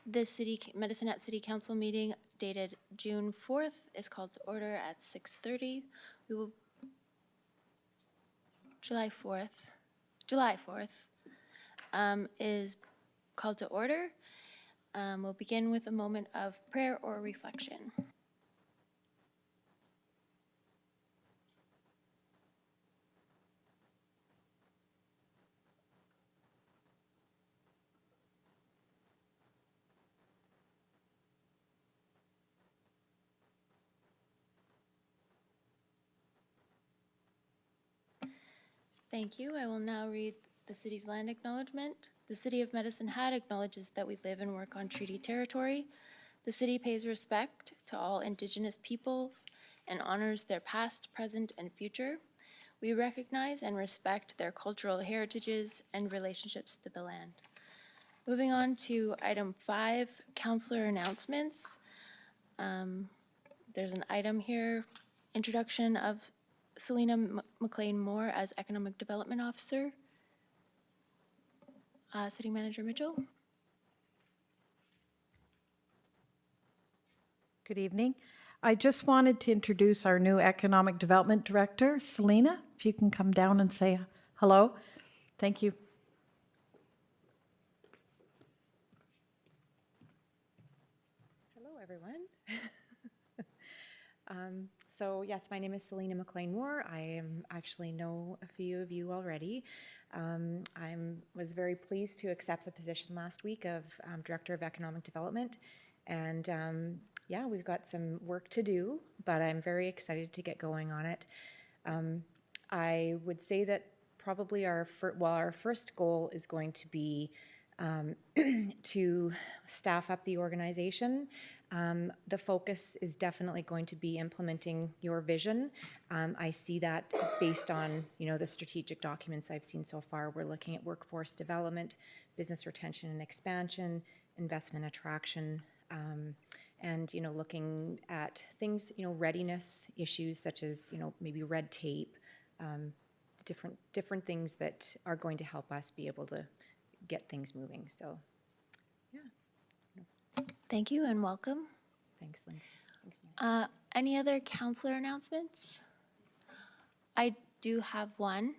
The Medicine Hat City Council meeting dated June 4th is called to order at 6:30. We will, July 4th is called to order. We'll begin with a moment of prayer or reflection. Thank you. I will now read the city's land acknowledgement. The City of Medicine Hat acknowledges that we live and work on treaty territory. The city pays respect to all Indigenous peoples and honors their past, present, and future. We recognize and respect their cultural heritages and relationships to the land. Moving on to item 5, councillor announcements. There's an item here, introduction of Selena McLean Moore as Economic Development Officer. City Manager Mitchell. Good evening. I just wanted to introduce our new Economic Development Director, Selena. If you can come down and say hello. Thank you. Hello, everyone. So yes, my name is Selena McLean Moore. I actually know a few of you already. I was very pleased to accept the position last week of Director of Economic Development. And yeah, we've got some work to do, but I'm very excited to get going on it. I would say that probably our first goal is going to be to staff up the organization. The focus is definitely going to be implementing your vision. I see that based on, the strategic documents I've seen so far. We're looking at workforce development, business retention and expansion, investment attraction, and, looking at things, readiness issues such as, maybe red tape, different things that are going to help us be able to get things moving. So, yeah. Thank you and welcome. Thanks, Lindsay. Thanks, Any other councillor announcements? I do have one.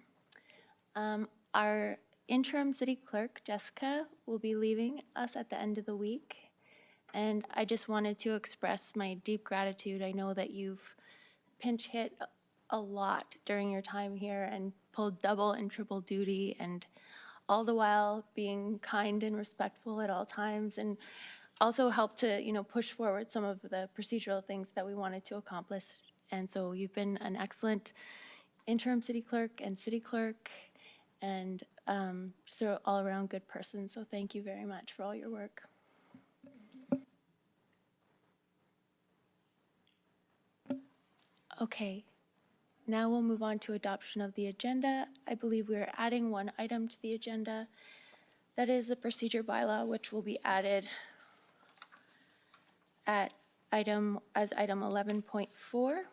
Our interim city clerk, Jessica, will be leaving us at the end of the week. And I just wanted to express my deep gratitude. I know that you've pinch hit a lot during your time here and pulled double and triple duty, and all the while being kind and respectful at all times, and also helped to, push forward some of the procedural things that we wanted to accomplish. And so you've been an excellent interim city clerk and city clerk, and just an all-around good person. So thank you very much for all your work. Okay, now we'll move on to adoption of the agenda. I believe we are adding one item to the agenda. That is the procedure bylaw, which will be added as item 11.4.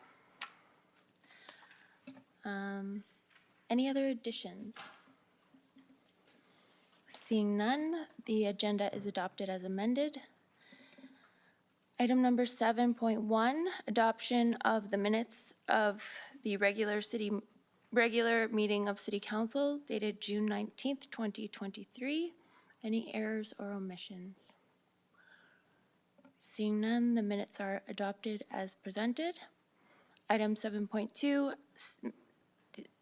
Any other additions? Seeing none, the agenda is adopted as amended. Item number 7.1, adoption of the minutes of the regular meeting of City Council dated June 19th, 2023. Any errors or omissions? Seeing none, the minutes are adopted as presented. Item 7.2,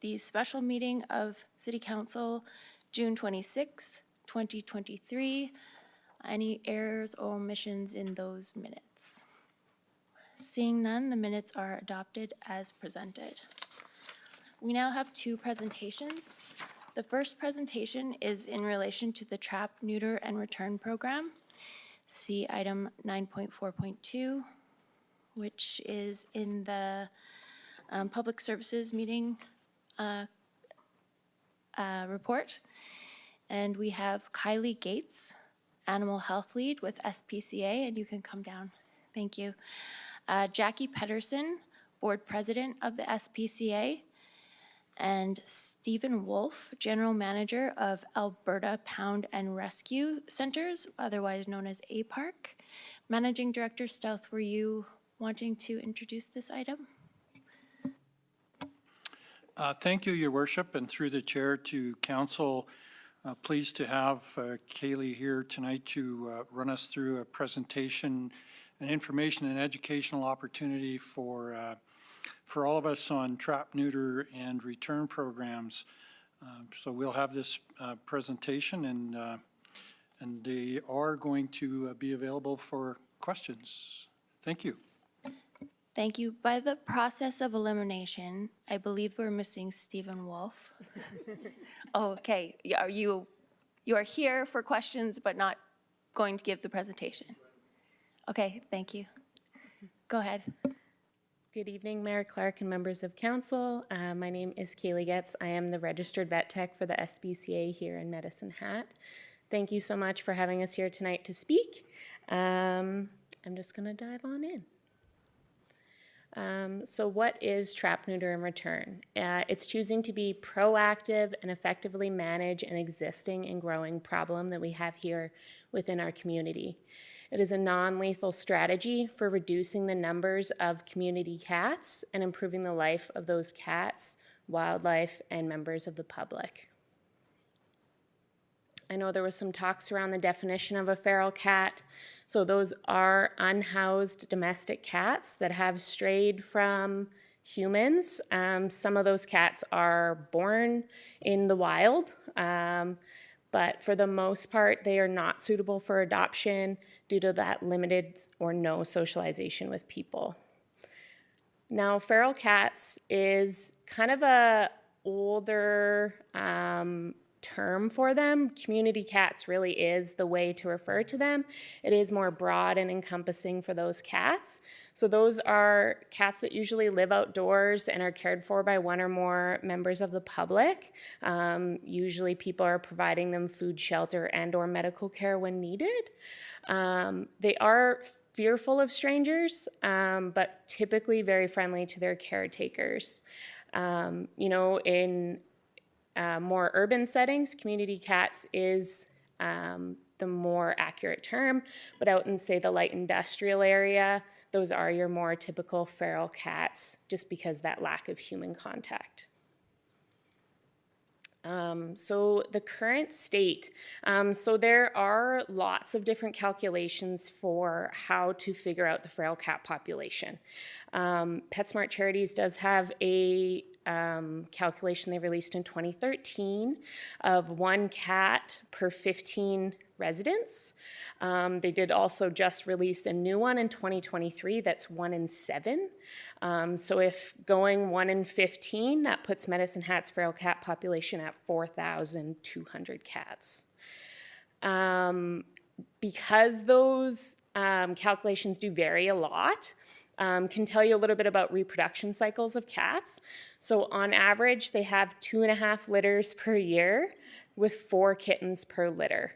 the special meeting of City Council, June 26th, 2023. Any errors or omissions in those minutes? Seeing none, the minutes are adopted as presented. We now have two presentations. The first presentation is in relation to the trap, neuter, and return program. See item 9.4.2, which is in the public services meeting report. And we have Kylie Gates, Animal Health Lead with SPCA, and you can come down. Thank you. Jackie Pedersen, Board President of the SPCA, and Stephen Wolf, General Manager of Alberta Pound and Rescue Centers, otherwise known as APARC. Managing Director Stouth, were you wanting to introduce this item? Thank you, Your Worship, and through the chair to council. Pleased to have Kaylee here tonight to run us through a presentation, an information and educational opportunity for all of us on trap, neuter, and return programs. So we'll have this presentation, and they are going to be available for questions. Thank you. Thank you. By the process of elimination, I believe we're missing Stephen Wolf. Oh, okay. You are here for questions, but not going to give the presentation. Okay, thank you. Go ahead. Good evening, Mayor Clark and members of council. My name is Kaylee Getz. I am the registered vet tech for the SPCA here in Medicine Hat. Thank you so much for having us here tonight to speak. I'm just going to dive on in. So what is trap, neuter, and return? It's choosing to be proactive and effectively manage an existing and growing problem that we have here within our community. It is a non-lethal strategy for reducing the numbers of community cats and improving the life of those cats, wildlife, and members of the public. I know there was some talks around the definition of a feral cat. So those are unhoused domestic cats that have strayed from humans. Some of those cats are born in the wild, but for the most part, they are not suitable for adoption due to that limited or no socialization with people. Now, feral cats is kind of a older term for them. Community cats really is the way to refer to them. It is more broad and encompassing for those cats. So those are cats that usually live outdoors and are cared for by one or more members of the public. Usually people are providing them food, shelter, and or medical care when needed. They are fearful of strangers, but typically very friendly to their caretakers. In more urban settings, community cats is the more accurate term, but out in, say, the light industrial area, those are your more typical feral cats, just because that lack of human contact. So the current state, so there are lots of different calculations for how to figure out the feral cat population. PetSmart Charities does have a calculation they released in 2013 of 1 cat per 15 residents. They did also just release a new one in 2023 that's 1 in 7. So if going 1 in 15, that puts Medicine Hat's feral cat population at 4,200 cats. Because those calculations do vary a lot, can tell you a little bit about reproduction cycles of cats. So on average, they have 2.5 litters per year with 4 kittens per litter.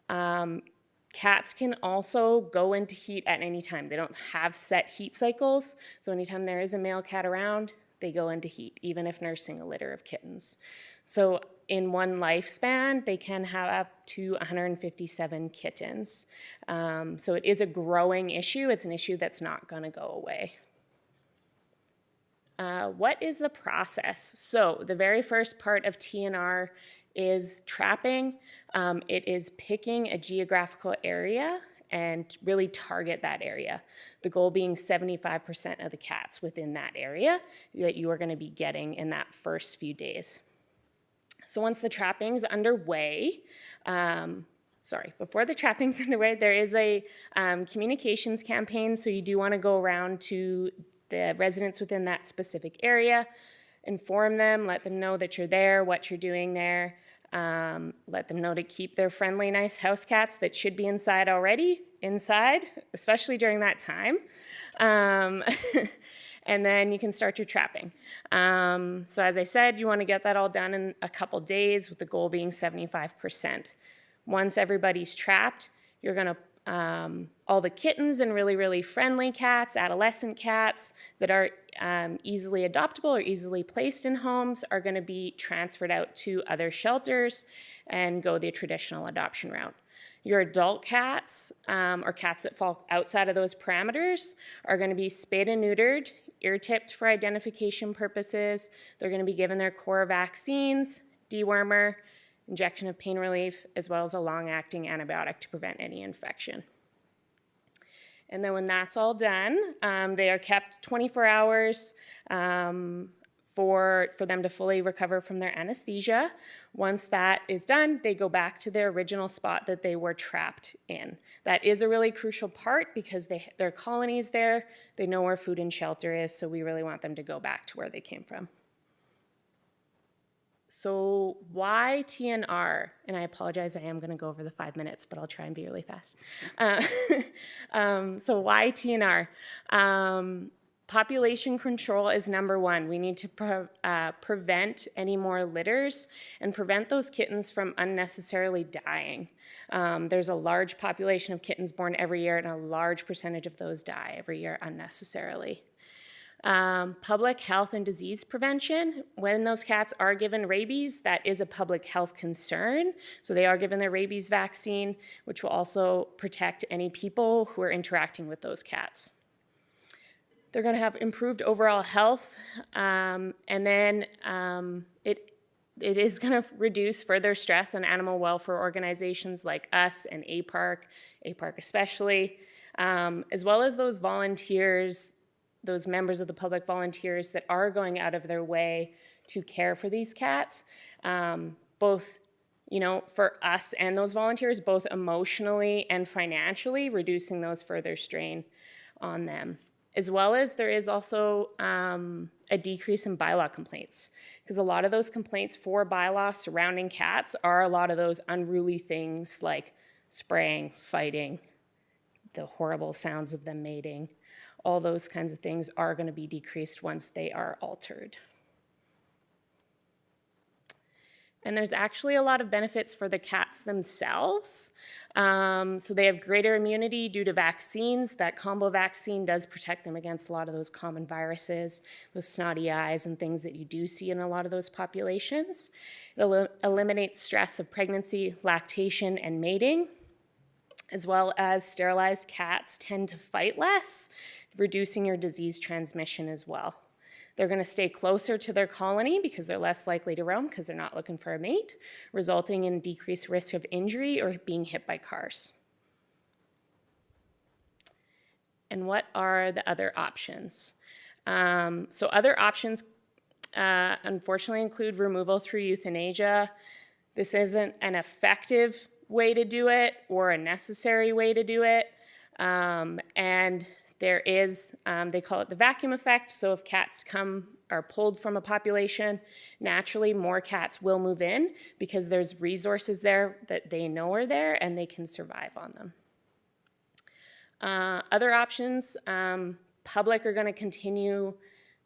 Cats can also go into heat at any time. They don't have set heat cycles, so anytime there is a male cat around, they go into heat, even if nursing a litter of kittens. So in one lifespan, they can have up to 157 kittens. So it is a growing issue. It's an issue that's not going to go away. What is the process? So the very first part of TNR is trapping. It is picking a geographical area and really target that area. The goal being 75% of the cats within that area that you are going to be getting in that first few days. So once the trapping's underway, before the trapping's underway, there is a communications campaign. So you do want to go around to the residents within that specific area, inform them, let them know that you're there, what you're doing there. Let them know to keep their friendly, nice house cats that should be inside already, especially during that time. And then you can start your trapping. So as I said, you want to get that all done in a couple days with the goal being 75%. Once everybody's trapped, you're going to all the kittens and really, really friendly cats, adolescent cats that are easily adoptable or easily placed in homes are going to be transferred out to other shelters and go the traditional adoption route. Your adult cats, or cats that fall outside of those parameters, are going to be spayed and neutered, ear-tipped for identification purposes. They're going to be given their core vaccines, dewormer, injection of pain relief, as well as a long-acting antibiotic to prevent any infection. And then when that's all done, they are kept 24 hours for them to fully recover from their anesthesia. Once that is done, they go back to their original spot that they were trapped in. That is a really crucial part because their colony's there, they know where food and shelter is, so we really want them to go back to where they came from. So why TNR? And I apologize, I am going to go over the 5 minutes, but I'll try and be really fast. So why TNR? Population control is number one. We need to prevent any more litters and prevent those kittens from unnecessarily dying. There's a large population of kittens born every year, and a large percentage of those die every year unnecessarily. Public health and disease prevention. When those cats are given rabies, that is a public health concern. So they are given their rabies vaccine, which will also protect any people who are interacting with those cats. They're going to have improved overall health, and then it is going to reduce further stress on animal welfare organizations like us and APARC especially, as well as those volunteers, those members of the public volunteers that are going out of their way to care for these cats, both, for us and those volunteers, both emotionally and financially, reducing those further strain on them. As well as there is also a decrease in bylaw complaints, because a lot of those complaints for bylaw surrounding cats are a lot of those unruly things like spraying, fighting, the horrible sounds of them mating. All those kinds of things are going to be decreased once they are altered. And there's actually a lot of benefits for the cats themselves. So they have greater immunity due to vaccines. That combo vaccine does protect them against a lot of those common viruses, those snotty eyes and things that you do see in a lot of those populations. It eliminates stress of pregnancy, lactation, and mating, as well as sterilized cats tend to fight less, reducing your disease transmission as well. They're going to stay closer to their colony because they're less likely to roam because they're not looking for a mate, resulting in decreased risk of injury or being hit by cars. And what are the other options? So other options unfortunately include removal through euthanasia. This isn't an effective way to do it or a necessary way to do it. And there is, they call it the vacuum effect, so if cats are pulled from a population, naturally more cats will move in because there's resources there that they know are there and they can survive on them. Other options, public are going to continue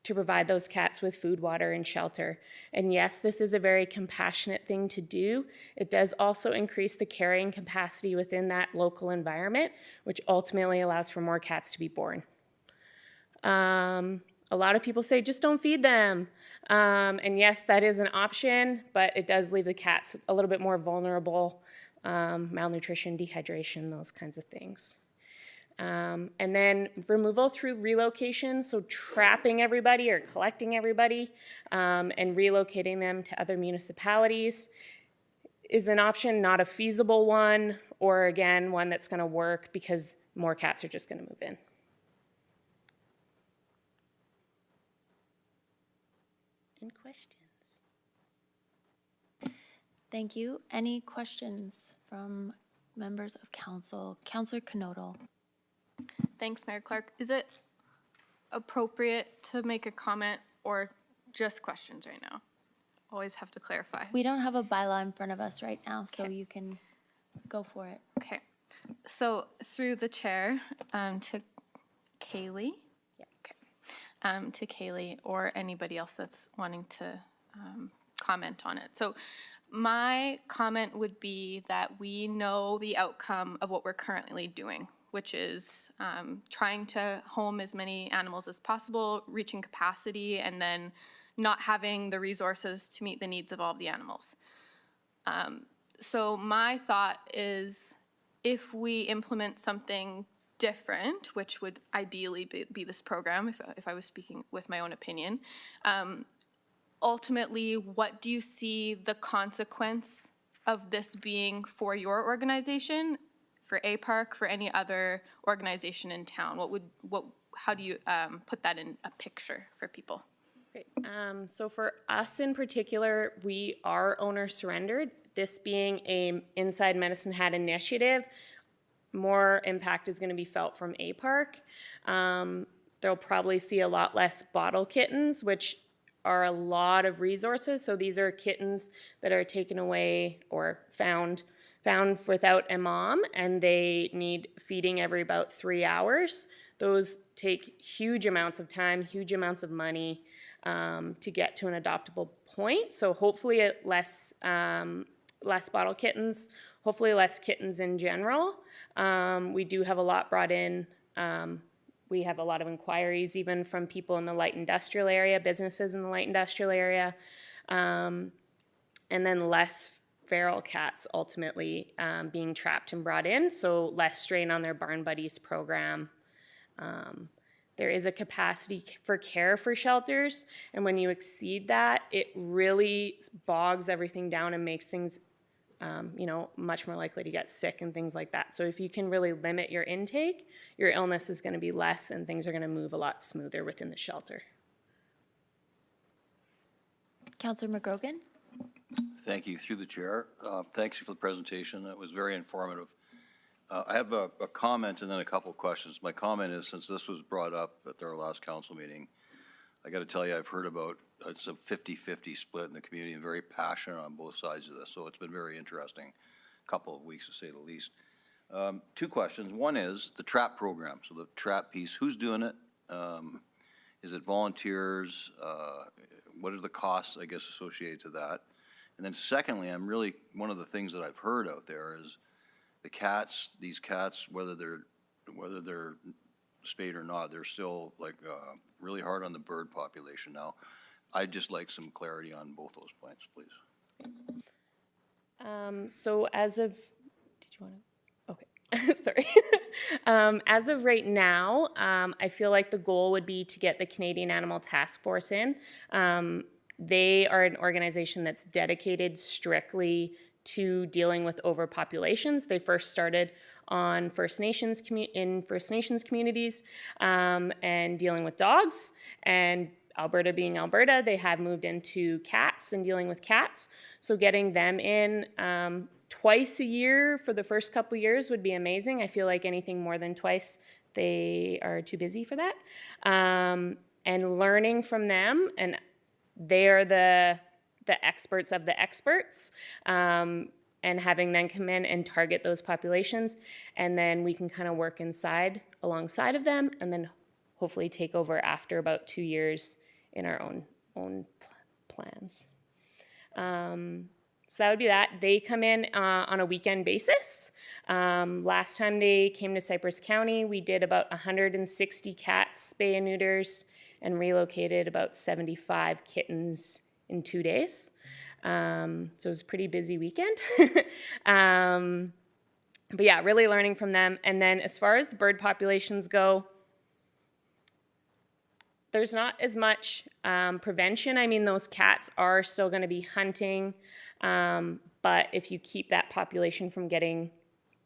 to provide those cats with food, water, and shelter. And yes, this is a very compassionate thing to do. It does also increase the carrying capacity within that local environment, which ultimately allows for more cats to be born. A lot of people say, just don't feed them. And yes, that is an option, but it does leave the cats a little bit more vulnerable, malnutrition, dehydration, those kinds of things. And then removal through relocation, so trapping everybody or collecting everybody and relocating them to other municipalities is an option, not a feasible one, or again, one that's going to work because more cats are just going to move in. Any questions? Thank you. Any questions from members of council? Councillor Knodel. Thanks, Mayor Clark. Is it appropriate to make a comment or just questions right now? Always have to clarify. We don't have a bylaw in front of us right now, so Okay. you can go for it. Okay. So through the chair to Kaylee. Yeah. Okay. To Kaylee or anybody else that's wanting to comment on it. So my comment would be that we know the outcome of what we're currently doing, which is trying to home as many animals as possible, reaching capacity, and then not having the resources to meet the needs of all of the animals. So my thought is if we implement something different, which would ideally be this program, if I was speaking with my own opinion, ultimately, what do you see the consequence of this being for your organization, for A-Park, for any other organization in town? How do you put that in a picture for people? Great. So for us in particular, we are owner surrendered. This being a Inside Medicine Hat initiative, more impact is going to be felt from A-Park. They'll probably see a lot less bottle kittens, which are a lot of resources. So these are kittens that are taken away or found without a mom, and they need feeding every about 3 hours. Those take huge amounts of time, huge amounts of money to get to an adoptable point. So hopefully less bottle kittens, hopefully less kittens in general. We do have a lot brought in. We have a lot of inquiries even from people in the light industrial area, businesses in the light industrial area, and then less feral cats ultimately being trapped and brought in, so less strain on their Barn Buddies program. There is a capacity for care for shelters, and when you exceed that, it really bogs everything down and makes things much more likely to get sick and things like that. So if you can really limit your intake, your illness is going to be less and things are going to move a lot smoother within the shelter. Councillor McGrogan? Thank you, through the chair. Thanks for the presentation. It was very informative. I have a comment and then a couple of questions. My comment is, since this was brought up at our last council meeting, I got to tell you, I've heard about it's a 50-50 split in the community and very passionate on both sides of this. So it's been very interesting, couple of weeks to say the least. Two questions. One is the TRAP program. So the TRAP piece, who's doing it? Is it volunteers? What are the costs, I guess, associated to that? And then secondly, one of the things that I've heard out there is the cats, these cats, whether they're spayed or not, they're still like really hard on the bird population now. I'd just like some clarity on both those points, please. So as of, did you want to? Okay, sorry. As of right now, I feel like the goal would be to get the Canadian Animal Task Force in. They are an organization that's dedicated strictly to dealing with overpopulations. They first started on First Nations communities and dealing with dogs. And Alberta being Alberta, they have moved into cats and dealing with cats. So getting them in twice a year for the first couple years would be amazing. I feel like anything more than twice, they are too busy for that. And learning from them, and they are the experts of the experts, and having them come in and target those populations, and then we can kind of work alongside of them, and then hopefully take over after about 2 years in our own plans. So that would be that. They come in on a weekend basis. Last time they came to Cypress County, we did about 160 cats, spay and neuters, and relocated about 75 kittens in 2 days. So it was a pretty busy weekend. But yeah, really learning from them. And then as far as the bird populations go, there's not as much prevention. I mean, those cats are still going to be hunting, but if you keep that population from getting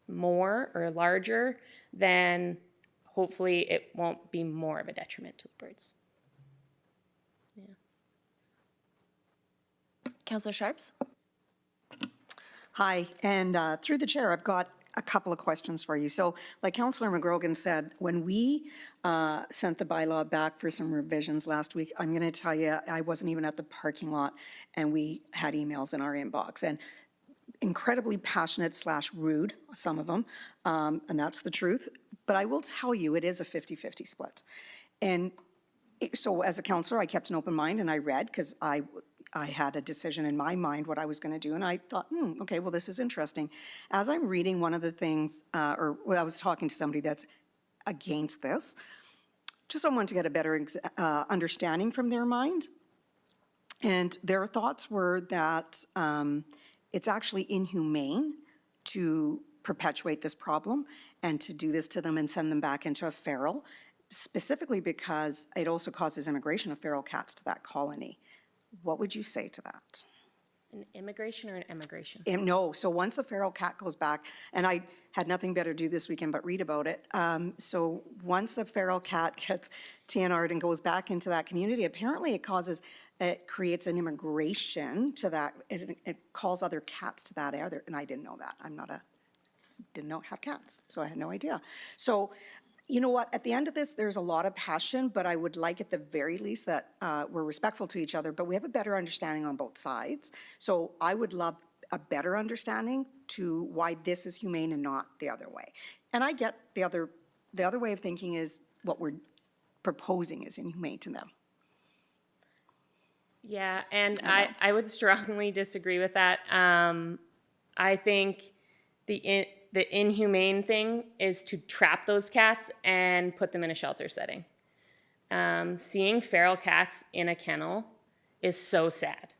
more or larger, then hopefully it won't be more of a detriment to the birds. Yeah. Councillor Sharps? Hi, and through the chair, I've got a couple of questions for you. So like Councillor McGrogan said, when we sent the bylaw back for some revisions last week, I'm going to tell you, I wasn't even at the parking lot, and we had emails in our inbox, and incredibly passionate / rude, some of them, and that's the truth. But I will tell you, it is a 50-50 split. And so as a councillor, I kept an open mind, and I read, because I had a decision in my mind what I was going to do, and I thought, okay, well, this is interesting. As I'm reading one of the things, I was talking to somebody that's against this, just someone to get a better understanding from their mind. And their thoughts were that it's actually inhumane to perpetuate this problem and to do this to them and send them back into a feral, specifically because it also causes immigration of feral cats to that colony. What would you say to that? An immigration or an emigration? No, so once a feral cat goes back, and I had nothing better to do this weekend but read about it. So once a feral cat gets TNR'd and goes back into that community, apparently it creates an immigration to that, it calls other cats to that area, and I didn't know that. Didn't have cats, so I had no idea. So, you know what, at the end of this, there's a lot of passion, but I would like at the very least that we're respectful to each other, but we have a better understanding on both sides. So I would love a better understanding to why this is humane and not the other way. And I get the other way of thinking is what we're proposing is inhumane to them. Yeah, and I would strongly disagree with that. I think the inhumane thing is to trap those cats and put them in a shelter setting. Seeing feral cats in a kennel is so sad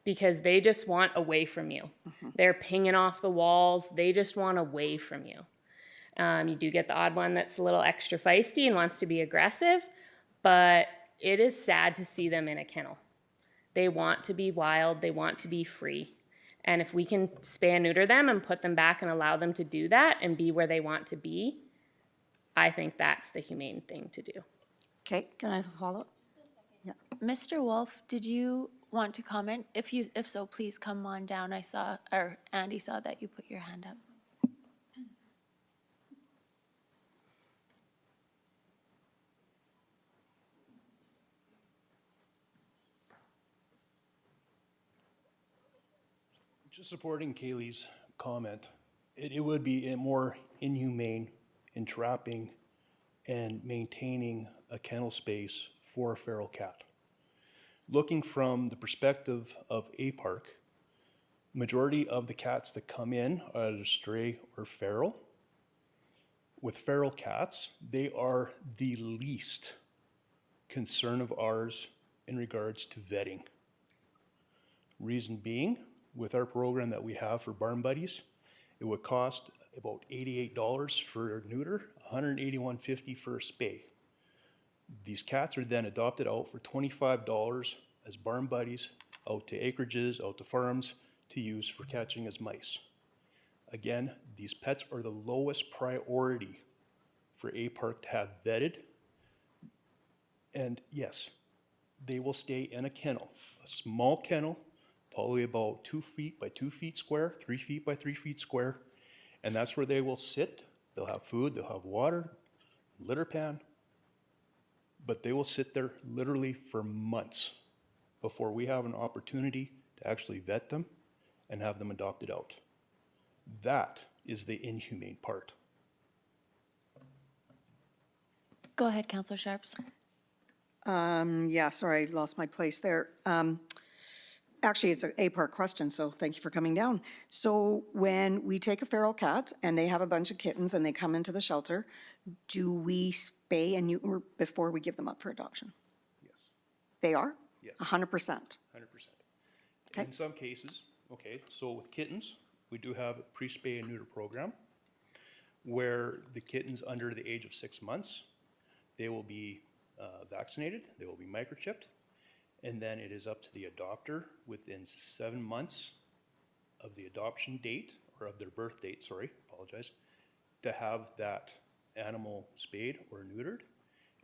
because they just want away from you. They're pinging off the walls. They just want away from you. You do get the odd one that's a little extra feisty and wants to be aggressive, but it is sad to see them in a kennel. They want to be wild. They want to be free. And if we can spay and neuter them and put them back and allow them to do that and be where they want to be, I think that's the humane thing to do. Okay, can I have a follow-up? Yeah. Mr. Wolf, did you want to comment? If so, please come on down. Andy saw that you put your hand up. Just supporting Kaylee's comment, it would be more inhumane in trapping and maintaining a kennel space for a feral cat. Looking from the perspective of a park, majority of the cats that come in are either stray or feral. With feral cats, they are the least concern of ours in regards to vetting. Reason being, with our program that we have for Barn Buddies, it would cost about $88 for a neuter, $181.50 for a spay. These cats are then adopted out for $25 as Barn Buddies out to acreages, out to farms to use for catching as mice. Again, these pets are the lowest priority for a park to have vetted. And yes, they will stay in a kennel, a small kennel, probably about 2 feet by 2 feet square, 3 feet by 3 feet square. And that's where they will sit. They'll have food, they'll have water, litter pan, but they will sit there literally for months before we have an opportunity to actually vet them and have them adopted out. That is the inhumane part. Go ahead, Councillor Sharps. Yeah, sorry, I lost my place there. Actually, it's a part question, so thank you for coming down. So when we take a feral cat and they have a bunch of kittens and they come into the shelter, do we spay and neuter before we give them up for adoption? Yes. They are? Yes. 100%? 100%. Okay. In some cases, okay, so with kittens, we do have a pre-spay and neuter program where the kittens under the age of 6 months, they will be vaccinated, they will be microchipped, and then it is up to the adopter within 7 months of the adoption date, or of their birth date, sorry, apologize, to have that animal spayed or neutered,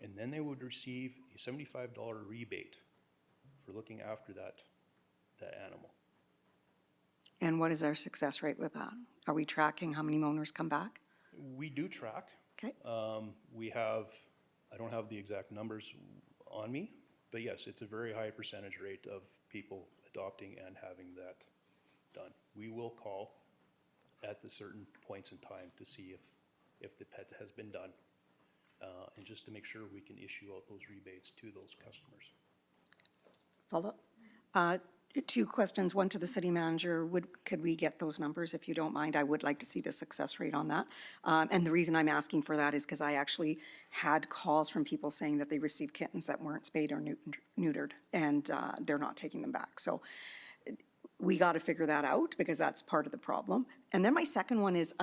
and then they would receive a $75 rebate for looking after that animal. And what is our success rate with that? Are we tracking how many owners come back? We do track. Okay. We have, I don't have the exact numbers on me, but yes, it's a very high percentage rate of people adopting and having that done. We will call at the certain points in time to see if the pet has been done, and just to make sure we can issue out those rebates to those customers. Follow-up? Two questions, one to the city manager. Could we get those numbers if you don't mind? I would like to see the success rate on that. And the reason I'm asking for that is because I actually had calls from people saying that they received kittens that weren't spayed or neutered, and they're not taking them back. So we got to figure that out because that's part of the problem. And then my second one is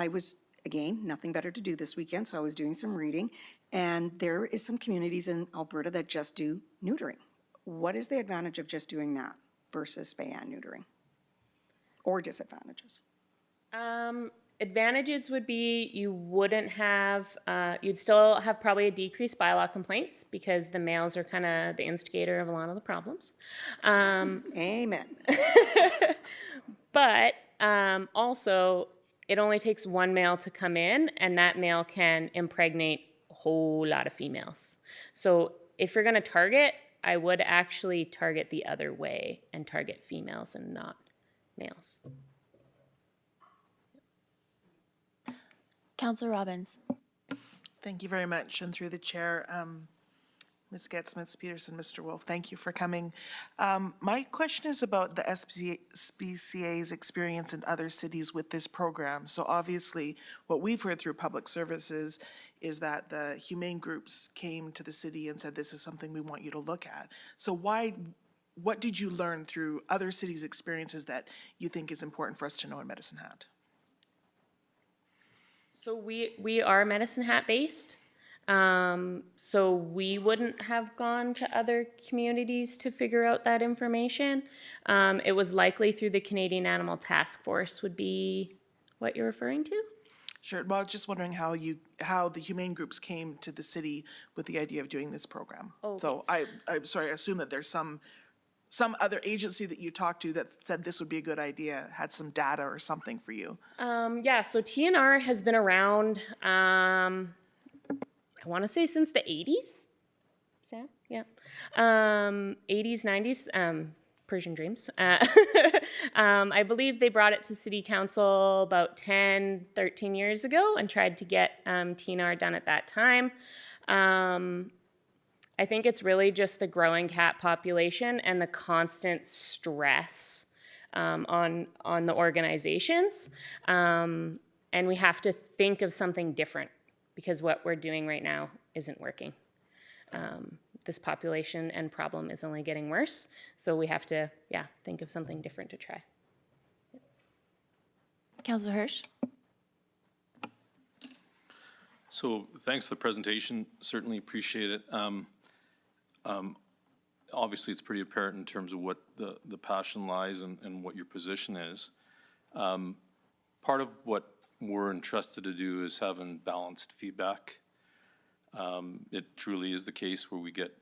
again, nothing better to do this weekend, so I was doing some reading, and there is some communities in Alberta that just do neutering. What is the advantage of just doing that versus spay and neutering? Or disadvantages? Advantages would be you wouldn't have, you'd still have probably a decreased bylaw complaints because the males are kind of the instigator of a lot of the problems. Amen. But also, it only takes one male to come in, and that male can impregnate a whole lot of females. So if you're going to target, I would actually target the other way and target females and not males. Councillor Robbins. Thank you very much, and through the chair, Ms. Getz, Ms. Peterson, Mr. Wolf, thank you for coming. My question is about the SPCA's experience in other cities with this program. So obviously, what we've heard through public services is that the humane groups came to the city and said, this is something we want you to look at. So what did you learn through other cities' experiences that you think is important for us to know in Medicine Hat? So we are Medicine Hat based. So we wouldn't have gone to other communities to figure out that information. It was likely through the Canadian Animal Task Force would be what you're referring to? Sure. Well, I was just wondering how the humane groups came to the city with the idea of doing this program. Okay. So I'm sorry, I assume that there's some other agency that you talked to that said this would be a good idea, had some data or something for you. Yeah, so TNR has been around, I want to say since the 80s. Sam? Yeah. 80s, 90s, Persian Dreams. I believe they brought it to City Council about 10, 13 years ago and tried to get TNR done at that time. I think it's really just the growing cat population and the constant stress on the organizations. And we have to think of something different because what we're doing right now isn't working. This population and problem is only getting worse. So we have to, think of something different to try. Councillor Hirsch. So thanks for the presentation. Certainly appreciate it. Obviously, it's pretty apparent in terms of what the passion lies and what your position is. Part of what we're entrusted to do is having balanced feedback. It truly is the case where we get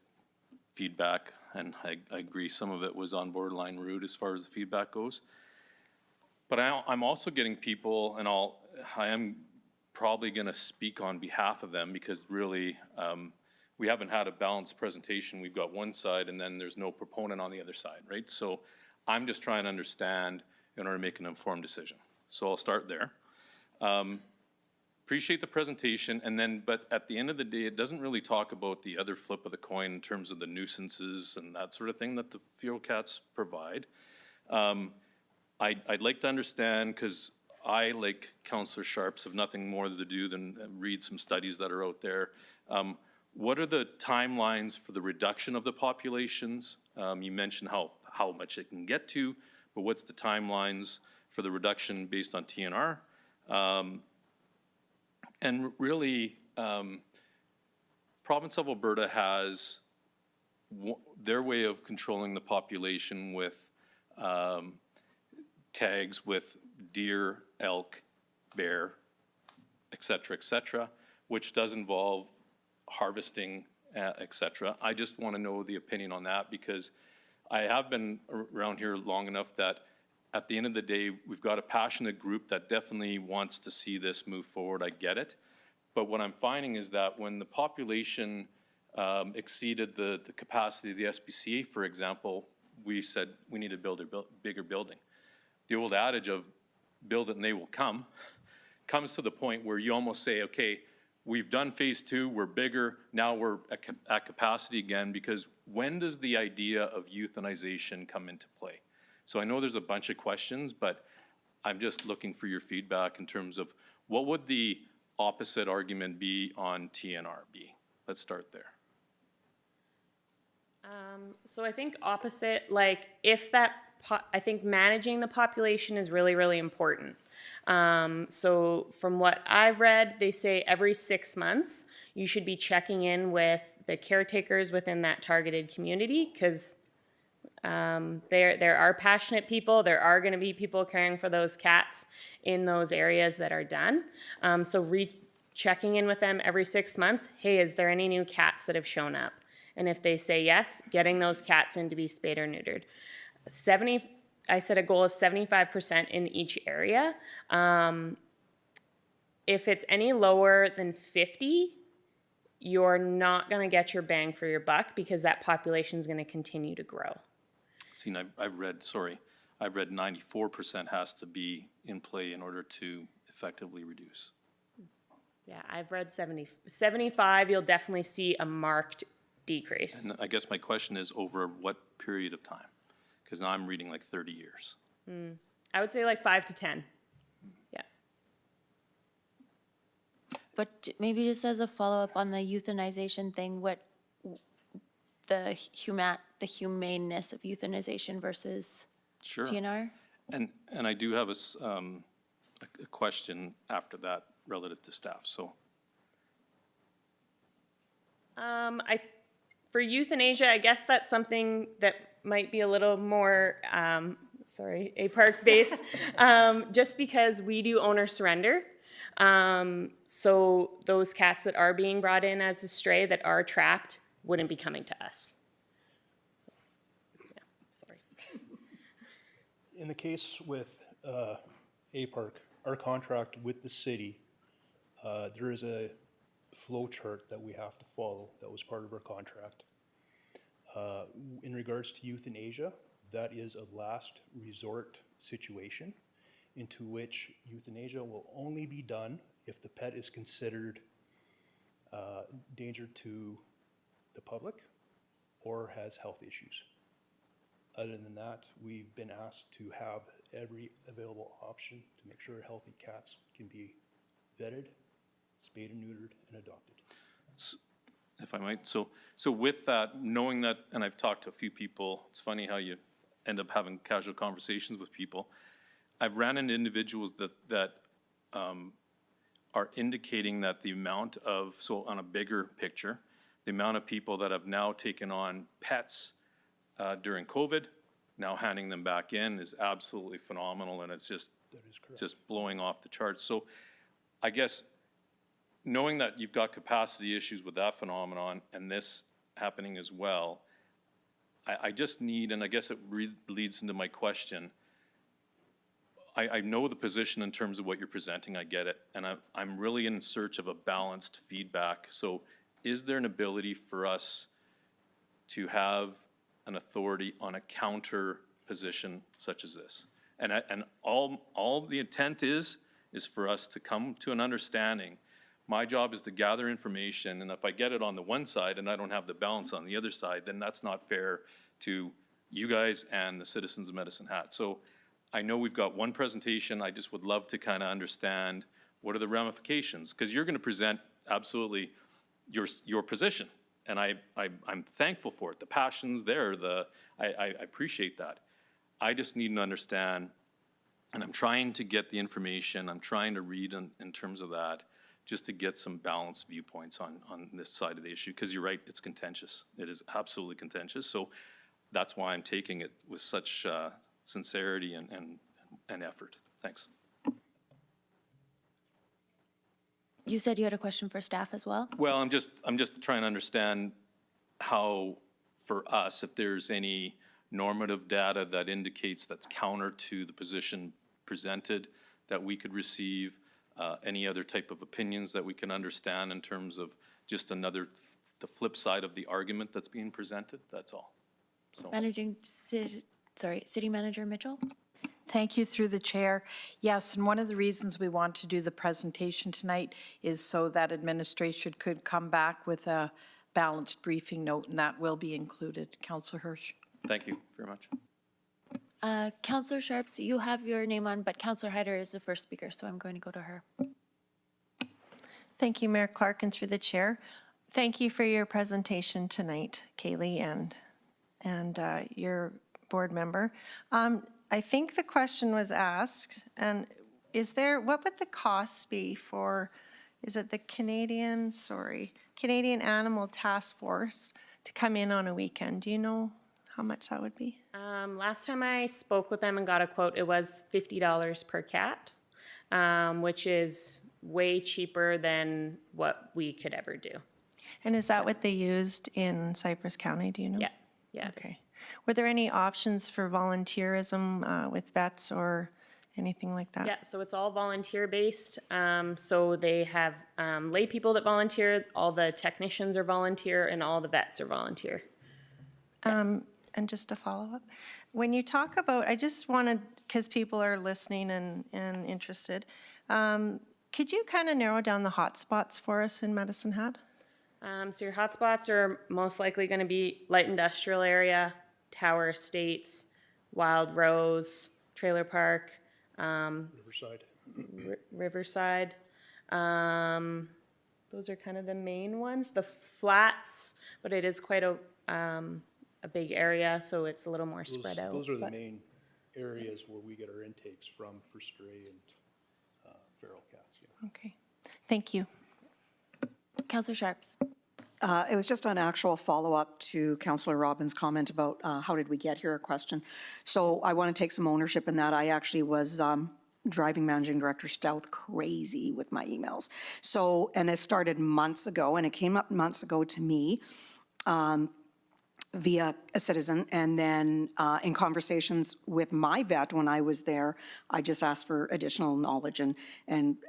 feedback, and I agree some of it was on borderline rude as far as the feedback goes. But I'm also getting people, and I am probably going to speak on behalf of them because really we haven't had a balanced presentation. We've got one side and then there's no proponent on the other side, right? So I'm just trying to understand in order to make an informed decision. So I'll start there. Appreciate the presentation, but at the end of the day, it doesn't really talk about the other flip of the coin in terms of the nuisances and that sort of thing that the feral cats provide. I'd like to understand, because I, like Councillor Sharps, have nothing more to do than read some studies that are out there. What are the timelines for the reduction of the populations? You mentioned how much it can get to, but what's the timelines for the reduction based on TNR? And really, province of Alberta has their way of controlling the population with tags with deer, elk, bear, et cetera, which does involve harvesting, et cetera. I just want to know the opinion on that because I have been around here long enough that at the end of the day, we've got a passionate group that definitely wants to see this move forward. I get it. But what I'm finding is that when the population exceeded the capacity of the SPCA, for example, we said we need to build a bigger building. The old adage of build it and they will come comes to the point where you almost say, okay, we've done phase 2, we're bigger, now we're at capacity again, because when does the idea of euthanization come into play? So I know there's a bunch of questions, but I'm just looking for your feedback in terms of what would the opposite argument be on TNRB? Let's start there. So I think opposite, like if that, I think managing the population is really, really important. So from what I've read, they say every 6 months, you should be checking in with the caretakers within that targeted community, because there are passionate people. There are going to be people caring for those cats in those areas that are done. So checking in with them every 6 months. Hey, is there any new cats that have shown up? And if they say yes, getting those cats in to be spayed or neutered. I set a goal of 75% in each area. If it's any lower than 50, you're not going to get your bang for your buck, because that population is going to continue to grow. See, I've read 94% has to be in play in order to effectively reduce. Yeah, I've read 75, you'll definitely see a marked decrease. And I guess my question is, over what period of time? Because now I'm reading like 30 years. I would say like 5 to 10. Yeah. But maybe just as a follow-up on the euthanization thing, what the humaneness of euthanization versus Sure. TNR? And I do have a question after that relative to staff, so. For euthanasia, I guess that's something that might be a little more, APARC-based, just because we do owner surrender. So those cats that are being brought in as a stray that are trapped wouldn't be coming to us. So, yeah, sorry. In the case with APARC, our contract with the city, there is a flow chart that we have to follow that was part of our contract. In regards to euthanasia, that is a last resort situation into which euthanasia will only be done if the pet is considered danger to the public or has health issues. Other than that, we've been asked to have every available option to make sure healthy cats can be vetted, spayed and neutered, and adopted. If I might, so with that, knowing that, and I've talked to a few people, it's funny how you end up having casual conversations with people. I've ran into individuals that are indicating that the amount of, so on a bigger picture, the amount of people that have now taken on pets during COVID, now handing them back in, is absolutely phenomenal, and it's just blowing off the charts. So I guess knowing that you've got capacity issues with that phenomenon and this happening as well, I just need, and I guess it leads into my question, I know the position in terms of what you're presenting, I get it, and I'm really in search of a balanced feedback. So is there an ability for us to have an authority on a counter position such as this? And all the intent is for us to come to an understanding. My job is to gather information, and if I get it on the one side and I don't have the balance on the other side, then that's not fair to you guys and the citizens of Medicine Hat. So I know we've got one presentation. I just would love to kind of understand what are the ramifications, because you're going to present absolutely your position, and I'm thankful for it. The passion's there. I appreciate that. I just need to understand, and I'm trying to get the information. I'm trying to read in terms of that, just to get some balanced viewpoints on this side of the issue, because you're right, it's contentious. It is absolutely contentious. So that's why I'm taking it with such sincerity and effort. Thanks. You said you had a question for staff as well? Well, I'm just trying to understand how, for us, if there's any normative data that indicates that's counter to the position presented that we could receive, any other type of opinions that we can understand in terms of just the flip side of the argument that's being presented. That's all. So. City Manager Mitchell? Thank you through the chair. Yes, and one of the reasons we want to do the presentation tonight is so that administration could come back with a balanced briefing note, and that will be included. Councillor Hirsch. Thank you very much. Councillor Sharps, you have your name on, but Councillor Hyder is the first speaker, so I'm going to go to her. Thank you, Mayor Clark, and through the chair. Thank you for your presentation tonight, Kaylee, and your board member. I think the question was asked, and what would the costs be for, is it the Canadian Animal Task Force to come in on a weekend? Do you know how much that would be? Last time I spoke with them and got a quote, it was $50 per cat, which is way cheaper than what we could ever do. And is that what they used in Cypress County, do you know? Yeah. Okay. Were there any options for volunteerism with vets or anything like that? Yeah, so it's all volunteer-based. So they have lay people that volunteer, all the technicians are volunteer, and all the vets are volunteer. And just to follow up, when you talk about, I just wanted, because people are listening and interested, could you kind of narrow down the hot spots for us in Medicine Hat? So your hotspots are most likely going to be light industrial area, Tower Estates, Wild Rose, Trailer Park, Riverside. Those are kind of the main ones. The flats, but it is quite a big area, so it's a little more spread out. Those are the main areas where we get our intakes from for stray and feral cats. Yeah. Okay, thank you. Councillor Sharps. It was just an actual follow-up to Councillor Robbins' comment about how did we get here question. So I want to take some ownership in that. I actually was driving Managing Director Stout crazy with my emails. So, and it started months ago, and it came up months ago to me via a citizen, and then in conversations with my vet when I was there, I just asked for additional knowledge, and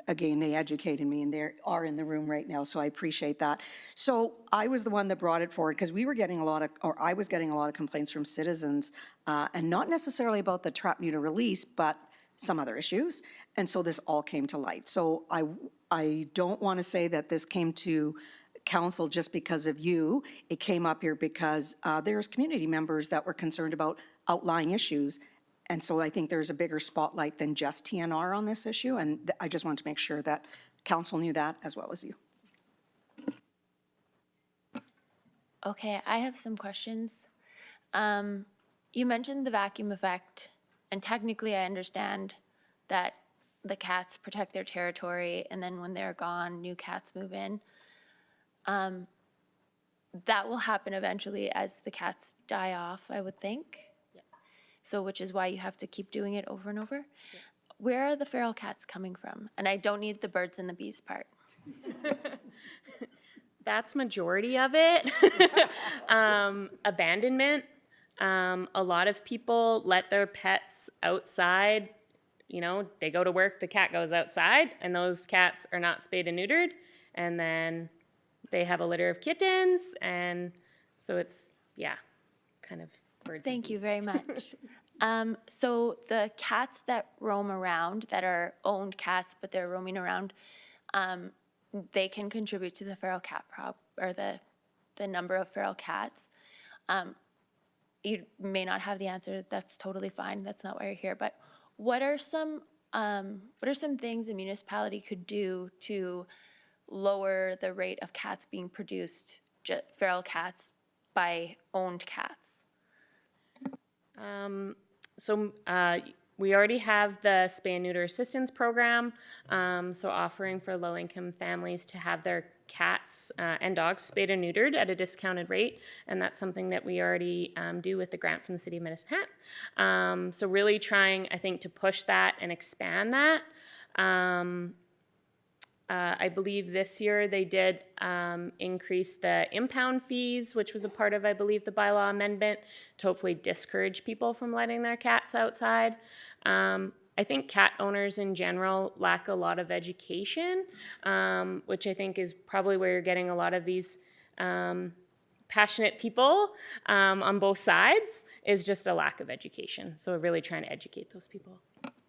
again, they educated me, and they are in the room right now, so I appreciate that. So I was the one that brought it forward, because we were getting I was getting a lot of complaints from citizens, and not necessarily about the trap, neuter, release, but some other issues, and so this all came to light. So I don't want to say that this came to council just because of you. It came up here because there's community members that were concerned about outlying issues. And so I think there's a bigger spotlight than just TNR on this issue. And I just wanted to make sure that council knew that as well as you. Okay, I have some questions. You mentioned the vacuum effect, and technically I understand that the cats protect their territory, and then when they're gone, new cats move in. That will happen eventually as the cats die off, I would think. Yeah. So, which is why you have to keep doing it over and over. Yeah. Where are the feral cats coming from? And I don't need the birds and the bees part. That's majority of it. Abandonment. A lot of people let their pets outside. You know, they go to work, the cat goes outside, and those cats are not spayed and neutered. And then they have a litter of kittens, and so it's, yeah, kind of birds. Thank you very much. So the cats that roam around, that are owned cats, but they're roaming around, they can contribute to the feral cat or the number of feral cats. You may not have the answer. That's totally fine. That's not why you're here. But what are some things a municipality could do to lower the rate of cats being produced, feral cats, by owned cats? We already have the spay and neuter assistance program, so offering for low-income families to have their cats and dogs spayed and neutered at a discounted rate, and that's something that we already do with the grant from the City of Medicine Hat. So really trying, I think, to push that and expand that. I believe this year they did increase the impound fees, which was a part of, I believe, the bylaw amendment to hopefully discourage people from letting their cats outside. I think cat owners in general lack a lot of education, which I think is probably where you're getting a lot of these passionate people on both sides, is just a lack of education. So we're really trying to educate those people.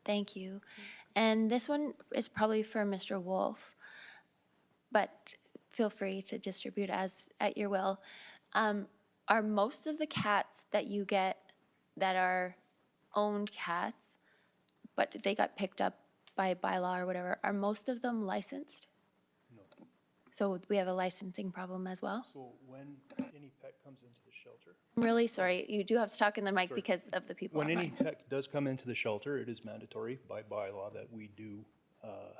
Thank you. And this one is probably for Mr. Wolf, but feel free to distribute as at your will. Are most of the cats that you get that are owned cats, but they got picked up by bylaw or whatever, are most of them licensed? No. So we have a licensing problem as well? So when any pet comes into the shelter, I'm really sorry, you do have to talk in the mic because of the people when any online. pet does come into the shelter, it is mandatory by bylaw that we do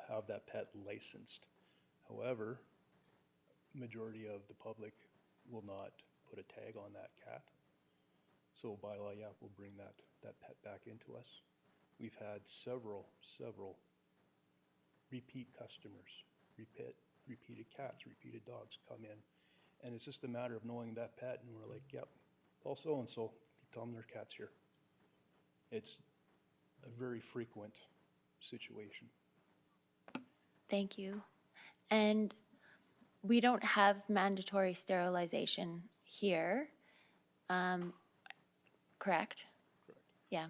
have that pet licensed. However, majority of the public will not put a tag on that cat. So bylaw, yeah, will bring that pet back into us. We've had several repeat customers, repeated cats, repeated dogs come in. And it's just a matter of knowing that pet, and we're like, yep, Paul so-and-so, tell them their cat's here. It's a very frequent situation. Thank you. And we don't have mandatory sterilization here, correct? Correct. Yeah.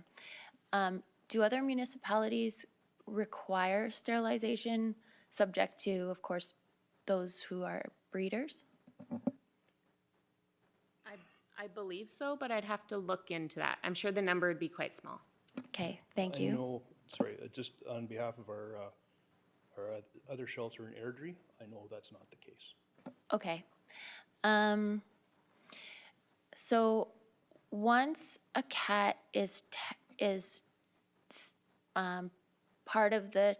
Do other municipalities require sterilization, subject to, of course, those who are breeders? I believe so, but I'd have to look into that. I'm sure the number would be quite small. Okay, thank I you. know, sorry, just on behalf of our other shelter in Airdrie, I know that's not the case. Okay. So once a cat is part of the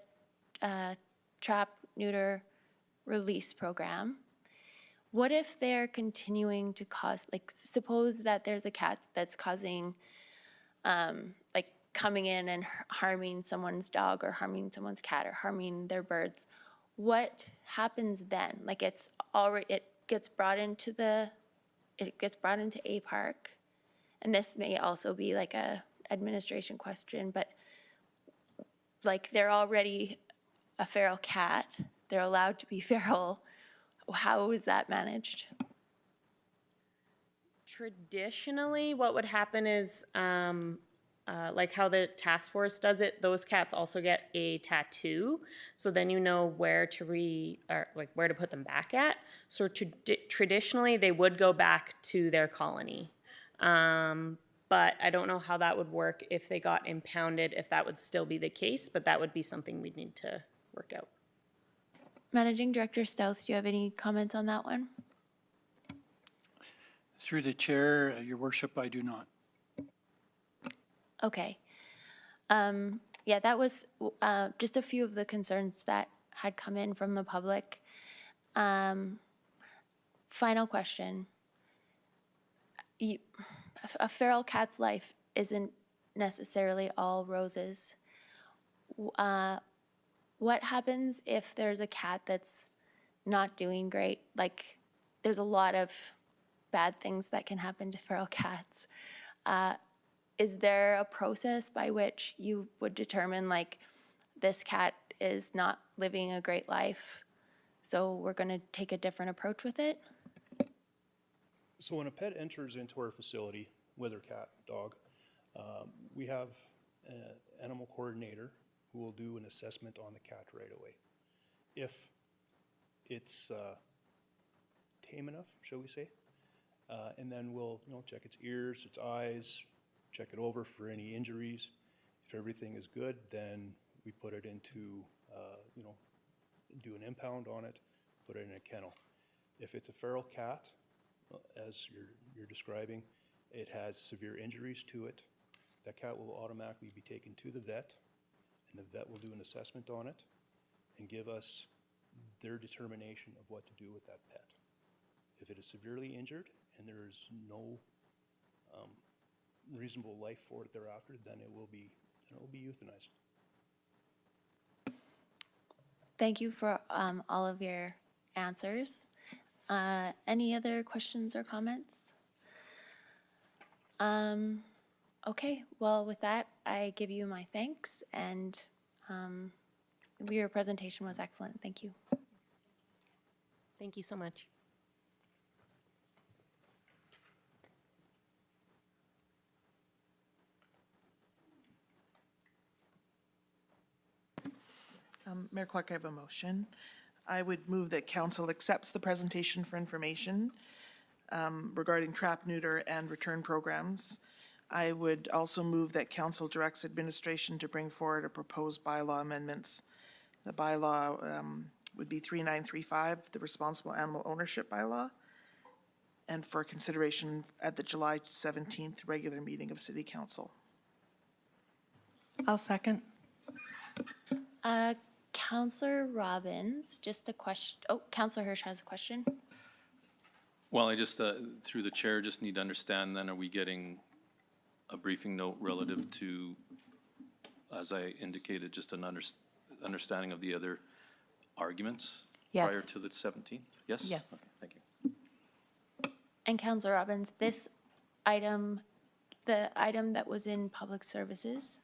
trap, neuter, release program, what if they're continuing to cause, like, suppose that there's a cat that's causing, like, coming in and harming someone's dog or harming someone's cat or harming their birds, what happens then? Like, it gets brought into a park, and this may also be like a administration question, but like, they're already a feral cat, they're allowed to be feral. How is that managed? Traditionally, what would happen is, like how the task force does it, those cats also get a tattoo. So then you know where to where to put them back at. So traditionally, they would go back to their colony. But I don't know how that would work if they got impounded, if that would still be the case, but that would be something we'd need to work out. Managing Director Stouth, do you have any comments on that one? Through the chair, Your Worship, I do not. Okay. Yeah, that was just a few of the concerns that had come in from the public. Final question. A feral cat's life isn't necessarily all roses. What happens if there's a cat that's not doing great? Like, there's a lot of bad things that can happen to feral cats. Is there a process by which you would determine, like, this cat is not living a great life, so we're going to take a different approach with it? So when a pet enters into our facility, whether cat, dog, we have an animal coordinator who will do an assessment on the cat right away. If it's tame enough, shall we say, and then we'll check its ears, its eyes, check it over for any injuries. If everything is good, then we put it into, do an impound on it, put it in a kennel. If it's a feral cat, as you're describing, it has severe injuries to it, that cat will automatically be taken to the vet, and the vet will do an assessment on it and give us their determination of what to do with that pet. If it is severely injured and there is no reasonable life for it thereafter, then it will be euthanized. Thank you for all of your answers. Any other questions or comments? Okay, well, with that, I give you my thanks, and your presentation was excellent. Thank you. Thank you so much. Mayor Clark, I have a motion. I would move that council accepts the presentation for information regarding trap, neuter, and return programs. I would also move that council directs administration to bring forward a proposed bylaw amendments. The bylaw would be 3935, the responsible animal ownership bylaw, and for consideration at the July 17th regular meeting of City Council. I'll second. Counselor Robbins, just a question. Oh, Counselor Hirsch has a question. Well, I just, through the chair, just need to understand then, are we getting a briefing note relative to, as I indicated, just an understanding of the other arguments Yes. prior to the 17th? Yes? Yes. Okay, thank you. And Counselor Robbins, this item, the item that was in public services,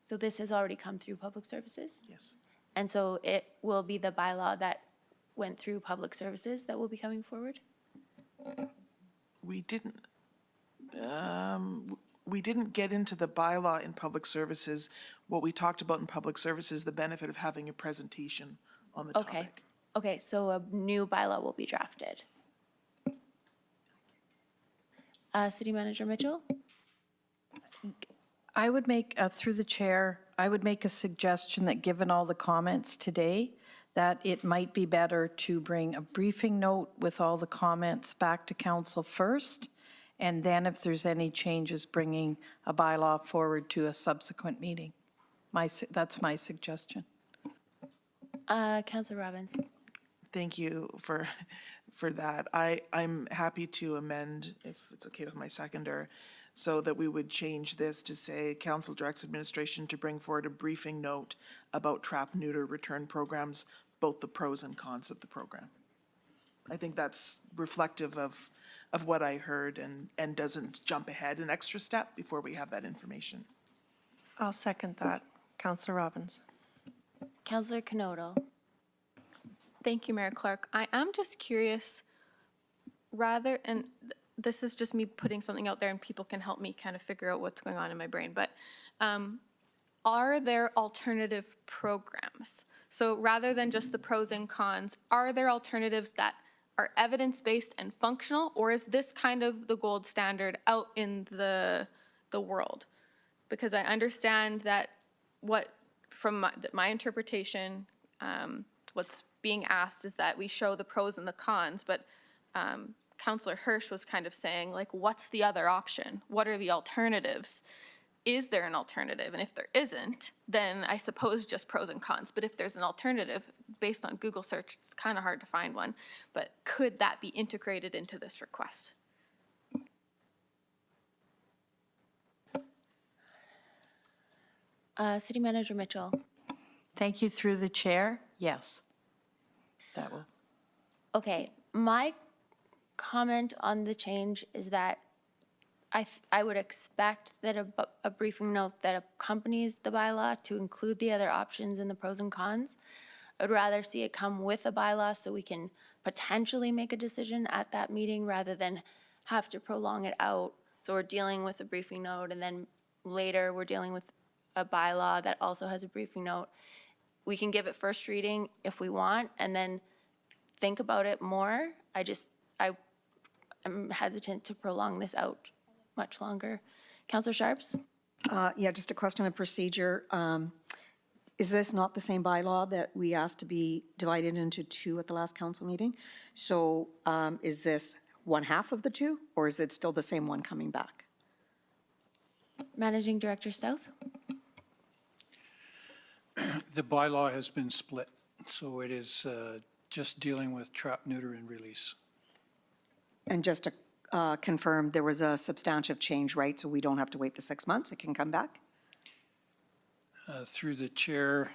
so this has already come through public services? Yes. And so it will be the bylaw that went through public services that will be coming forward? We didn't get into the bylaw in public services. What we talked about in public services, the benefit of having a presentation on the Okay. topic. Okay, so a new bylaw will be drafted. City Manager Mitchell? I would make, through the chair, I would make a suggestion that given all the comments today, that it might be better to bring a briefing note with all the comments back to council first, and then if there's any changes, bringing a bylaw forward to a subsequent meeting. That's my suggestion. Counselor Robbins? Thank you for that. I'm happy to amend, if it's okay with my seconder, so that we would change this to say, council directs administration to bring forward a briefing note about trap, neuter, return programs, both the pros and cons of the program. I think that's reflective of what I heard and doesn't jump ahead an extra step before we have that information. I'll second that. Counselor Robbins. Counselor Knodel? Thank you, Mayor Clark. I am just curious, and this is just me putting something out there and people can help me kind of figure out what's going on in my brain, but are there alternative programs? So rather than just the pros and cons, are there alternatives that are evidence-based and functional, or is this kind of the gold standard out in the world? Because I understand that from my interpretation, what's being asked is that we show the pros and the cons, but Counselor Hirsch was kind of saying, like, what's the other option? What are the alternatives? Is there an alternative? And if there isn't, then I suppose just pros and cons. But if there's an alternative, based on Google search, it's kind of hard to find one. But could that be integrated into this request? City Manager Mitchell? Thank you, through the chair. Yes. That will. Okay, my comment on the change is that I would expect that a briefing note that accompanies the bylaw to include the other options and the pros and cons. I'd rather see it come with a bylaw so we can potentially make a decision at that meeting rather than have to prolong it out. So we're dealing with a briefing note and then later we're dealing with a bylaw that also has a briefing note. We can give it first reading if we want and then think about it more. I'm hesitant to prolong this out much longer. Councillor Sharps? Yeah, just a question of procedure. Is this not the same bylaw that we asked to be divided into two at the last council meeting? So is this one half of the two, or is it still the same one coming back? Managing Director Stout? The bylaw has been split, so it is just dealing with trap, neuter, and release. And just to confirm, there was a substantive change, right? So we don't have to wait the 6 months, it can come back? Through the chair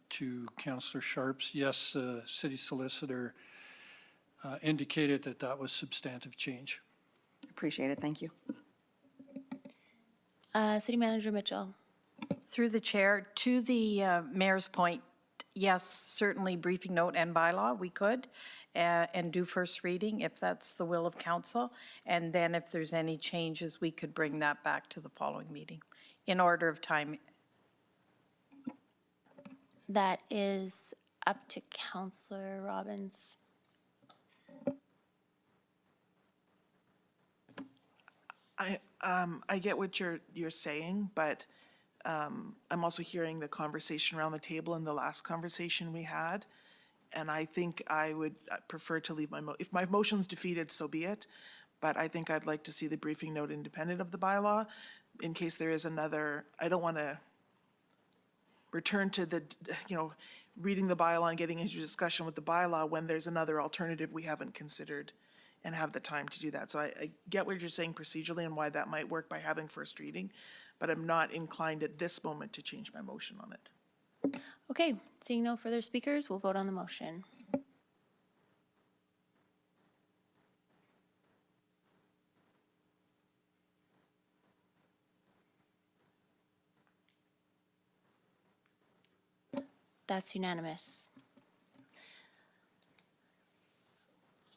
to Councillor Sharps, yes, city solicitor indicated that that was substantive change. Appreciate it, thank you. City Manager Mitchell? Through the chair, to the mayor's point, yes, certainly briefing note and bylaw, we could, and do first reading if that's the will of council. And then if there's any changes, we could bring that back to the following meeting in order of time. that is up to Councillor Robbins. I get what you're saying, but I'm also hearing the conversation around the table and the last conversation we had. And I think I would prefer to leave if my motion's defeated, so be it. But I think I'd like to see the briefing note independent of the bylaw in case there is another, I don't want to return to the, reading the bylaw and getting into discussion with the bylaw when there's another alternative we haven't considered and have the time to do that. So I get what you're saying procedurally and why that might work by having first reading, but I'm not inclined at this moment to change my motion on it. Okay, seeing no further speakers, we'll vote on the motion. That's unanimous.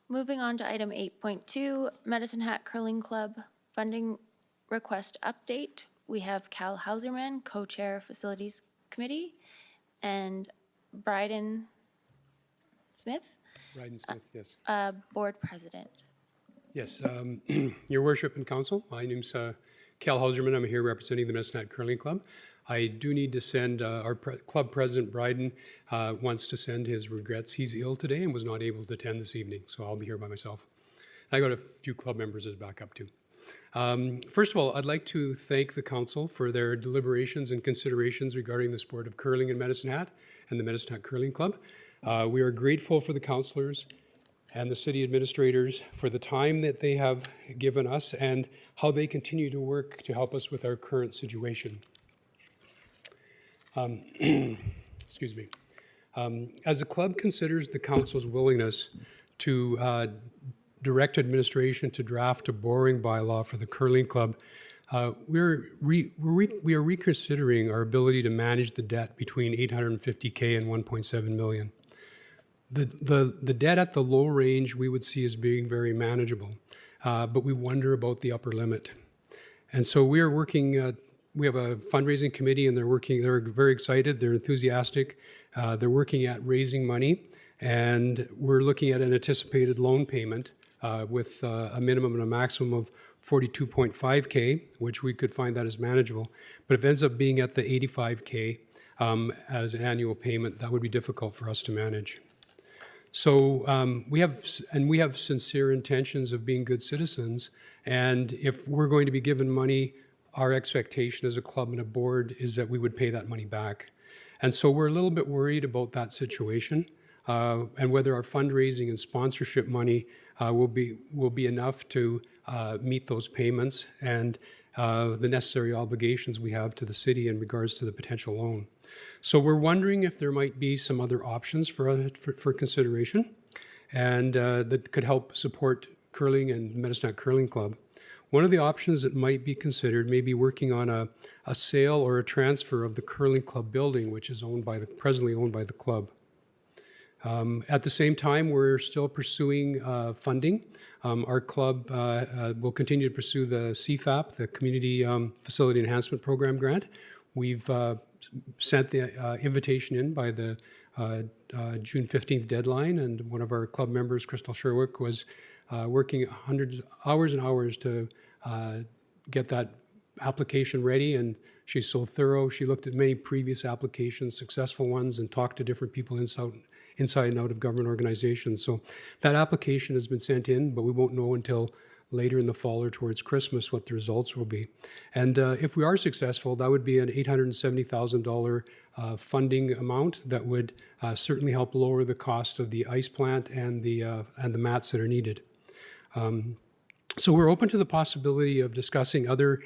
Moving on to item 8.2, Medicine Hat Curling Club funding request update. We have Cal Hauserman, Co-Chair Facilities Committee, and Bryden Smith, yes. Board President. Yes, Your Worship and Council, my name's Cal Hauserman. I'm here representing the Medicine Hat Curling Club. I do need to send, our club president, Bryden, wants to send his regrets. He's ill today and was not able to attend this evening, so I'll be here by myself. I got a few club members as backup too. First of all, I'd like to thank the council for their deliberations and considerations regarding the sport of curling in Medicine Hat and the Medicine Hat Curling Club. We are grateful for the councillors and the city administrators for the time that they have given us and how they continue to work to help us with our current situation. Excuse me. As the club considers the council's willingness to direct administration to draft a borrowing bylaw for the curling club, we are reconsidering our ability to manage the debt between $850K and $1.7 million. The debt at the low range we would see as being very manageable, but we wonder about the upper limit. And so we are working, we have a fundraising committee and they're very excited, they're enthusiastic, they're working at raising money, and we're looking at an anticipated loan payment with a minimum and a maximum of $42.5K, which we could find that as manageable. But if it ends up being at the $85K as an annual payment, that would be difficult for us to manage. So we have sincere intentions of being good citizens, and if we're going to be given money, our expectation as a club and a board is that we would pay that money back. And so we're a little bit worried about that situation and whether our fundraising and sponsorship money will be enough to meet those payments and the necessary obligations we have to the city in regards to the potential loan. So we're wondering if there might be some other options for consideration and that could help support curling and Medicine Hat Curling Club. One of the options that might be considered may be working on a sale or a transfer of the curling club building, which is presently owned by the club. At the same time, we're still pursuing funding. Our club will continue to pursue the CFAP, the Community Facility Enhancement Program grant. We've sent the invitation in by the June 15th deadline, and one of our club members, Crystal Sherwick, was working hours and hours to get that application ready, and she's so thorough. She looked at many previous applications, successful ones, and talked to different people inside and out of government organizations. So that application has been sent in, but we won't know until later in the fall or towards Christmas what the results will be. And if we are successful, that would be an $870,000 funding amount that would certainly help lower the cost of the ice plant and the mats that are needed. So we're open to the possibility of discussing other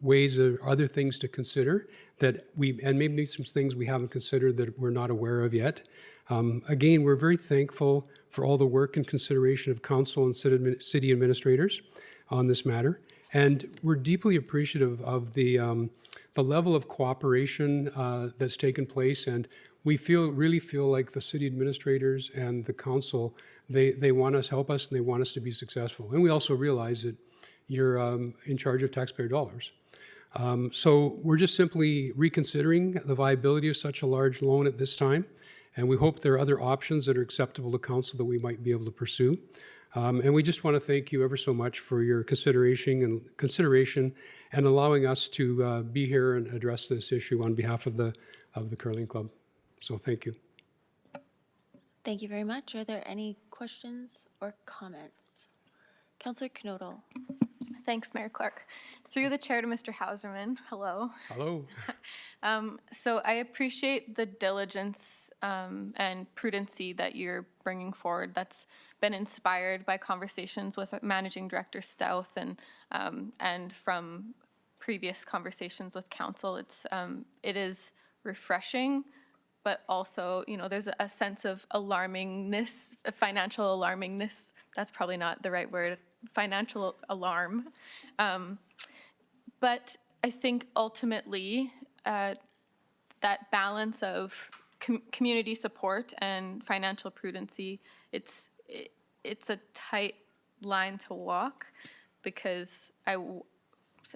ways or other things to consider and maybe some things we haven't considered that we're not aware of yet. Again, we're very thankful for all the work and consideration of council and city administrators on this matter. And we're deeply appreciative of the level of cooperation that's taken place. And we really feel like the city administrators and the council, they want us, help us, and they want us to be successful. And we also realize that you're in charge of taxpayer dollars. So we're just simply reconsidering the viability of such a large loan at this time, and we hope there are other options that are acceptable to council that we might be able to pursue. And we just want to thank you ever so much for your consideration and allowing us to be here and address this issue on behalf of the curling club. So thank you. Thank you very much. Are there any questions or comments? Councillor Knodel. Thanks, Mayor Clark. Through the chair to Mr. Hauserman, hello. Hello. So I appreciate the diligence and prudency that you're bringing forward. That's been inspired by conversations with Managing Director Stouth and from previous conversations with council. It is refreshing, but also, you know, there's a sense of alarmingness, financial alarmingness. That's probably not the right word. Financial alarm. But I think ultimately that balance of community support and financial prudency, it's a tight line to walk, because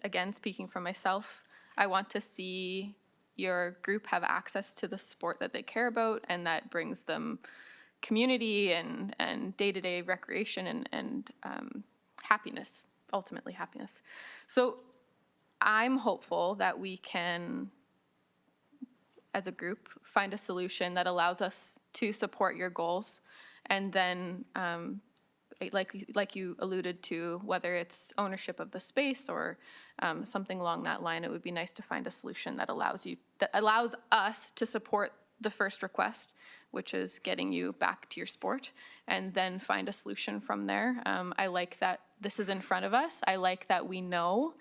again, speaking for myself, I want to see your group have access to the sport that they care about and that brings them community and day-to-day recreation and happiness, ultimately happiness. So I'm hopeful that we can, as a group, find a solution that allows us to support your goals. And then, like you alluded to, whether it's ownership of the space or something along that line, it would be nice to find a solution that allows us to support the first request, which is getting you back to your sport, and then find a solution from there. I like that this is in front of us. I like that we know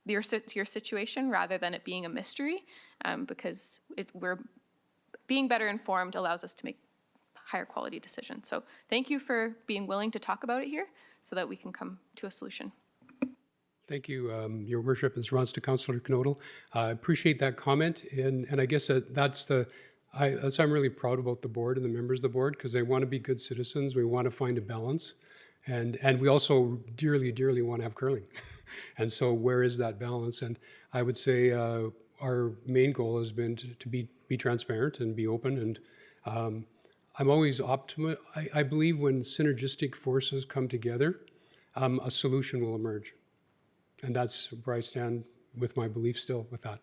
your situation rather than it being a mystery, because we're being better informed allows us to make higher quality decisions. So thank you for being willing to talk about it here so that we can come to a solution. Thank you, Your Worship. In response to Councillor Knodel, I appreciate that comment, and I guess I'm really proud about the board and the members of the board, because they want to be good citizens. We want to find a balance, and we also dearly, dearly want to have curling. And so where is that balance? And I would say our main goal has been to be transparent and be open. And I'm always optimistic. I believe when synergistic forces come together, a solution will emerge. And that's where I stand with my belief still with that.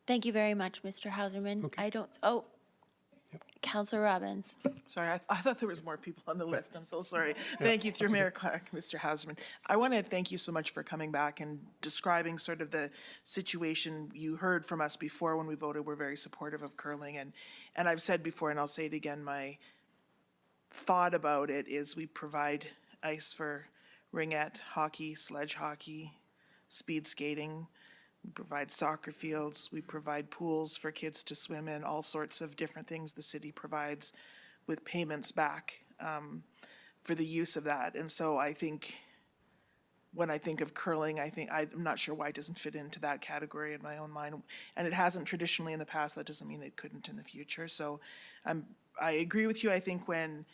Thank you very much, Mr. Hauserman. Okay. Councillor Robbins. Sorry, I thought there was more people on the list. I'm so sorry. Thank you, through Mayor Clark, Mr. Hauserman. I want to thank you so much for coming back and describing sort of the situation you heard from us before when we voted. We're very supportive of curling. And I've said before, and I'll say it again, my thought about it is we provide ice for ringette, hockey, sledge hockey, speed skating. We provide soccer fields, we provide pools for kids to swim in, all sorts of different things the city provides with payments back for the use of that. And so I think, when I think of curling, I'm not sure why it doesn't fit into that category in my own mind. And it hasn't traditionally in the past, that doesn't mean it couldn't in the future. So I agree with you. I think when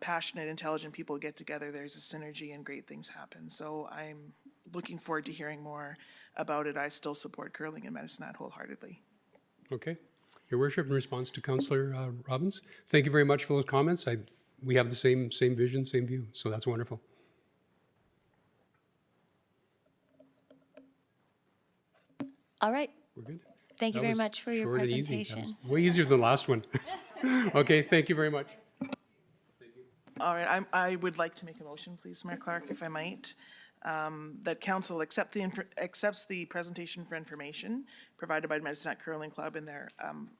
passionate, intelligent people get together, there's a synergy and great things happen. So I'm looking forward to hearing more about it. I still support curling in Medicine Hat wholeheartedly. Okay. Your Worship, in response to Councillor Robbins, thank you very much for those comments. We have the same vision, same view, so that's wonderful. All right. We're good. Thank you That very was much for your short and easy. presentation. That was way easier than the last one. Okay, thank you very much. All right, I would like to make a motion, please, Mayor Clark, if I might, that council accepts the presentation for information provided by Medicine Hat Curling Club in their,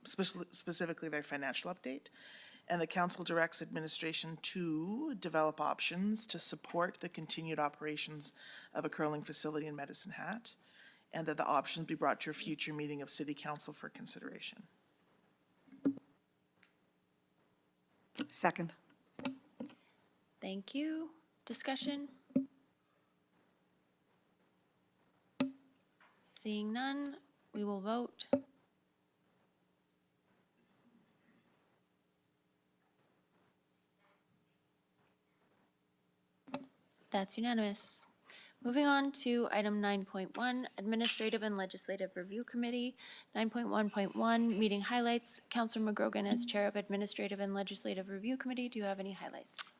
specifically their financial update, and the council directs administration to develop options to support the continued operations of a curling facility in Medicine Hat, and that the options be brought to a future meeting of City Council for consideration. Second. Thank you. Discussion? Seeing none, we will vote. That's unanimous. Moving on to item 9.1, Administrative and Legislative Review Committee. 9.1.1, Meeting Highlights. Councillor McGrogan, as Chair of Administrative and Legislative Review Committee, do you have any highlights?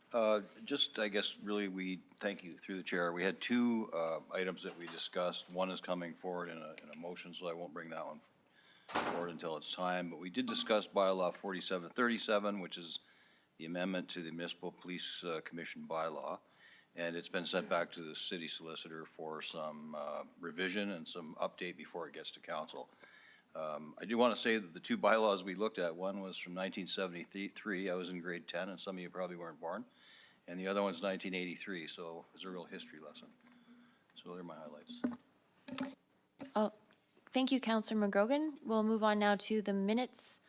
Just, I guess, really, thank you, through the chair. We had two items that we discussed. One is coming forward in a motion, so I won't bring that one forward until it's time. But we did discuss bylaw 4737, which is the amendment to the Municipal Police Commission bylaw. And it's been sent back to the city solicitor for some revision and some update before it gets to council. I do want to say that the two bylaws we looked at, one was from 1973. I was in grade 10, and some of you probably weren't born. And the other one's 1983, so it was a real history lesson. So they're my highlights. Oh, thank you, Councillor McGrogan. We'll move on now to the minutes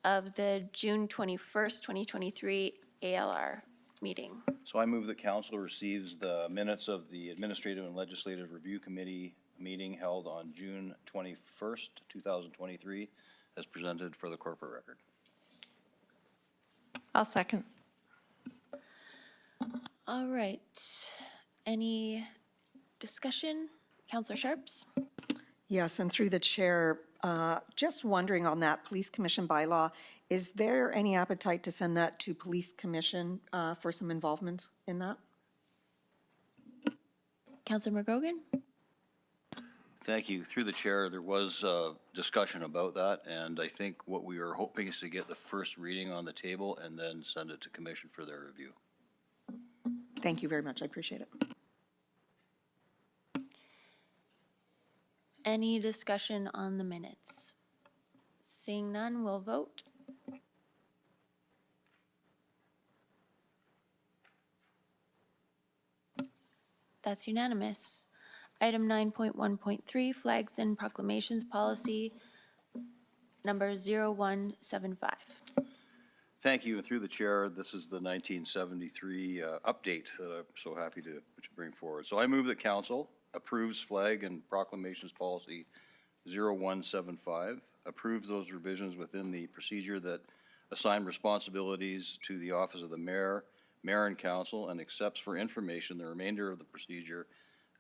of the June 21st, 2023 ALR meeting. So I move that council receives the minutes of the Administrative and Legislative Review Committee meeting held on June 21st, 2023, as presented for the corporate record. I'll second. All right. Any discussion? Councillor Sharps? Yes, and through the chair, just wondering on that police commission bylaw, is there any appetite to send that to police commission for some involvement in that? Councillor McGrogan? Thank you. Through the chair, there was discussion about that, and I think what we are hoping is to get the first reading on the table and then send it to commission for their review. Thank you very much. I appreciate it. Any discussion on the minutes? Seeing none, we'll vote. That's unanimous. Item 9.1.3, Flags and Proclamations Policy, number 0175. Thank you. And through the chair, this is the 1973 update that I'm so happy to bring forward. So I move that council approves flag and proclamations policy 0175, approves those revisions within the procedure that assign responsibilities to the office of the mayor, mayor and council, and accepts for information the remainder of the procedure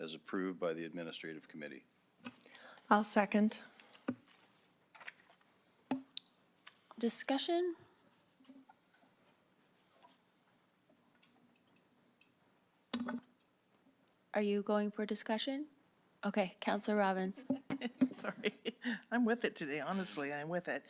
as approved by the administrative committee. I'll second. Discussion? Are you going for discussion? Okay, Councillor Robbins. Sorry, I'm with it today, honestly, I'm with it.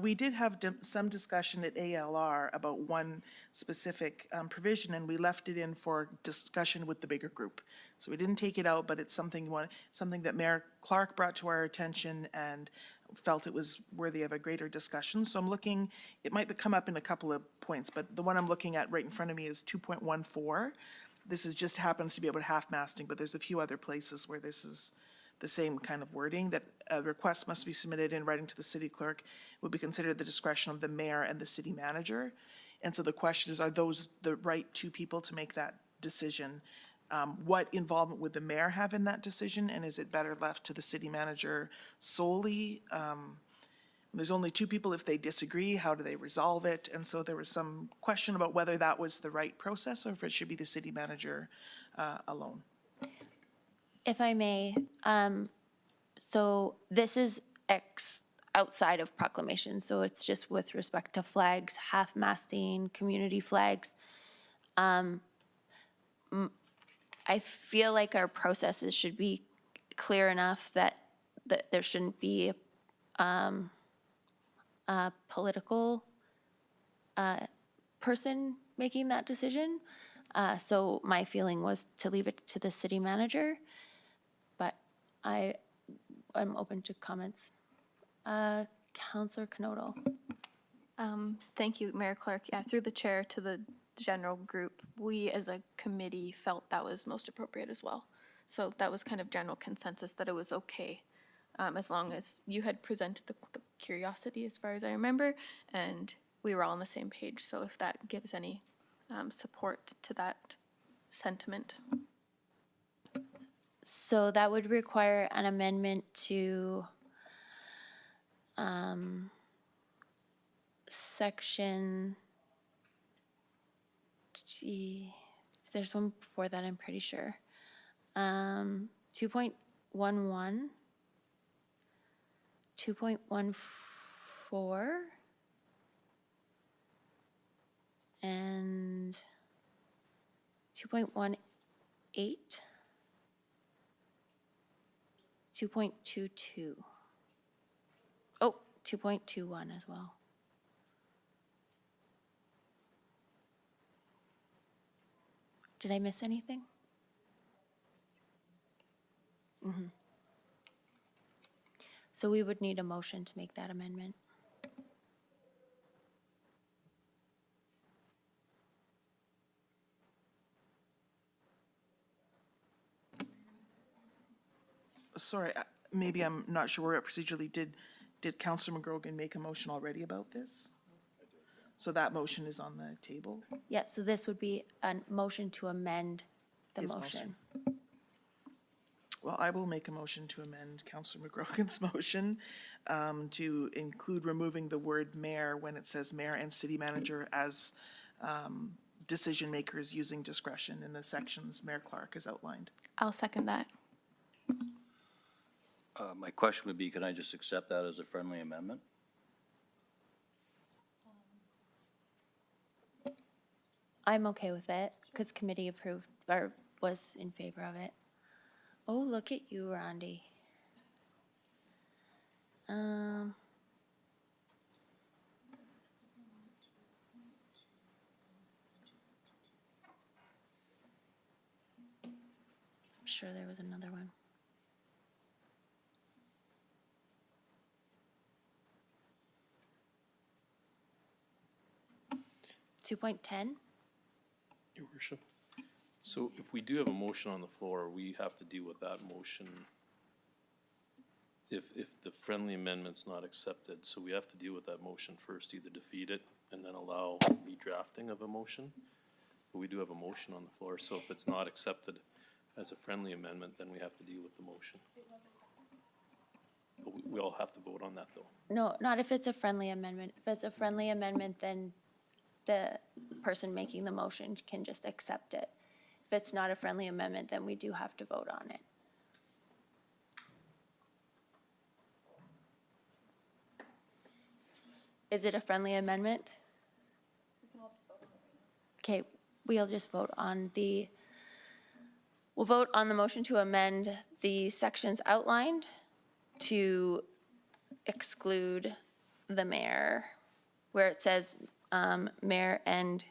We did have some discussion at ALR about one specific provision, and we left it in for discussion with the bigger group. So we didn't take it out, but it's something that Mayor Clark brought to our attention and felt it was worthy of a greater discussion. So I'm looking, it might come up in a couple of points, but the one I'm looking at right in front of me is 2.14. This is just happens to be about half-masting, but there's a few other places where this is the same kind of wording, that a request must be submitted in writing to the city clerk, would be considered the discretion of the mayor and the city manager. And so the question is, are those the right two people to make that decision? What involvement would the mayor have in that decision, and is it better left to the city manager solely? There's only two people. If they disagree, how do they resolve it? And so there was some question about whether that was the right process or if it should be the city manager alone. If I may, so this is outside of proclamation, so it's just with respect to flags, half-masting, community flags. I feel like our processes should be clear enough that there shouldn't be a political person making that decision. So my feeling was to leave it to the city manager, but I'm open to comments. Councillor Knodel. Thank you, Mayor Clark. Yeah, through the chair to the general group, we as a committee felt that was most appropriate as well. So that was kind of general consensus that it was okay, as long as you had presented the curiosity as far as I remember, and we were all on the same page. So if that gives any support to that sentiment. So that would require an amendment to section G. There's one before that, I'm pretty sure. 2.11, 2.14, and 2.18, 2.22. Oh, 2.21 as well. Did I miss anything? So we would need a motion to make that amendment. Sorry, maybe I'm not sure where it procedurally did Councillor McGrogan make a motion already about this? So that motion is on the table? Yeah, so this would be a motion to amend the His motion. Well, I will make a motion to amend Councillor McGrogan's motion to include removing the word mayor when it says mayor and city manager as decision makers using discretion in the sections Mayor Clark has outlined. I'll second that. My question would be, can I just accept that as a friendly amendment? I'm okay with it because committee approved or was in favor of it. Oh, look at you, Rondi. I'm sure there was another one. Two point 10. Your worship. So if we do have a motion on the floor, we have to deal with that motion if the friendly amendment's not accepted. So we have to deal with that motion first, either defeat it and then allow redrafting of a motion. But we do have a motion on the floor, so if it's not accepted as a friendly amendment, then we have to deal with the motion. But we all have to vote on that, though. No, not if it's a friendly amendment. If it's a friendly amendment, then the person making the motion can just accept it. If it's not a friendly amendment, then we do have to vote on it. Is it a friendly amendment? Okay, we'll just vote on the, we'll vote on the motion to amend the sections outlined to exclude the mayor, where it says mayor and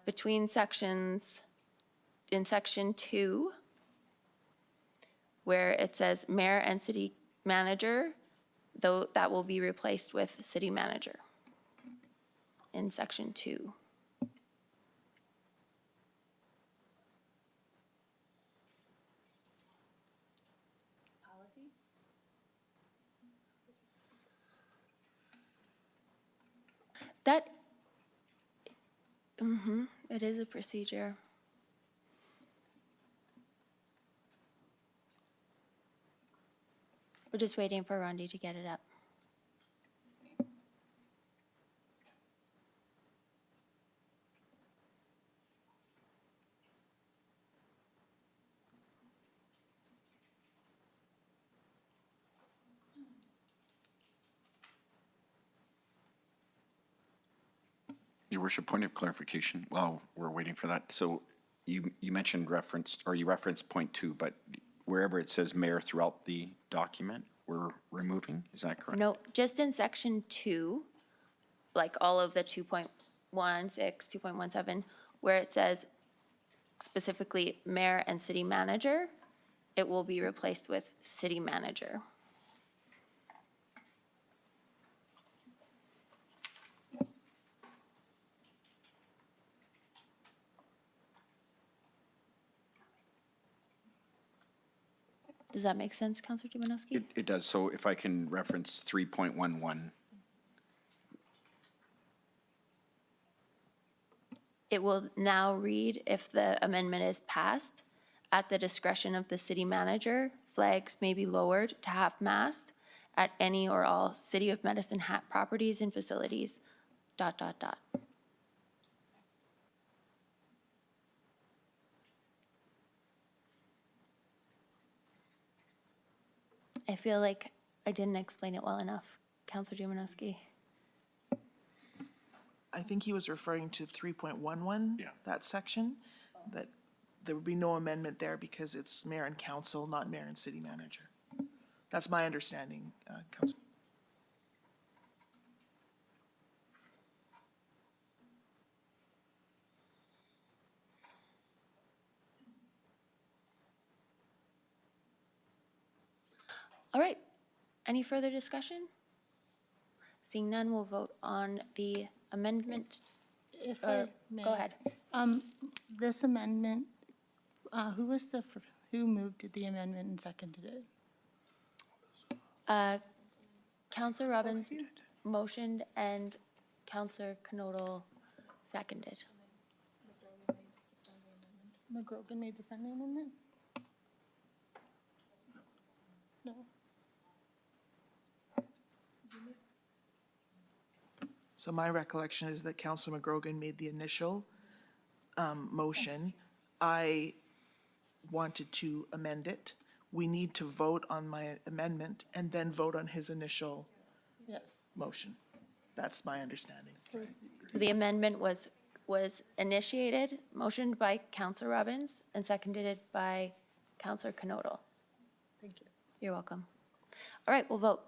between sections, in section 2, where it says mayor and city manager, though that will be replaced with city manager in section 2. That, it is a procedure. We're just waiting for Rondi to get it up. Your worship, point of clarification, while we're waiting for that. So you mentioned referenced, or you referenced point 2, but wherever it says mayor throughout the document, we're removing, is that correct? No, just in section 2, like all of the 2.16, 2.17, where it says specifically mayor and city manager, it will be replaced with city manager. Does that make sense, Councilor Tumanowski? It does. So if I can reference 3.11. It will now read, if the amendment is passed, at the discretion of the city manager, flags may be lowered to half-mast at any or all City of Medicine Hat properties and facilities, ... I feel like I didn't explain it well enough. Counselor Jumanowski? I think he was referring to 3.11. Yeah. That section, that there would be no amendment there because it's mayor and council, not mayor and city manager. That's my understanding, Council. All right. Any further discussion? Seeing none, we'll vote on the amendment. If Or, I may. go ahead. This amendment, who moved the amendment and seconded it? Counselor Robbins motioned and Counselor Knodel seconded. McGrogan made the friendly amendment? No. So my recollection is that Councilor McGrogan made the initial motion. I wanted to amend it. We need to vote on my amendment and then vote on his initial Yes. motion. That's my understanding. The amendment was initiated, motioned by Counselor Robbins and seconded by Counselor Knodel. Thank you. You're welcome. All right, we'll vote.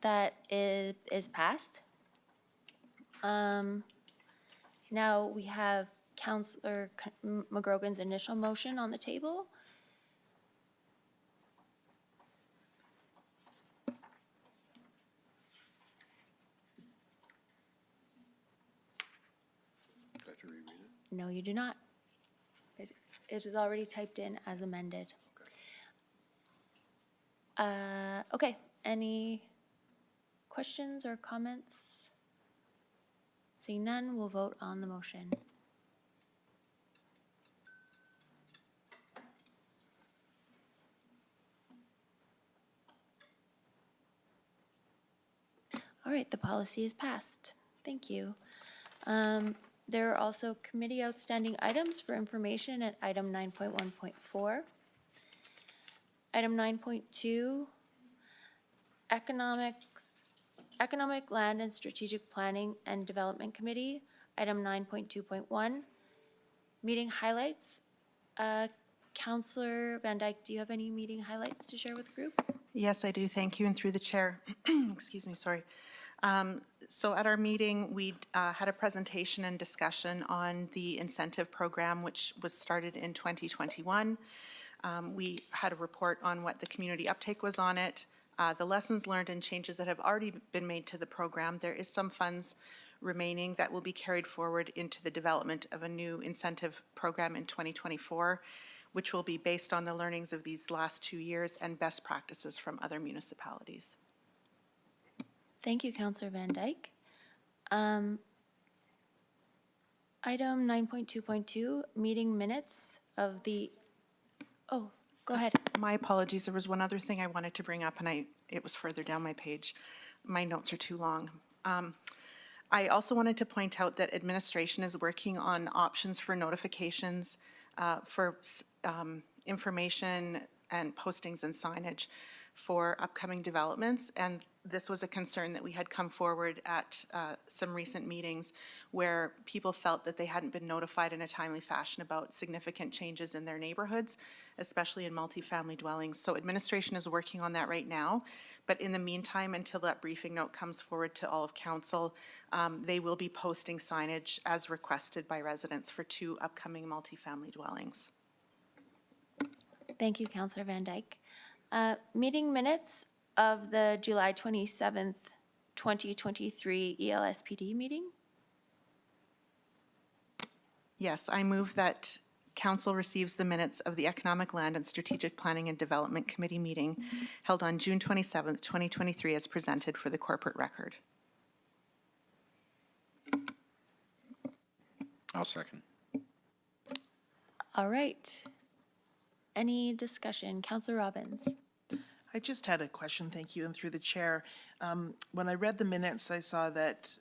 That is passed. Now we have Counselor McGrogan's initial motion on the table. Do I have to reread it? No, you do not. It is already typed in as amended. Okay, any questions or comments? Seeing none, we'll vote on the motion. All right, the policy is passed. Thank you. There are also committee outstanding items for information at item 9.1.4. Item 9.2, Economic Land and Strategic Planning and Development Committee. Item 9.2.1, meeting highlights. Counselor Van Dyke, do you have any meeting highlights to share with the group? Yes, I do. Thank you. And through the chair, excuse me, sorry. So at our meeting, we had a presentation and discussion on the incentive program, which was started in 2021. We had a report on what the community uptake was on it, the lessons learned and changes that have already been made to the program. There is some funds remaining that will be carried forward into the development of a new incentive program in 2024, which will be based on the learnings of these last 2 years and best practices from other municipalities. Thank you, Counselor Van Dyke. Item 9.2.2, meeting minutes of the, oh, go ahead. My apologies, there was one other thing I wanted to bring up, and it was further down my page. My notes are too long. I also wanted to point out that administration is working on options for notifications for information and postings and signage for upcoming developments, and this was a concern that we had come forward at some recent meetings where people felt that they hadn't been notified in a timely fashion about significant changes in their neighborhoods, especially in multifamily dwellings. So administration is working on that right now, but in the meantime, until that briefing note comes forward to all of council, they will be posting signage as requested by residents for 2 upcoming multifamily dwellings. Thank you, Counselor Van Dyke. Meeting minutes of the July 27th, 2023 ELSPD meeting. Yes, I move that council receives the minutes of the Economic Land and Strategic Planning and Development Committee meeting held on June 27th, 2023 as presented for the corporate record. I'll second. All right. Any discussion? Counselor Robbins. I just had a question, thank you, and through the chair. When I read the minutes, I saw that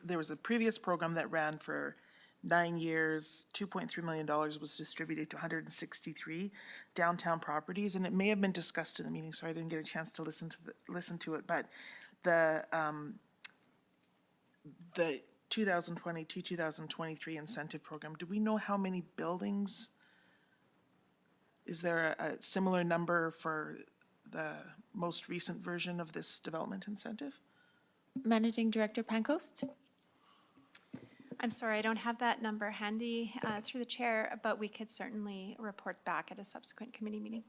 there was a previous program that ran for 9 years, $2.3 million was distributed to 163 downtown properties, and it may have been discussed in the meeting, so I didn't get a chance to listen to it, but the 2022-2023 incentive program, do we know how many buildings? Is there a similar number for the most recent version of this development incentive? Managing Director Pancoast? I'm sorry, I don't have that number handy through the chair, but we could certainly report back at a subsequent committee meeting.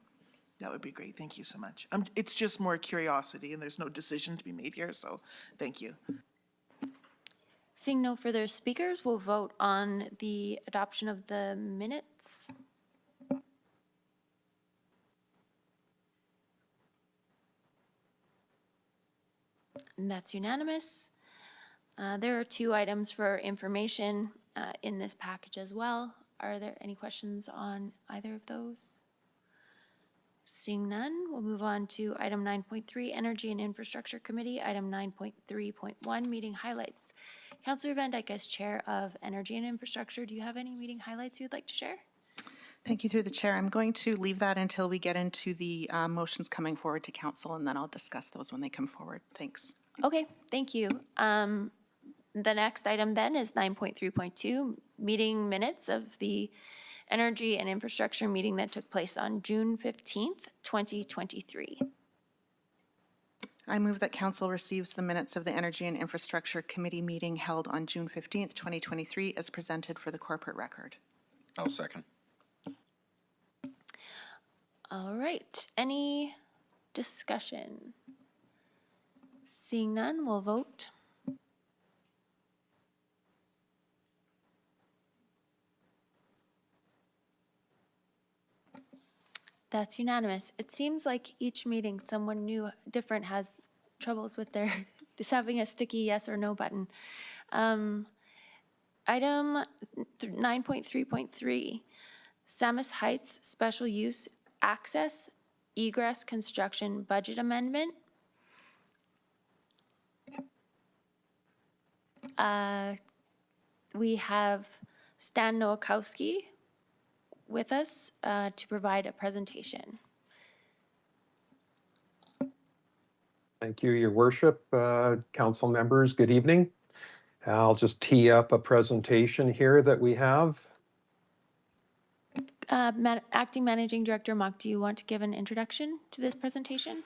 That would be great, thank you so much. It's just more curiosity, and there's no decision to be made here, so thank you. Seeing no further speakers, we'll vote on the adoption of the minutes. And that's unanimous. There are 2 items for information in this package as well. Are there any questions on either of those? Seeing none, we'll move on to item 9.3, Energy and Infrastructure Committee, item 9.3.1, meeting highlights. Councillor Van Dyke, as Chair of Energy and Infrastructure, do you have any meeting highlights you'd like to share? Thank you, through the chair. I'm going to leave that until we get into the motions coming forward to council, and then I'll discuss those when they come forward. Thanks. Okay, thank you. The next item then is 9.3.2, meeting minutes of the Energy and Infrastructure meeting that took place on June 15th, 2023. I move that council receives the minutes of the Energy and Infrastructure Committee meeting held on June 15th, 2023 as presented for the corporate record. I'll second. All right, any discussion? Seeing none, we'll vote. That's unanimous. It seems like each meeting, someone new, different has troubles with their, just having a sticky yes or no button. Item 9.3.3, Samus Heights Special Use Access Egress Construction Budget Amendment. We have Stan Nowakowski with us to provide a presentation. Thank you, Your Worship. Council members, good evening. I'll just tee up a presentation here that we have. Acting Managing Director Mock, do you want to give an introduction to this presentation?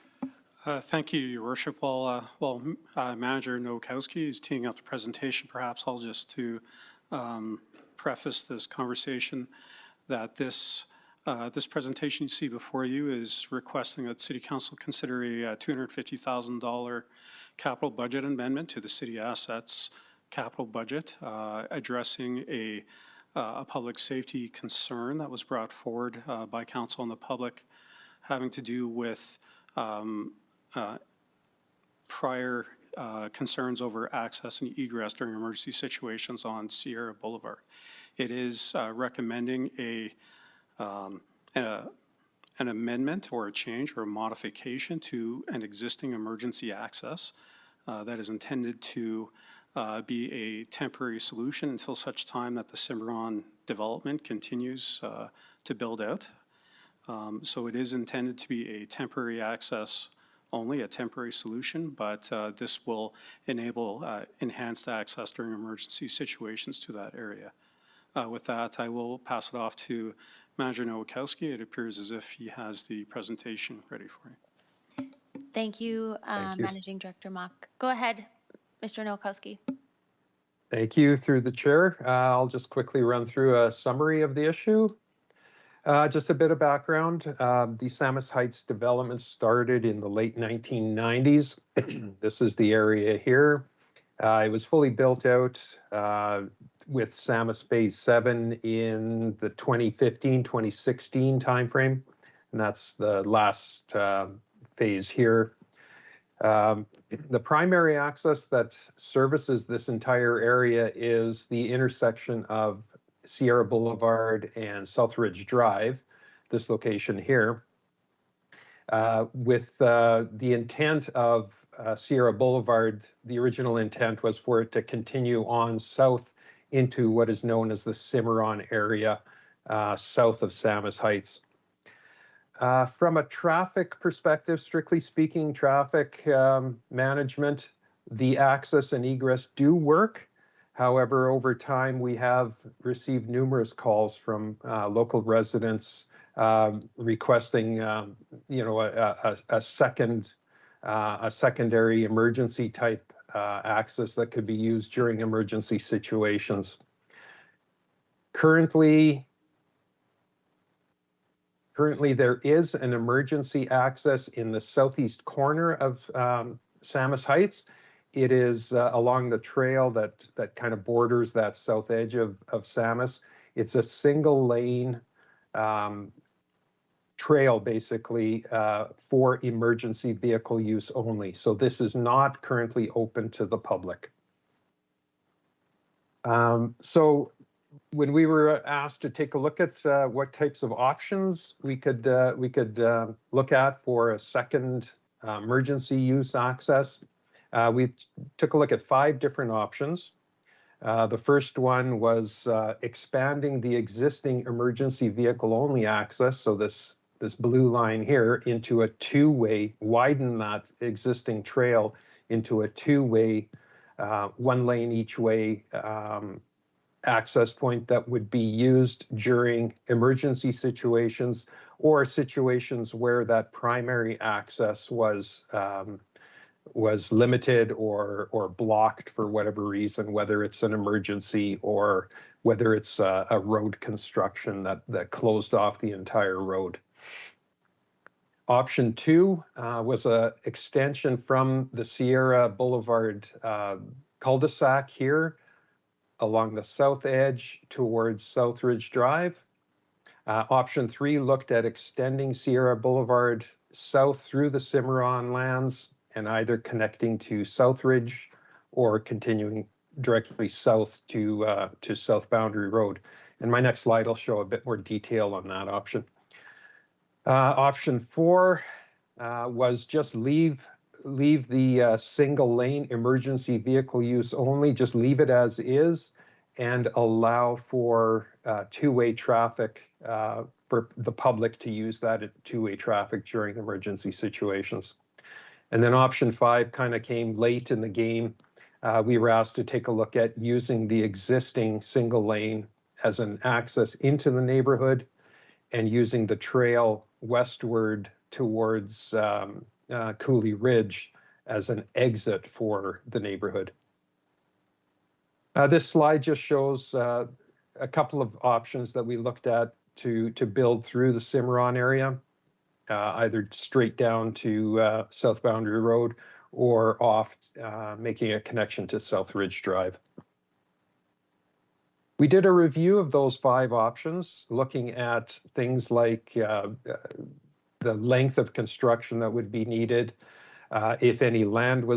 Thank you, Your Worship. While Manager Nowakowski is teeing up the presentation, perhaps I'll just to preface this conversation that this presentation you see before you is requesting that City Council consider a $250,000 capital budget amendment to the city assets capital budget, addressing a public safety concern that was brought forward by council and the public, having to do with prior concerns over access and egress during emergency situations on Sierra Boulevard. It is recommending an amendment or a change or a modification to an existing emergency access that is intended to be a temporary solution until such time that the Cimarron development continues to build out. So it is intended to be a temporary access only, a temporary solution, but this will enable enhanced access during emergency situations to that area. With that, I will pass it off to Manager Nowakowski. It appears as if he has the presentation ready for you. Thank you, Managing Director Mock. Go ahead, Mr. Nowakowski. Thank you, through the chair. I'll just quickly run through a summary of the issue. Just a bit of background. The Samus Heights development started in the late 1990s. This is the area here. It was fully built out with Samus Phase 7 in the 2015-2016 timeframe, and that's the last phase here. The primary access that services this entire area is the intersection of Sierra Boulevard and South Ridge Drive, this location here. with the intent of Sierra Boulevard. The original intent was for it to continue on south into what is known as the Cimarron area, south of Samus Heights. From a traffic perspective, strictly speaking, traffic management, the access and egress do work. However, over time, we have received numerous calls from local residents requesting, a secondary emergency type access that could be used during emergency situations. Currently, there is an emergency access in the southeast corner of Samus Heights. It is along the trail that kind of borders that south edge of Samus. It's a single lane trail, basically, for emergency vehicle use only. So this is not currently open to the public. So when we were asked to take a look at what types of options we could look at for a second emergency use access, we took a look at 5 different options. The first one was expanding the existing emergency vehicle only access, so this blue line here, into a 2-way, widen that existing trail into a 2-way, 1 lane each way access point that would be used during emergency situations or situations where that primary access was limited or blocked for whatever reason, whether it's an emergency or whether it's a road construction that closed off the entire road. Option 2 was an extension from the Sierra Boulevard cul-de-sac here along the south edge towards Southridge Drive. Option 3 looked at extending Sierra Boulevard south through the Cimarron lands and either connecting to Southridge or continuing directly south to South Boundary Road. And my next slide will show a bit more detail on that option. Option 4 was just leave the single lane emergency vehicle use only, just leave it as is and allow for 2-way traffic for the public to use that 2-way traffic during emergency situations. And then option 5 kind of came late in the game. We were asked to take a look at using the existing single lane as an access into the neighborhood and using the trail westward towards Cooley Ridge as an exit for the neighborhood. This slide just shows a couple of options that we looked at to build through the Cimarron area, either straight down to South Boundary Road or off, making a connection to Southridge Drive. We did a review of those 5 options, looking at things like the length of construction that would be needed, if any land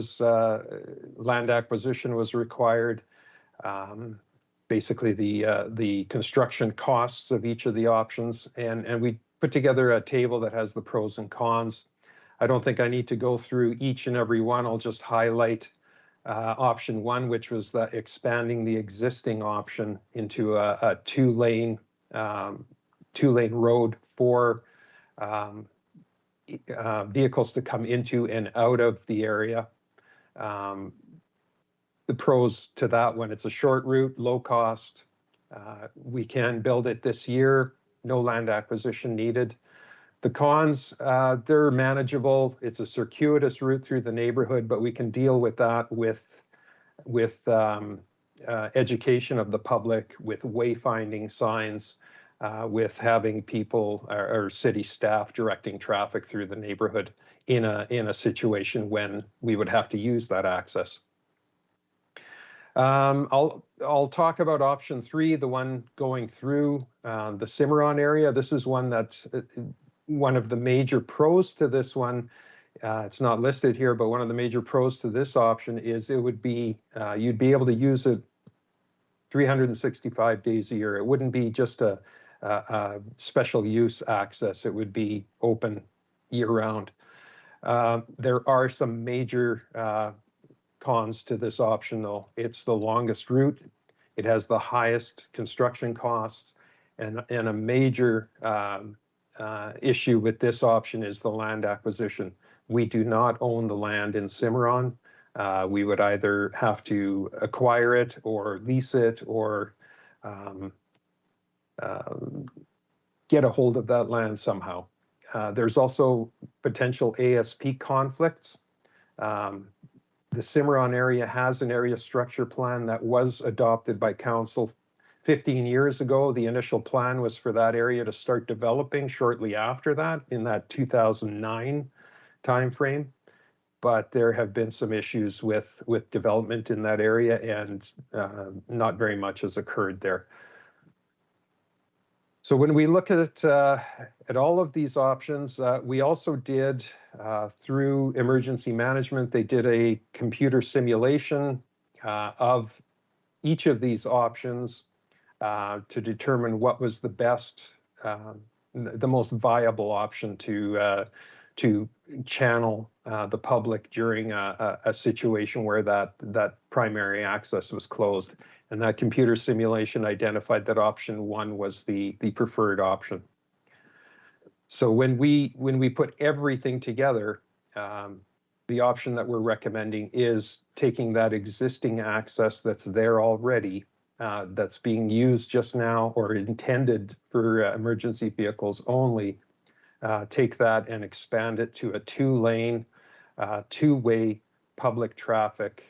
acquisition was required, basically the construction costs of each of the options, and we put together a table that has the pros and cons. I don't think I need to go through each and every one. I'll just highlight option 1, which was expanding the existing option into a 2-lane road for vehicles to come into and out of the area. The pros to that one, it's a short route, low cost. We can build it this year, no land acquisition needed. The cons, they're manageable. It's a circuitous route through the neighborhood, but we can deal with that with education of the public, with wayfinding signs, with having people or city staff directing traffic through the neighborhood in a situation when we would have to use that access. I'll talk about option 3, the one going through the Cimarron area. This is one that's one of the major pros to this one. It's not listed here, but one of the major pros to this option is it would be, you'd be able to use it 365 days a year. It wouldn't be just a special use access. It would be open, year-round. There are some major cons to this option, though. It's the longest route. It has the highest construction costs, and a major issue with this option is the land acquisition. We do not own the land in Cimarron. We would either have to acquire it or lease it or get a hold of that land somehow. There's also potential ASP conflicts. The Cimarron area has an area structure plan that was adopted by council 15 years ago. The initial plan was for that area to start developing shortly after that, in that 2009 timeframe. But there have been some issues with development in that area, and not very much has occurred there. So when we look at all of these options, we also did, through emergency management, they did a computer simulation of each of these options to determine what was the best, the most viable option to channel the public during a situation where that primary access was closed. And that computer simulation identified that option 1 was the preferred option. So when we put everything together, the option that we're recommending is taking that existing access that's there already, that's being used just now or intended for emergency vehicles only, take that and expand it to a 2-lane, 2-way public traffic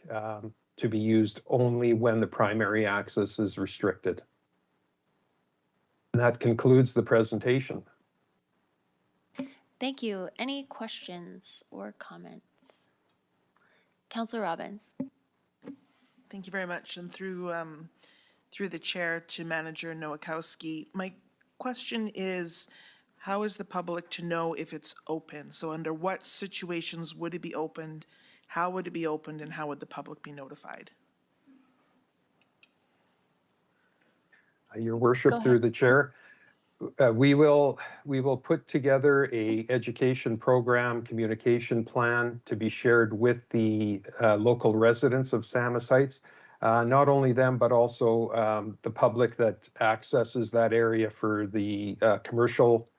to be used only when the primary access is restricted. And that concludes the presentation. Thank you. Any questions or comments? Councillor Robbins. Thank you very much. And through the chair to Manager Nowakowski, my question is, how is the public to know if it's open? So under what situations would it be opened? How would it be opened, and how would the public be notified? Your worship, through the chair, we will put together a education program, communication plan to be shared with the local residents of Samus Heights. Not only them, but also the public that accesses that area for the commercial,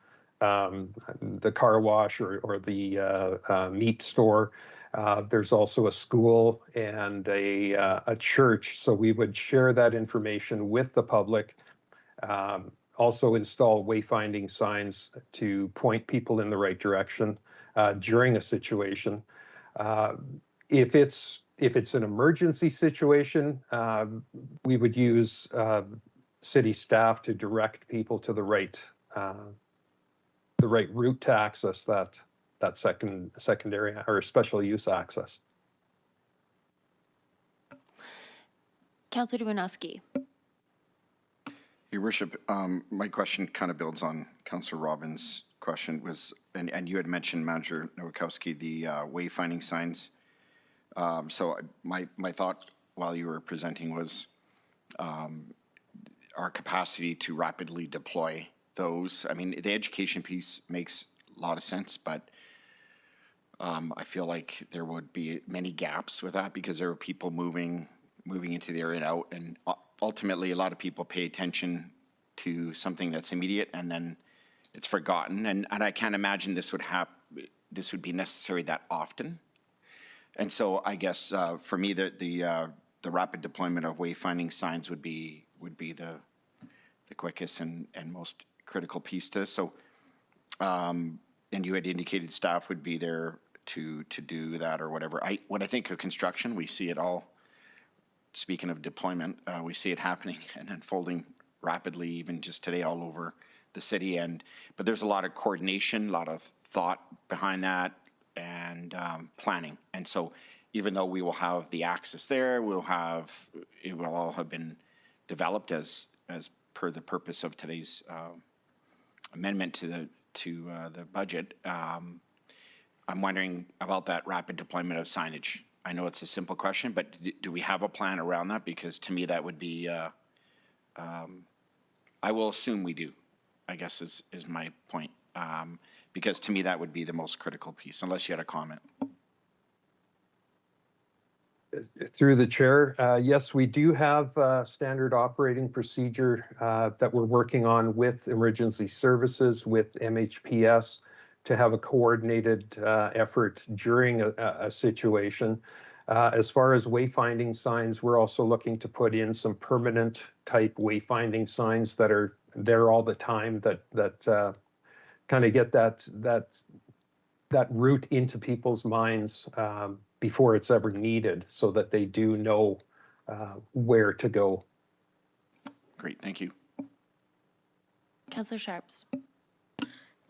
the car wash or the meat store. There's also a school and a church, so we would share that information with the public. Also install wayfinding signs to point people in the right direction during a situation. If it's an emergency situation, we would use city staff to direct people to the right route to access that secondary or special use access. Councillor Dumanowski. Your worship, my question kind of builds on Councillor Robbins' question was, and you had mentioned, Manager Nowakowski, the wayfinding signs. So my thought while you were presenting was our capacity to rapidly deploy those. I mean, the education piece makes a lot of sense, but I feel like there would be many gaps with that because there are people moving into the area and out, and ultimately a lot of people pay attention to something that's immediate and then it's forgotten, and I can't imagine this would be necessary that often. And so I guess for me the rapid deployment of wayfinding signs would be the quickest and most critical piece to this. So and you had indicated staff would be there to do that or whatever. When I think of construction, we see it all. Speaking of deployment, we see it happening and unfolding rapidly, even just today all over the city. But there's a lot of coordination, a lot of thought behind that, and planning. And so even though we will have the access there, it will all have been developed as per the purpose of today's amendment to the budget. I'm wondering about that rapid deployment of signage. I know it's a simple question, but do we have a plan around that? Because to me, that would be, I will assume we do, I guess is my point. Because to me, that would be the most critical piece, unless you had a comment. Through the chair, yes, we do have a standard operating procedure that we're working on with emergency services, with MHPS, to have a coordinated effort during a situation. As far as wayfinding signs, we're also looking to put in some permanent type wayfinding signs that are there all the time, that kind of get that route into people's minds before it's ever needed, so that they do know where to go. Great, thank you. Councillor Sharps.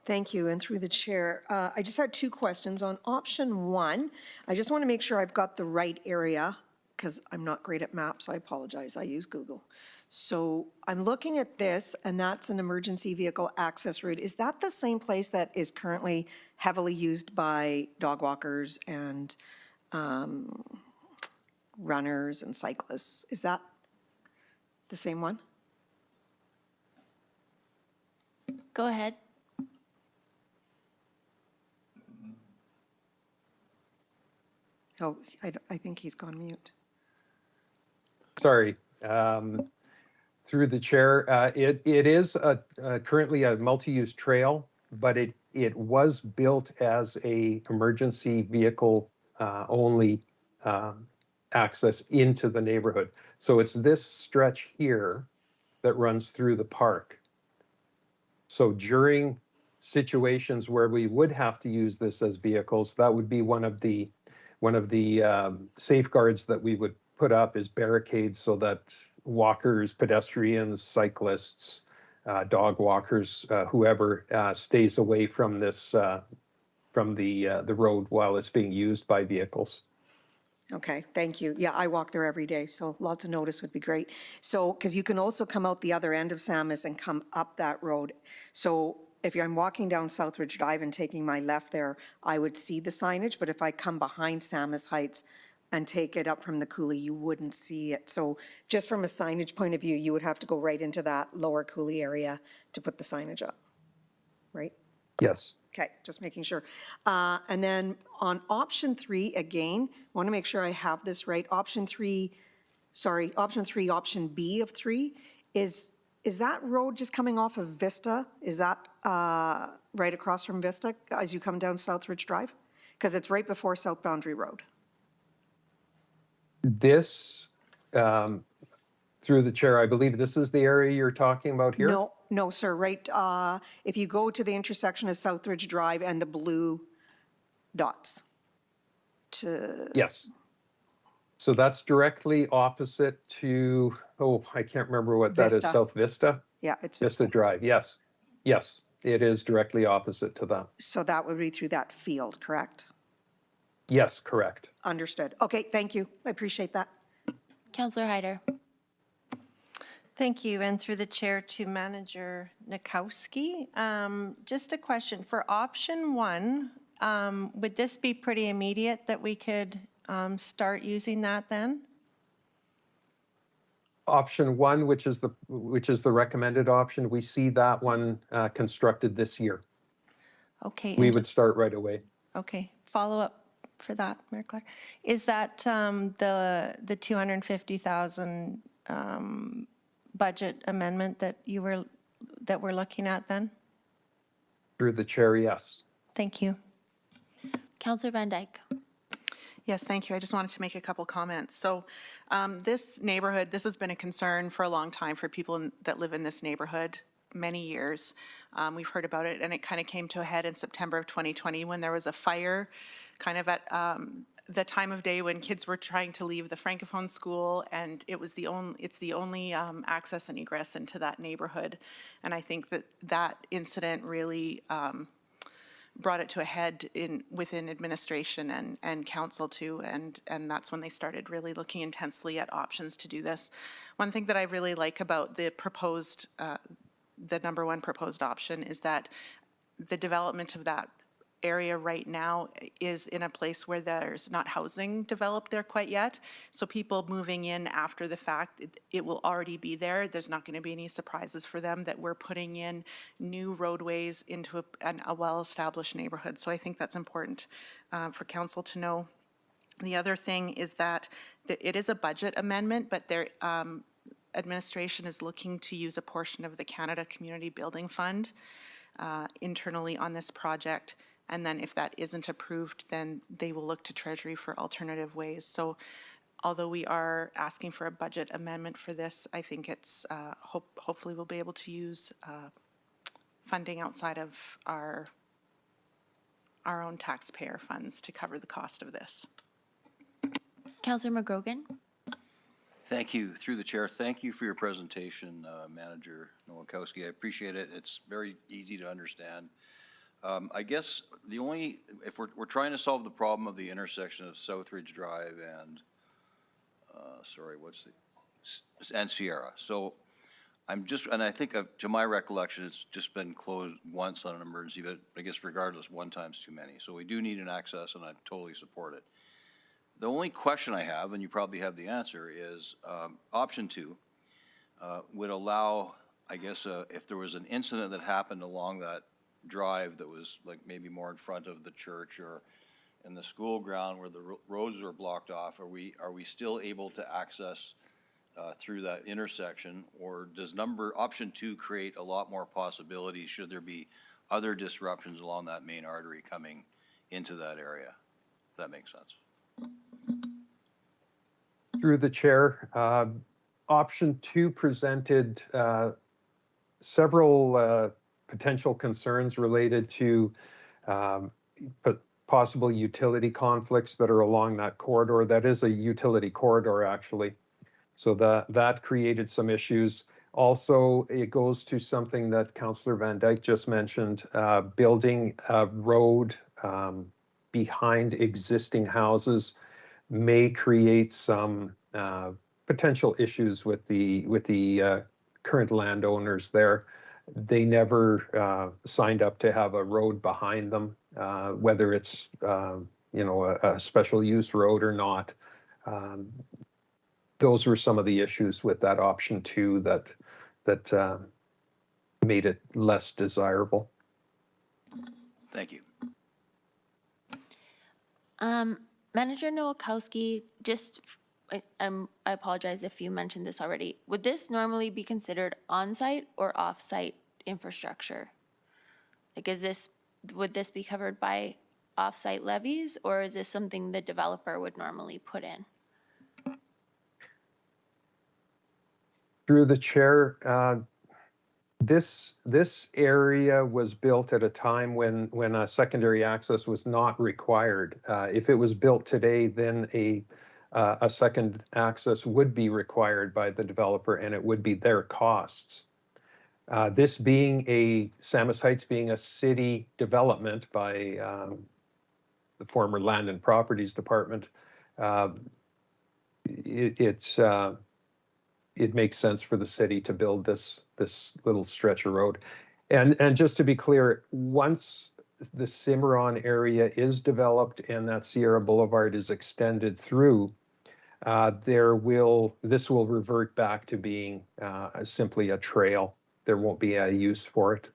Thank you, and through the chair, I just had two questions. On option 1, I just want to make sure I've got the right area, because I'm not great at maps, I apologize, I use Google. So I'm looking at this, and that's an emergency vehicle access route. Is that the same place that is currently heavily used by dog walkers and runners and cyclists? Is that the same one? Go ahead. Oh, I think he's gone mute. Sorry. Through the chair, it is currently a multi-use trail, but it was built as a emergency vehicle only access into the neighborhood. So it's this stretch here that runs through the park. So during situations where we would have to use this as vehicles, that would be one of the safeguards that we would put up, is barricades, so that walkers, pedestrians, cyclists, dog walkers, whoever stays away from this, from the road while it's being used by vehicles. Okay, thank you. Yeah, I walk there every day, so lots of notice would be great. So, because you can also come out the other end of Samus and come up that road. So if I'm walking down Southridge Drive and taking my left there, I would see the signage, but if I come behind Samus Heights and take it up from the coulee, you wouldn't see it. So just from a signage point of view, you would have to go right into that lower coulee area to put the signage up, right? Yes. Okay, just making sure. And then on option 3, again, want to make sure I have this right. Option 3, option B of 3, is that road just coming off of Vista? Is that right across from Vista as you come down Southridge Drive? Because it's right before South Boundary Road. This, through the chair, I believe this is the area you're talking about here? No, sir, right, if you go to the intersection of Southridge Drive and the blue dots to... Yes. So that's directly opposite to, I can't remember what that is, South Vista? Yeah, it's Vista Drive, yes. Yes, it is directly opposite to that. So that would be through that field, correct? Yes, correct. Understood. Okay, thank you. I appreciate that. Councillor Hyder. Thank you, and through the chair to Manager Nikowski. Just a question, for option 1, would this be pretty immediate that we could start using that then? Option 1, which is the recommended option, we see that one constructed this year. Okay. We would start right away. Okay, follow up for that, Mayor Clark. Is that the 250,000 budget amendment that we're looking at then? Through the chair, yes. Thank you. Councillor Van Dyke. Yes, thank you. I just wanted to make a couple comments. So this neighborhood, this has been a concern for a long time for people that live in this neighborhood, many years. We've heard about it, and it kind of came to a head in September of 2020 when there was a fire kind of at the time of day when kids were trying to leave the Francophone school, and it's the only access and egress into that neighborhood. And I think that incident really brought it to a head within administration and council too, and that's when they started really looking intensely at options to do this. One thing that I really like about the number 1 proposed option is that the development of that area right now is in a place where there's not housing developed there quite yet. So people moving in after the fact, it will already be there. There's not going to be any surprises for them that we're putting in new roadways into a well-established neighborhood. So I think that's important for council to know. The other thing is that it is a budget amendment, but their administration is looking to use a portion of the Canada Community Building Fund internally on this project. And then if that isn't approved, then they will look to Treasury for alternative ways. So although we are asking for a budget amendment for this, I think it's hopefully we'll be able to use funding outside of our own taxpayer funds to cover the cost of this. Councillor McGrogan? Thank you. Through the chair, thank you for your presentation, Manager Nowakowski. I appreciate it. It's very easy to understand. I guess the only, if we're trying to solve the problem of the intersection of Southridge Drive and, and Sierra. So I'm just, and I think to my recollection, it's just been closed once on an emergency, but I guess regardless, one time's too many. So we do need an access, and I totally support it. The only question I have, and you probably have the answer, is option 2 would allow, I guess, if there was an incident that happened along that drive that was like maybe more in front of the church or in the school ground where the roads were blocked off, are we still able to access through that intersection, or does option 2 create a lot more possibilities should there be other disruptions along that main artery coming into that area? If that makes sense. Through the chair, option 2 presented several potential concerns related to possible utility conflicts that are along that corridor. That is a utility corridor, actually. So that created some issues. Also, it goes to something that Councillor Van Dyke just mentioned, building a road behind existing houses may create some potential issues with the current landowners there. They never signed up to have a road behind them, whether it's a special use road or not. Those were some of the issues with that option 2 that made it less desirable. Thank you. Manager Nowakowski, I apologize if you mentioned this already. Would this normally be considered on-site or off-site infrastructure? Like, would this be covered by off-site levies, or is this something the developer would normally put in? Through the chair, this area was built at a time when a secondary access was not required. If it was built today, then a second access would be required by the developer, and it would be their costs. This being Samus Heights being a city development by the former Land and Properties Department, it makes sense for the city to build this little stretch of road. And just to be clear, once the Cimarron area is developed and that Sierra Boulevard is extended through, this will revert back to being simply a trail. There won't be a use for it.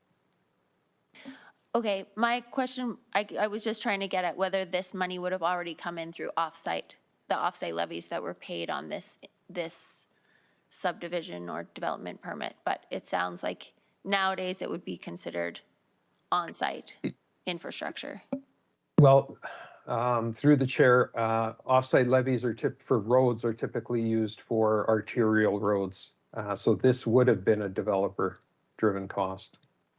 Okay, my question, I was just trying to get at whether this money would have already come in through the off-site levies that were paid on this subdivision or development permit, but it sounds like nowadays it would be considered on-site infrastructure. Well, through the chair, off-site levies for roads are typically used for arterial roads. So this would have been a developer-driven cost.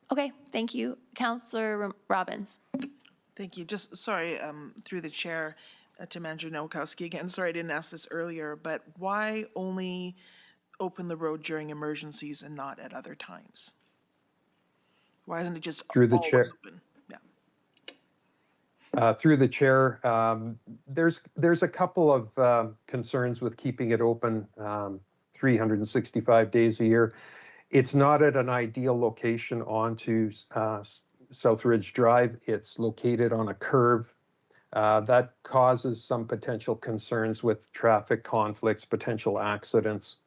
Okay, thank you. Councillor Robbins. Thank you. Just, sorry, through the chair to Manager Nowakowski again. Sorry I didn't ask this earlier, but why only open the road during emergencies and not at other times? Why isn't it just always open? Yeah. Through the chair, there's a couple of concerns with keeping it open 365 days a year. It's not at an ideal location onto South Ridge Drive. It's located on a curve. That causes some potential concerns with traffic conflicts, potential accidents.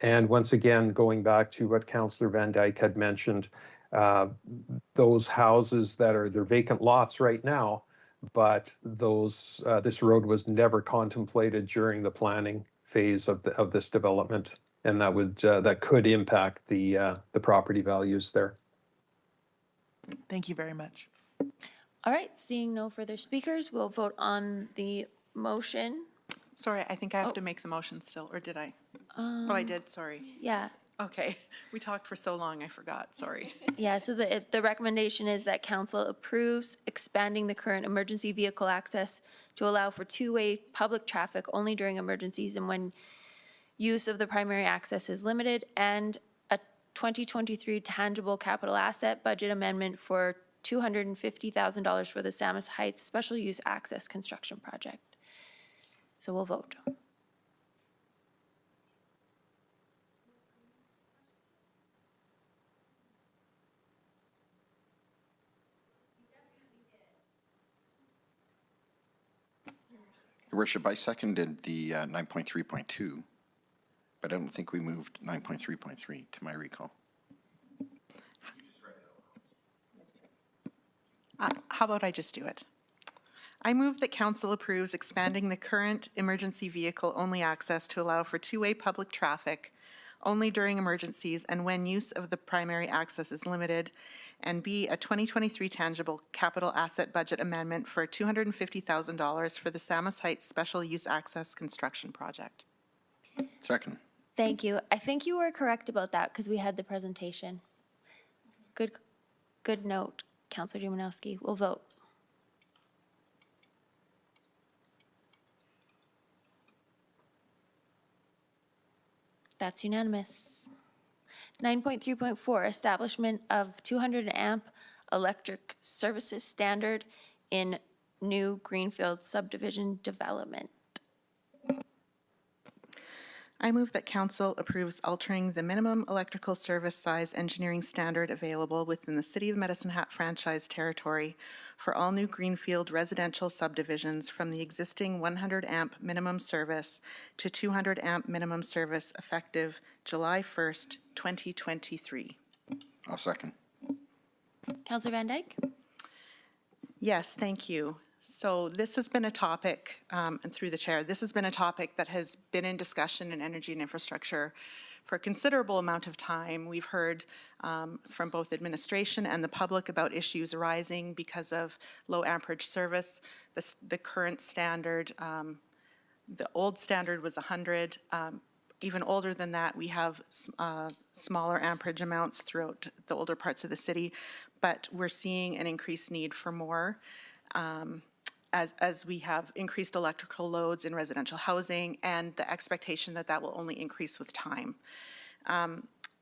And once again, going back to what Councillor Van Dyke had mentioned, those houses they're vacant lots right now, but this road was never contemplated during the planning phase of this development, and that could impact the property values there. Thank you very much. All right, seeing no further speakers, we'll vote on the motion. Sorry, I think I have to make the motion still, or did I? Oh, I did, sorry. Yeah. Okay, we talked for so long, I forgot, sorry. Yeah, so the recommendation is that council approves expanding the current emergency vehicle access to allow for two-way public traffic only during emergencies and when use of the primary access is limited, and a 2023 tangible capital asset budget amendment for $250,000 for the Samus Heights Special Use Access Construction Project. So we'll vote. Your Worship, I seconded the 9.3.2, but I don't think we moved 9.3.3 to my recall. How about I just do it? I move that council approves expanding the current emergency vehicle only access to allow for two-way public traffic only during emergencies and when use of the primary access is limited, and B, a 2023 tangible capital asset budget amendment for $250,000 for the Samus Heights Special Use Access Construction Project. Second. Thank you. I think you were correct about that because we had the presentation. Good note, Councillor Dumanowski. We'll vote. That's unanimous. 9.3.4, establishment of 200 amp electric services standard in new Greenfield subdivision development. I move that council approves altering the minimum electrical service size engineering standard available within the City of Medicine Hat franchise territory for all new Greenfield residential subdivisions from the existing 100 amp minimum service to 200 amp minimum service effective July 1st, 2023. I'll second. Councillor Van Dyke? Yes, thank you. So this has been a topic, and through the chair, this has been a topic that has been in discussion in energy and infrastructure for a considerable amount of time. We've heard from both administration and the public about issues arising because of low amperage service. The current standard, the old standard was 100. Even older than that, we have smaller amperage amounts throughout the older parts of the city, but we're seeing an increased need for more. As we have increased electrical loads in residential housing and the expectation that that will only increase with time.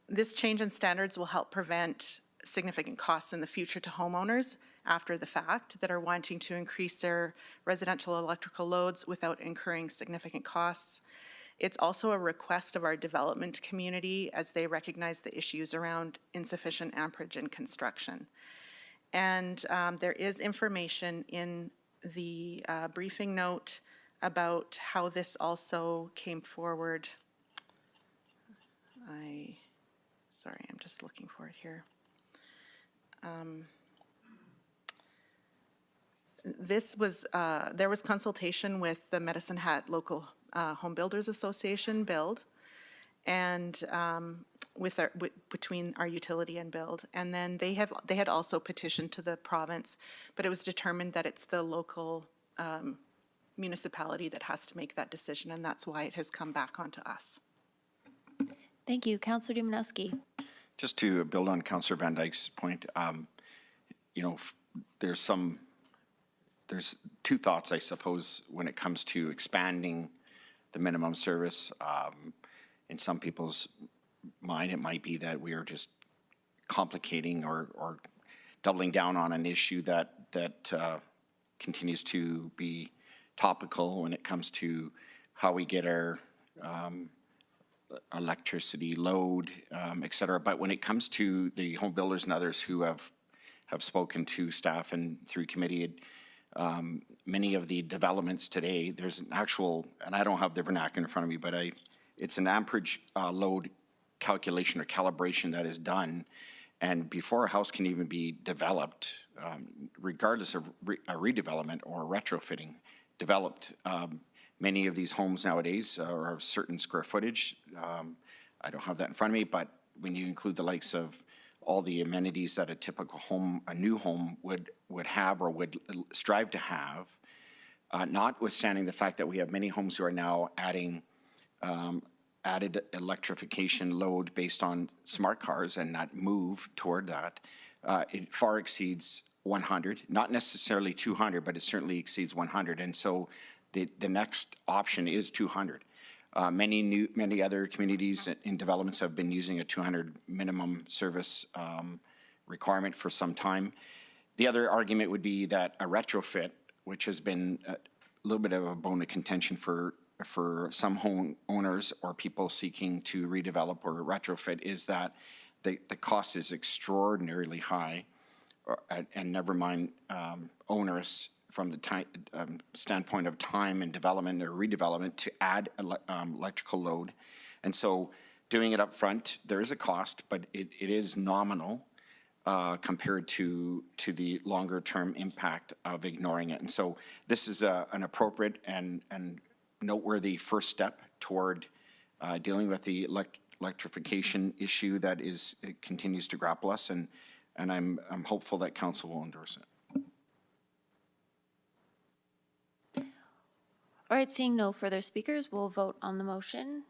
This change in standards will help prevent significant costs in the future to homeowners after the fact that are wanting to increase their residential electrical loads without incurring significant costs. It's also a request of our development community as they recognize the issues around insufficient amperage in construction. And there is information in the briefing note about how this also came forward. Sorry, I'm just looking for it here. This was, there was consultation with the Medicine Hat Local Home Builders Association, BUILD, and between our utility and BUILD. And then they had also petitioned to the province, but it was determined that it's the local municipality that has to make that decision, and that's why it has come back onto us. Thank you. Councillor Dumanowski. Just to build on Councillor Van Dyke's point, you know, there's two thoughts, I suppose, when it comes to expanding the minimum service. In some people's mind, it might be that we are just complicating or doubling down on an issue that continues to be topical when it comes to how we get our electricity load, et cetera. But when it comes to the home builders and others who have have spoken to staff and through committee, many of the developments today, there's an actual, and I don't have the vernacular in front of me, but it's an amperage load calculation or calibration that is done. And before a house can even be developed, regardless of a redevelopment or retrofitting, developed, many of these homes nowadays are of certain square footage. I don't have that in front of me, but when you include the likes of all the amenities that a typical home, a new home would have or would strive to have, notwithstanding the fact that we have many homes who are now adding added electrification load based on smart cars and not move toward that, it far exceeds 100, not necessarily 200, but it certainly exceeds 100. And so the next option is 200. Many other communities and developments have been using a 200 minimum service requirement for some time. The other argument would be that a retrofit, which has been a little bit of a bone of contention for some home owners or people seeking to redevelop or retrofit, is that the cost is extraordinarily high, and never mind onerous from the standpoint of time and development or redevelopment to add electrical load. And so doing it up front, there is a cost, but it is nominal compared to the longer term impact of ignoring it. And so this is an appropriate and noteworthy first step toward dealing with the electrification issue that it continues to grapple us, and I'm hopeful that council will endorse it. All right, seeing no further speakers, we'll vote on the motion.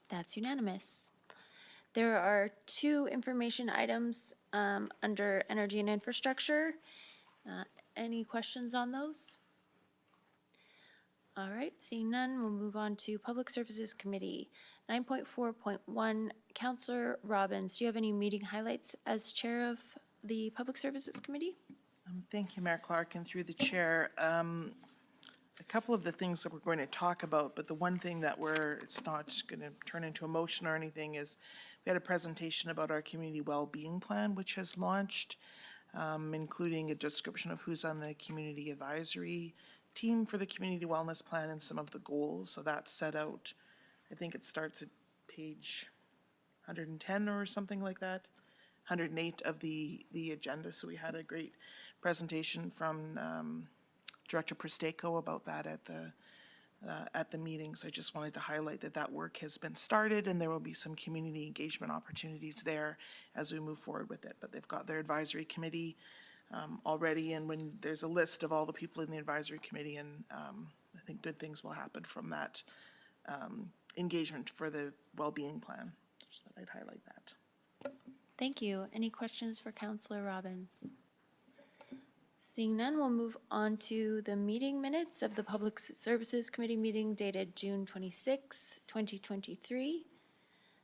That's unanimous. There are two information items under energy and infrastructure. Any questions on those? All right, seeing none, we'll move on to Public Services Committee. 9.4.1, Councillor Robbins, do you have any meeting highlights as chair of the Public Services Committee? Thank you, Mayor Clark, and through the chair. A couple of the things that we're going to talk about, but the one thing that it's not going to turn into a motion or anything, is we had a presentation about our community well-being plan, which has launched, including a description of who's on the community advisory team for the community wellness plan and some of the goals. So that's set out, I think it starts at page 110 or something like that, 108 of the agenda. So we had a great presentation from Director Prestako about that at the meeting. So I just wanted to highlight that work has been started, and there will be some community engagement opportunities there as we move forward with it. But they've got their advisory committee already, and when there's a list of all the people in the advisory committee, and I think good things will happen from that engagement for the well-being plan. Just thought I'd highlight that. Thank you. Any questions for Councillor Robbins? Seeing none, we'll move on to the meeting minutes of the Public Services Committee meeting dated June 26, 2023.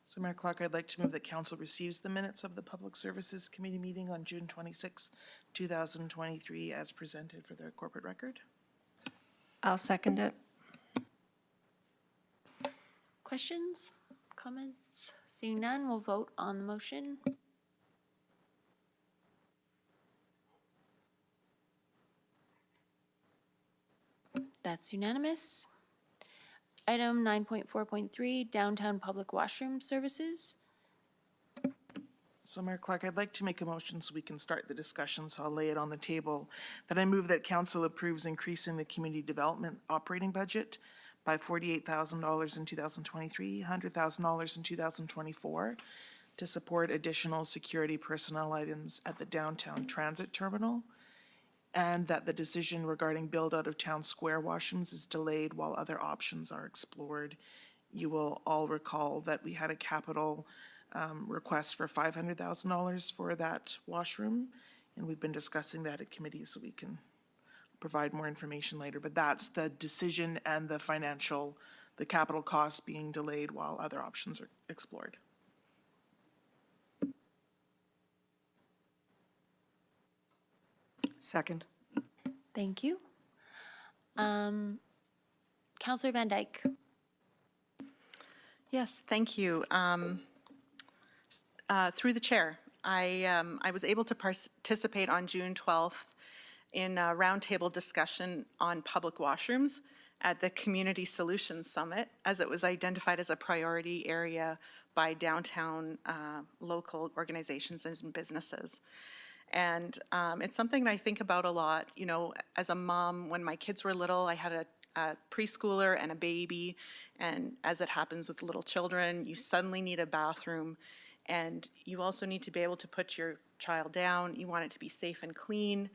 So Mayor Clark, I'd like to move that council receives the minutes of the Public Services Committee meeting on June 26, 2023 as presented for the corporate record. I'll second it. Questions, comments? Seeing none, we'll vote on the motion. That's unanimous. Item 9.4.3, downtown public washroom services. So Mayor Clark, I'd like to make a motion so we can start the discussion, so I'll lay it on the table. That I move that council approves increasing the community development operating budget by $48,000 in 2023, $100,000 in 2024 to support additional security personnel items at the downtown transit terminal, and that the decision regarding build out of town square washrooms is delayed while other options are explored. You will all recall that we had a capital request for $500,000 for that washroom, and we've been discussing that at committee, so we can provide more information later. But that's the decision and the capital costs being delayed while other options are explored. Second. Thank you. Councillor Van Dyke. Yes, thank you. Through the chair, I was able to participate on June 12th in a roundtable discussion on public washrooms at the Community Solutions Summit, as it was identified as a priority area by downtown local organizations and businesses. And it's something that I think about a lot. You know, as a mom, when my kids were little, I had a preschooler and a baby, and as it happens with little children, you suddenly need a bathroom, and you also need to be able to put your child down. You want it to be safe and clean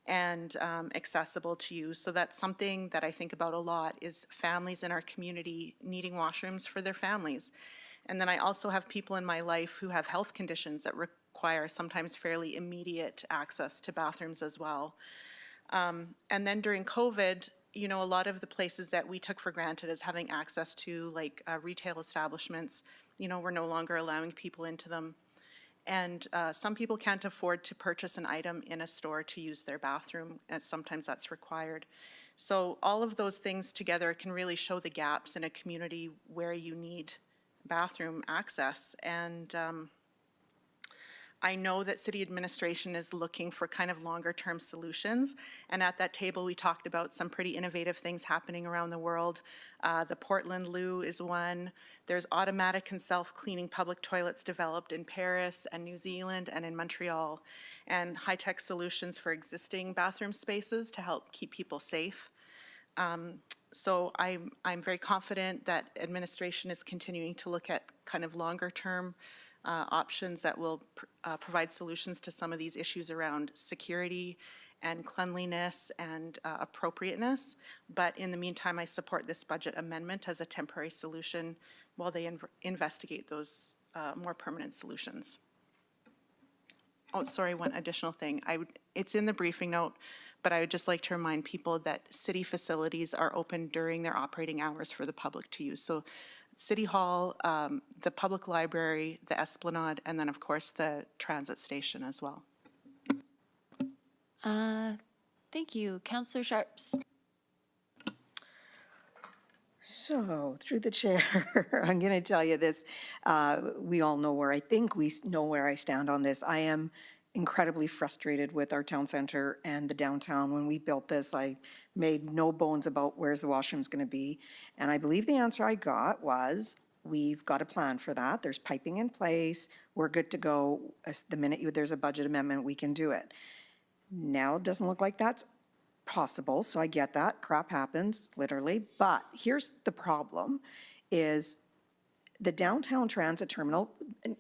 and accessible to you. So that's something that I think about a lot, is families in our community needing washrooms for their families. And then I also have people in my life who have health conditions that require sometimes fairly immediate access to bathrooms as well. And then during COVID, you know, a lot of the places that we took for granted as having access to, like retail establishments, you know, we're no longer allowing people into them. And some people can't afford to purchase an item in a store to use their bathroom, and sometimes that's required. So all of those things together can really show the gaps in a community where you need bathroom access. And I know that city administration is looking for kind of longer term solutions. And at that table, we talked about some pretty innovative things happening around the world. The Portland Loo is one. There's automatic and self-cleaning public toilets developed in Paris and New Zealand and in Montreal, and high-tech solutions for existing bathroom spaces to help keep people safe. So I'm very confident that administration is continuing to look at kind of longer term options that will provide solutions to some of these issues around security and cleanliness and appropriateness. But in the meantime, I support this budget amendment as a temporary solution while they investigate those more permanent solutions. Oh, sorry, one additional thing. It's in the briefing note, but I would just like to remind people that city facilities are open during their operating hours for the public to use. So City Hall, the Public Library, the Esplanade, and then of course the transit station as well. Thank you. Councillor Sharps. So, through the chair, I'm going to tell you this. We all know where I think we know where I stand on this. I am incredibly frustrated with our town center and the downtown. When we built this, I made no bones about where's the washrooms going to be. And I believe the answer I got was, we've got a plan for that. There's piping in place. We're good to go. The minute there's a budget amendment, we can do it. Now it doesn't look like that's possible, so I get that. Crap happens, literally. But here's the problem, is the downtown transit terminal,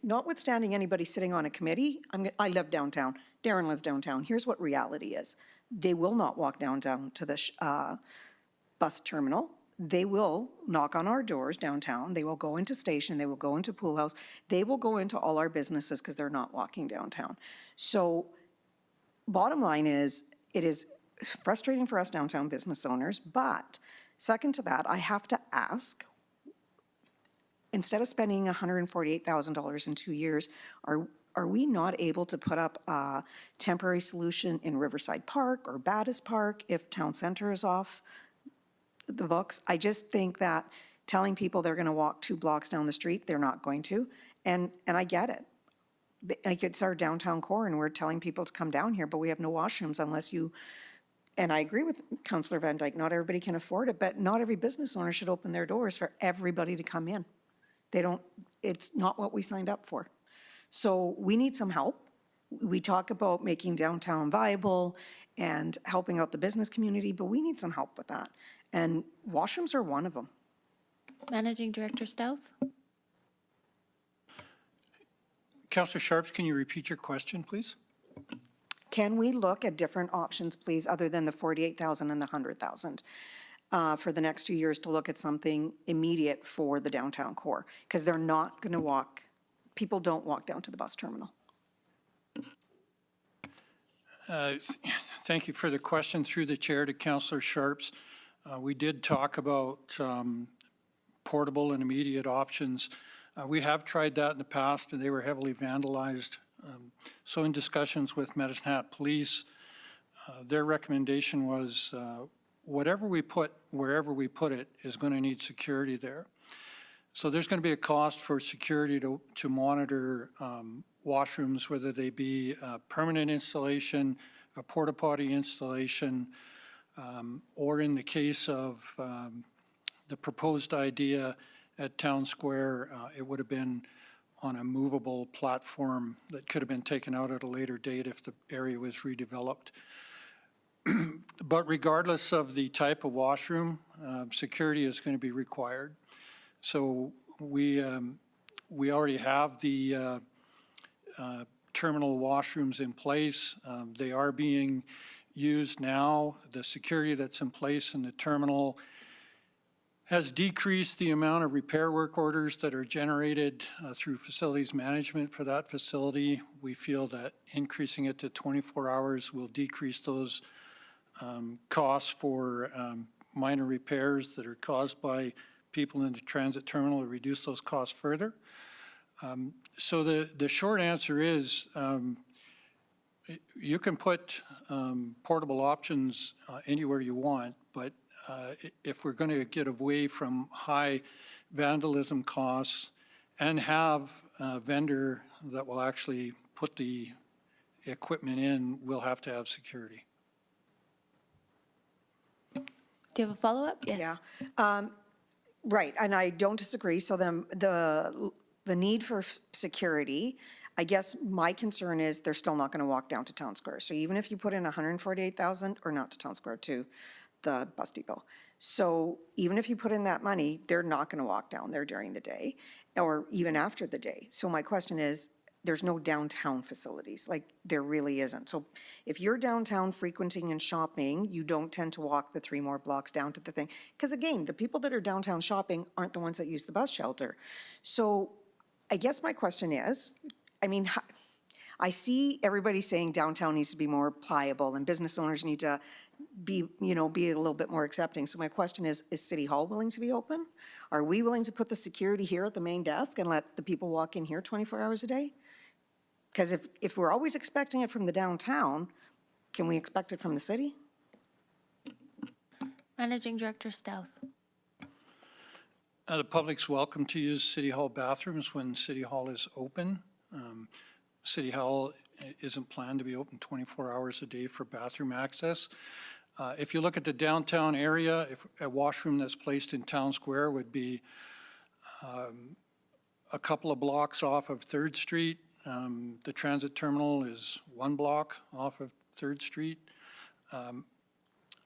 notwithstanding anybody sitting on a committee, I live downtown. Darren lives downtown. Here's what reality is. They will not walk downtown to the bus terminal. They will knock on our doors downtown. They will go into station. They will go into pool house. They will go into all our businesses because they're not walking downtown. So bottom line is, it is frustrating for us downtown business owners, but second to that, I have to ask, instead of spending $148,000 in 2 years, are we not able to put up a temporary solution in Riverside Park or Battis Park if town center is off the books? I just think that telling people they're going to walk 2 blocks down the street, they're not going to, and I get it. Like, it's our downtown core, and we're telling people to come down here, but we have no washrooms unless you. And I agree with Councillor Van Dyke, not everybody can afford it, but not every business owner should open their doors for everybody to come in. They don't, it's not what we signed up for. So we need some help. We talk about making downtown viable and helping out the business community, but we need some help with that. And washrooms are one of them. Managing Director Stouth. Councillor Sharps, can you repeat your question, please? Can we look at different options, please, other than the 48,000 and the 100,000 for the next 2 years, to look at something immediate for the downtown core? Because they're not going to walk, people don't walk down to the bus terminal. Thank you for the question through the chair to Councillor Sharps. We did talk about portable and immediate options. We have tried that in the past, and they were heavily vandalized. So in discussions with Medicine Hat Police, their recommendation was whatever we put, wherever we put it, is going to need security there. So there's going to be a cost for security to monitor washrooms, whether they be a permanent installation, a porta potty installation, or in the case of the proposed idea at Town Square, it would have been on a movable platform that could have been taken out at a later date if the area was redeveloped. But regardless of the type of washroom, security is going to be required. So we already have the terminal washrooms in place. They are being used now. The security that's in place in the terminal has decreased the amount of repair work orders that are generated through facilities management for that facility. We feel that increasing it to 24 hours will decrease those costs for minor repairs that are caused by people in the transit terminal, to reduce those costs further. So the short answer is you can put portable options anywhere you want, but if we're going to get away from high vandalism costs and have a vendor that will actually put the equipment in, we'll have to have security. Do you have a follow-up? Yes. Yeah. Right, and I don't disagree. So the need for security, I guess my concern is they're still not going to walk down to Town Square. So even if you put in 148,000, or not to Town Square, to the bus depot. So even if you put in that money, they're not going to walk down there during the day or even after the day. So my question is, there's no downtown facilities, like there really isn't. So if you're downtown frequenting and shopping, you don't tend to walk the 3 more blocks down to the thing. Because again, the people that are downtown shopping aren't the ones that use the bus shelter. So I guess my question is, I mean, I see everybody saying downtown needs to be more pliable and business owners need to be a little bit more accepting. So my question is City Hall willing to be open? Are we willing to put the security here at the main desk and let the people walk in here 24 hours a day? Because if we're always expecting it from the downtown, can we expect it from the city? Managing Director Stouth. The public's welcome to use City Hall bathrooms when City Hall is open. City Hall isn't planned to be open 24 hours a day for bathroom access. If you look at the downtown area, if a washroom that's placed in Town Square would be a couple of blocks off of 3rd Street. The transit terminal is 1 block off of 3rd Street.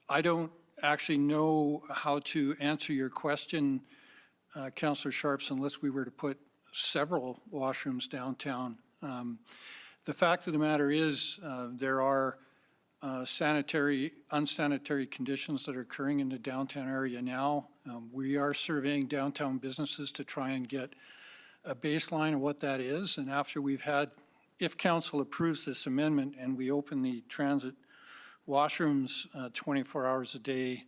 I don't actually know how to answer your question, Councillor Sharps, unless we were to put several washrooms downtown. The fact of the matter is there are unsanitary conditions that are occurring in the downtown area now. We are surveying downtown businesses to try and get a baseline of what that is. And after we've had, if council approves this amendment and we open the transit washrooms 24 hours a day,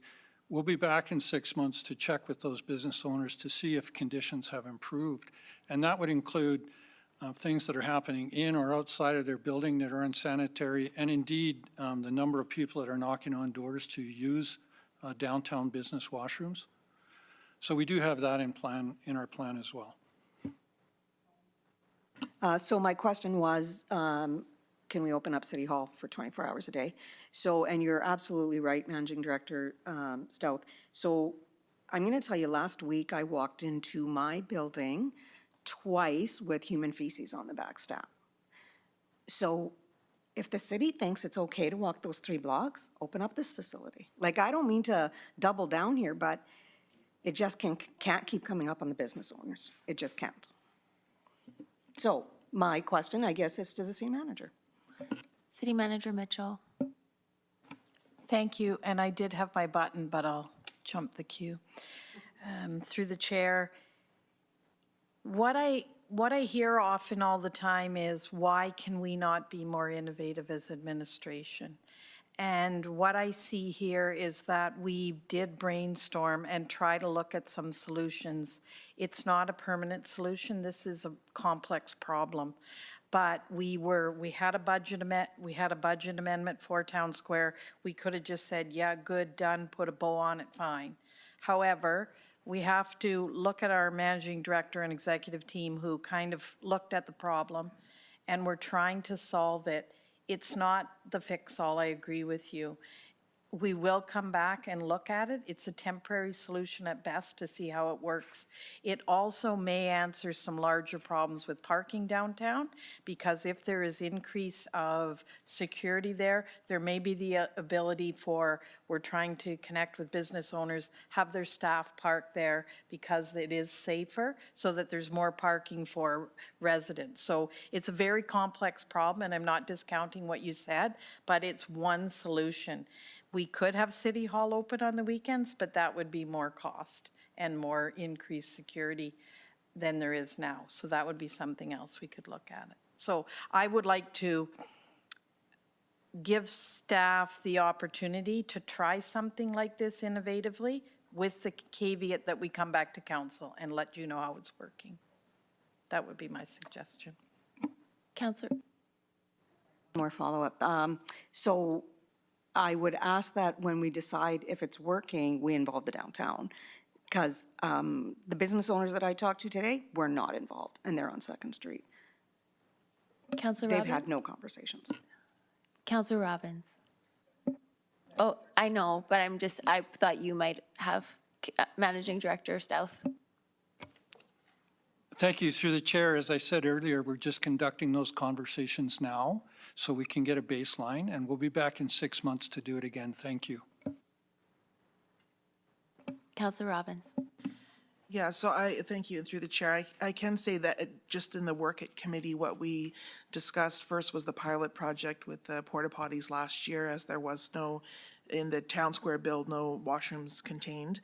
we'll be back in 6 months to check with those business owners to see if conditions have improved. And that would include things that are happening in or outside of their building that are unsanitary, and indeed the number of people that are knocking on doors to use downtown business washrooms. So we do have that in our plan as well. So my question was, can we open up City Hall for 24 hours a day? So, and you're absolutely right, Managing Director Stouth. So I'm going to tell you, last week I walked into my building twice with human feces on the back step. So if the city thinks it's okay to walk those 3 blocks, open up this facility. Like, I don't mean to double down here, but it just can't keep coming up on the business owners. It just can't. So my question, I guess, is to the city manager. City Manager Mitchell. Thank you, and I did have my button, but I'll jump the queue. Through the chair, what I hear often all the time is, why can we not be more innovative as administration? And what I see here is that we did brainstorm and try to look at some solutions. It's not a permanent solution. This is a complex problem. but we had a budget amendment for Town Square. We could have just said, yeah, good, done, put a bow on it, fine. However, we have to look at our managing director and executive team who kind of looked at the problem, and we're trying to solve it. It's not the fix-all, I agree with you. We will come back and look at it. It's a temporary solution at best to see how it works. It also may answer some larger problems with parking downtown, because if there is increase of security there, there may be the ability for, we're trying to connect with business owners, have their staff park there because it is safer, so that there's more parking for residents. So it's a very complex problem, and I'm not discounting what you said, but it's one solution. We could have City Hall open on the weekends, but that would be more cost and more increased security than there is now. So that would be something else we could look at. So I would like to give staff the opportunity to try something like this innovatively, with the caveat that we come back to council and let you know how it's working. That would be my suggestion. Councillor. More follow-up. So I would ask that when we decide if it's working, we involve the downtown. Because the business owners that I talked to today were not involved, and they're on 2nd Street. Councillor They've Robbins? had no conversations. Councillor Robbins. Oh, I know, but I thought you might have Managing Director Stouth. Thank you. Through the chair, as I said earlier, we're just conducting those conversations now so we can get a baseline, and we'll be back in 6 months to do it again. Thank you. Councillor Robbins. Yeah, so thank you, and through the chair, I can say that just in the work at committee, what we discussed first was the pilot project with the porta potties last year, as there was no, in the Town Square build, no washrooms contained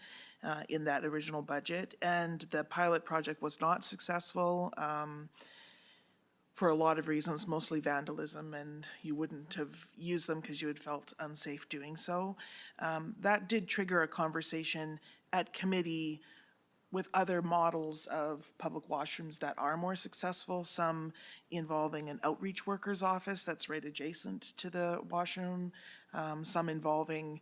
in that original budget. And the pilot project was not successful for a lot of reasons, mostly vandalism, and you wouldn't have used them because you had felt unsafe doing so. That did trigger a conversation at committee with other models of public washrooms that are more successful, some involving an outreach worker's office that's right adjacent to the washroom, some involving,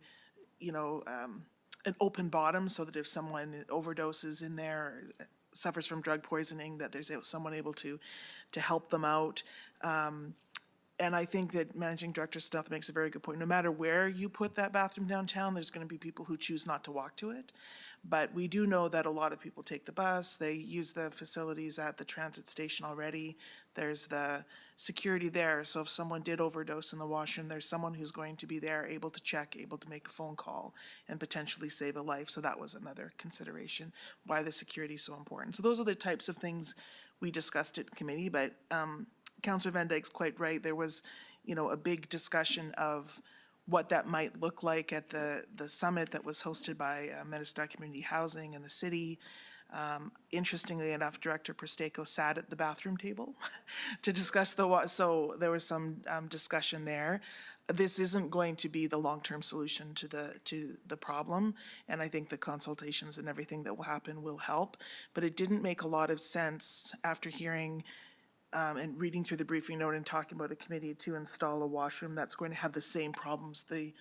an open bottom, so that if someone overdoses in there, or suffers from drug poisoning, that there's someone able to help them out. And I think that Managing Director Stouth makes a very good point. No matter where you put that bathroom downtown, there's going to be people who choose not to walk to it. But we do know that a lot of people take the bus. They use the facilities at the transit station already. There's the security there. So if someone did overdose in the washroom, there's someone who's going to be there, able to check, able to make a phone call, and potentially save a life. So that was another consideration, why the security is so important. So those are the types of things we discussed at committee. But Councillor Van Dyke's quite right. There was, a big discussion of what that might look like at the summit that was hosted by Medistar Community Housing and the city. Interestingly enough, Director Presteko sat at the bathroom table to discuss so there was some discussion there. This isn't going to be the long-term solution to the problem, and I think the consultations and everything that will happen will help. But it didn't make a lot of sense after hearing and reading through the briefing note and talking about a committee to install a washroom that's going to have the same problems the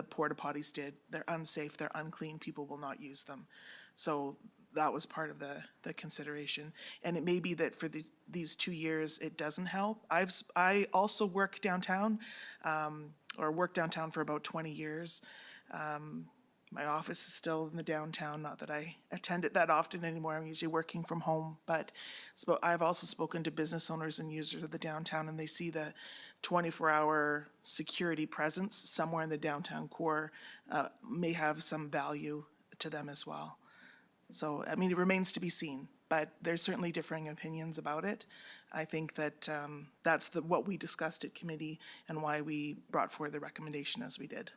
porta potties did. They're unsafe, they're unclean, people will not use them. So that was part of the consideration. And it may be that for these 2 years, it doesn't help. I also work downtown, or worked downtown for about 20 years. My office is still in the downtown, not that I attend it that often anymore. I'm usually working from home, but I've also spoken to business owners and users of the downtown, and they see the 24-hour security presence somewhere in the downtown core may have some value to them as well. So, I mean, it remains to be seen, but there's certainly differing opinions about it. I think that that's what we discussed at committee and why we brought forward the recommendation as we did.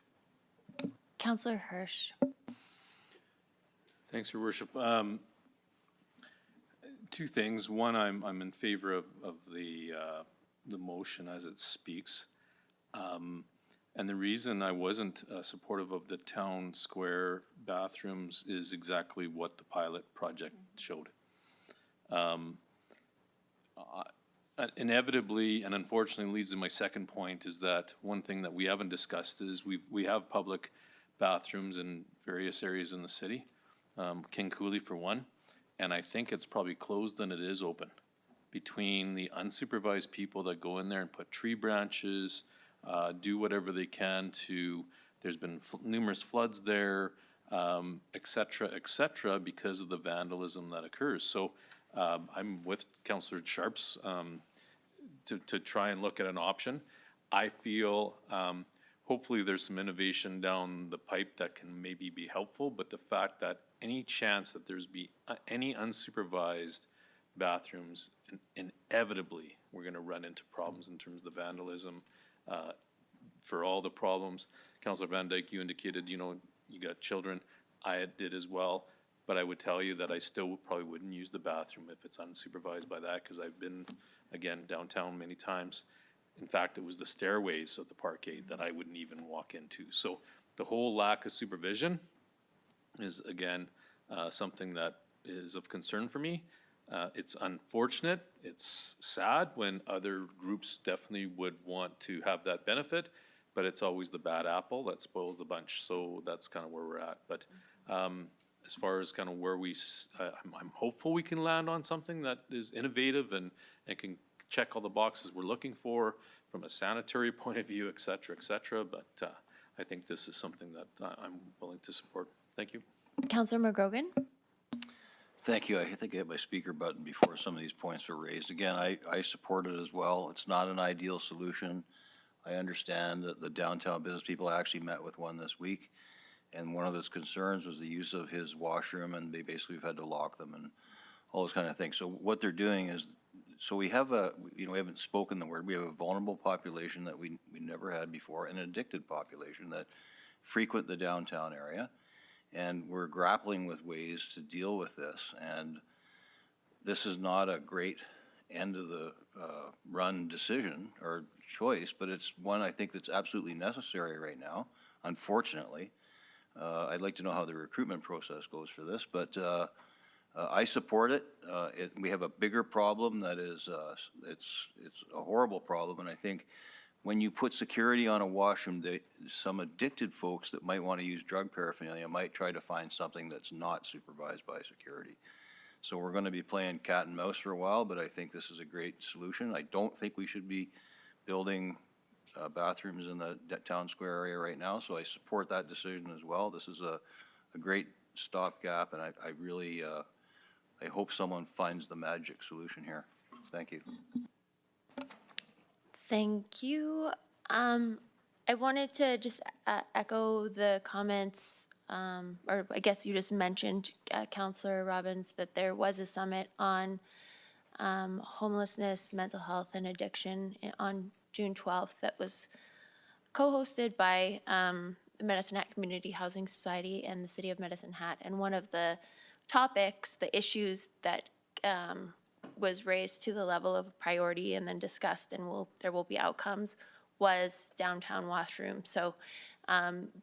Councillor Hirsch. Thanks, Your Worship. Two things. One, I'm in favor of the motion as it speaks. And the reason I wasn't supportive of the town square bathrooms is exactly what the pilot project showed. inevitably and unfortunately leads to my second point is that one thing that we haven't discussed is we have public bathrooms in various areas in the city, King Cooley for one, and I think it's probably closed than it is open. Between the unsupervised people that go in there and put tree branches, do whatever they can to, there's been numerous floods there, et cetera, because of the vandalism that occurs. So I'm with Councillor Sharps to try and look at an option. I feel hopefully there's some innovation down the pipe that can maybe be helpful, but the fact that any chance that there's be any unsupervised bathrooms, inevitably we're going to run into problems in terms of the vandalism. For all the problems, Councillor Van Dyke, you indicated, you know, you got children. I did as well, but I would tell you that I still probably wouldn't use the bathroom if it's unsupervised by that, because I've been, again, downtown many times. In fact, it was the stairways of the parkade that I wouldn't even walk into. So the whole lack of supervision is, again, something that is of concern for me. It's unfortunate, it's sad when other groups definitely would want to have that benefit, but it's always the bad apple that spoils the bunch. So that's kind of where we're at. But as far as kind of where I'm hopeful we can land on something that is innovative and can check all the boxes we're looking for from a sanitary point of view, et cetera, but I think this is something that I'm willing to support. Thank you. Councillor McGrogan? Thank you. I think I hit my speaker button before some of these points were raised. Again, I support it as well. It's not an ideal solution. I understand that the downtown business people, I actually met with one this week, and one of his concerns was the use of his washroom, and they basically have had to lock them and all those kind of things. So what they're doing is, so we have we haven't spoken the word, we have a vulnerable population that we never had before, and an addicted population that frequent the downtown area. And we're grappling with ways to deal with this. And this is not a great end of the run decision or choice, but it's one I think that's absolutely necessary right now, unfortunately. I'd like to know how the recruitment process goes for this, but I support it. We have a bigger problem that is, it's a horrible problem, and I think when you put security on a washroom, some addicted folks that might want to use drug paraphernalia might try to find something that's not supervised by security. So we're going to be playing cat and mouse for a while, but I think this is a great solution. I don't think we should be building bathrooms in the town square area right now, so I support that decision as well. This is a great stopgap, and I really I hope someone finds the magic solution here. Thank you. Thank you. I wanted to just echo the comments, or I guess you just mentioned, Councillor Robbins, that there was a summit on homelessness, mental health, and addiction on June 12th that was co-hosted by the Medicine Hat Community Housing Society and the City of Medicine Hat. And one of the topics, the issues that was raised to the level of priority and then discussed and there will be outcomes was downtown washroom. So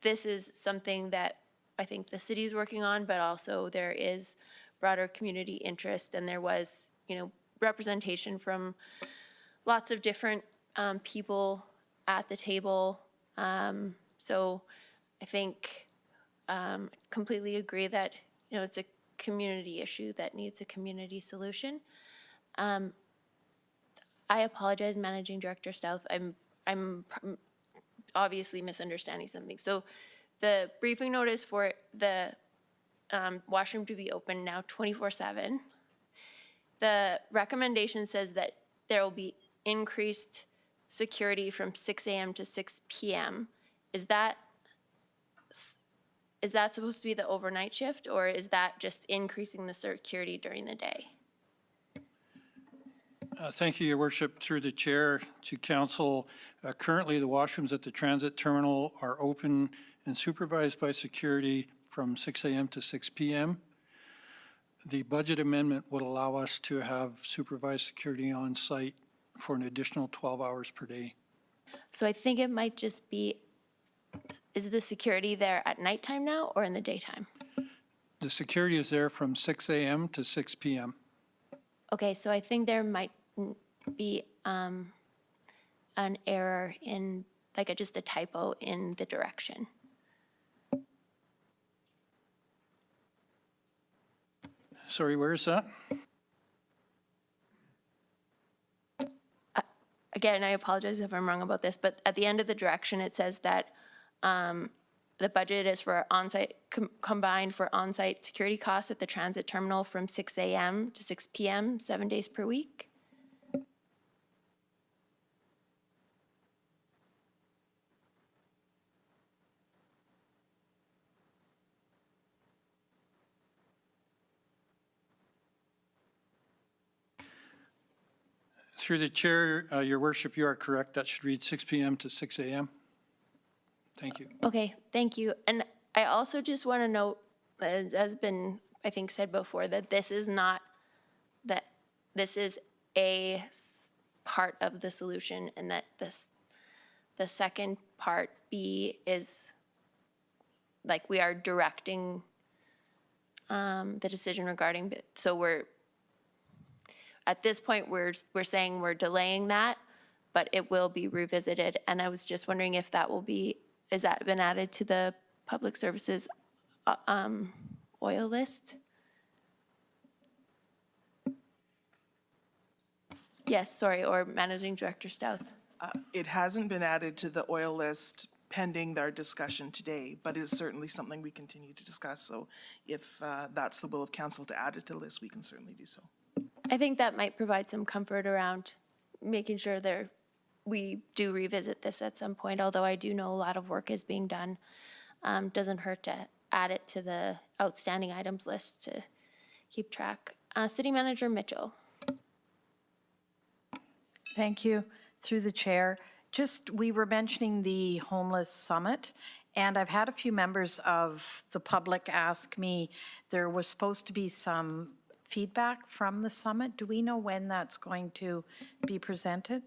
this is something that I think the city is working on, but also there is broader community interest, and there was, representation from lots of different people at the table. So I think completely agree that, it's a community issue that needs a community solution. I apologize, Managing Director Stout. I'm obviously misunderstanding something. So the briefing notice for the washroom to be open now 24/7. The recommendation says that there will be increased security from 6 a.m. to 6 p.m. Is that supposed to be the overnight shift, or is that just increasing the security during the day? Thank you, Your Worship. Through the chair to council, currently the washrooms at the transit terminal are open and supervised by security from 6 a.m. to 6 p.m. The budget amendment would allow us to have supervised security on site for an additional 12 hours per day. So I think it might just be, is the security there at nighttime now or in the daytime? The security is there from 6 a.m. to 6 p.m. Okay, so I think there might be an error in, like just a typo in the direction. Sorry, where is that? Again, I apologize if I'm wrong about this, but at the end of the direction, it says that the budget is for on-site, combined for on-site security costs at the transit terminal from 6 a.m. to 6 p.m., 7 days per week. Through the chair, Your Worship, you are correct. That should read 6 p.m. to 6 a.m. Thank you. Okay, thank you. And I also just want to note, as has been, I think, said before, that this is not, that this is a part of the solution, and that the second part, B, is like we are directing the decision regarding, so we're, at this point, we're saying we're delaying that, but it will be revisited. And I was just wondering if that will be, has that been added to the public services oil list? Yes, sorry, or Managing Director Stouth. It hasn't been added to the oil list pending our discussion today, but it is certainly something we continue to discuss. So if that's the will of council to add it to the list, we can certainly do so. I think that might provide some comfort around making sure we do revisit this at some point, although I do know a lot of work is being done. Doesn't hurt to add it to the outstanding items list to keep track. City Manager Mitchell. Thank you. Through the chair. Just, we were mentioning the homeless summit, and I've had a few members of the public ask me, there was supposed to be some feedback from the summit. Do we know when that's going to be presented?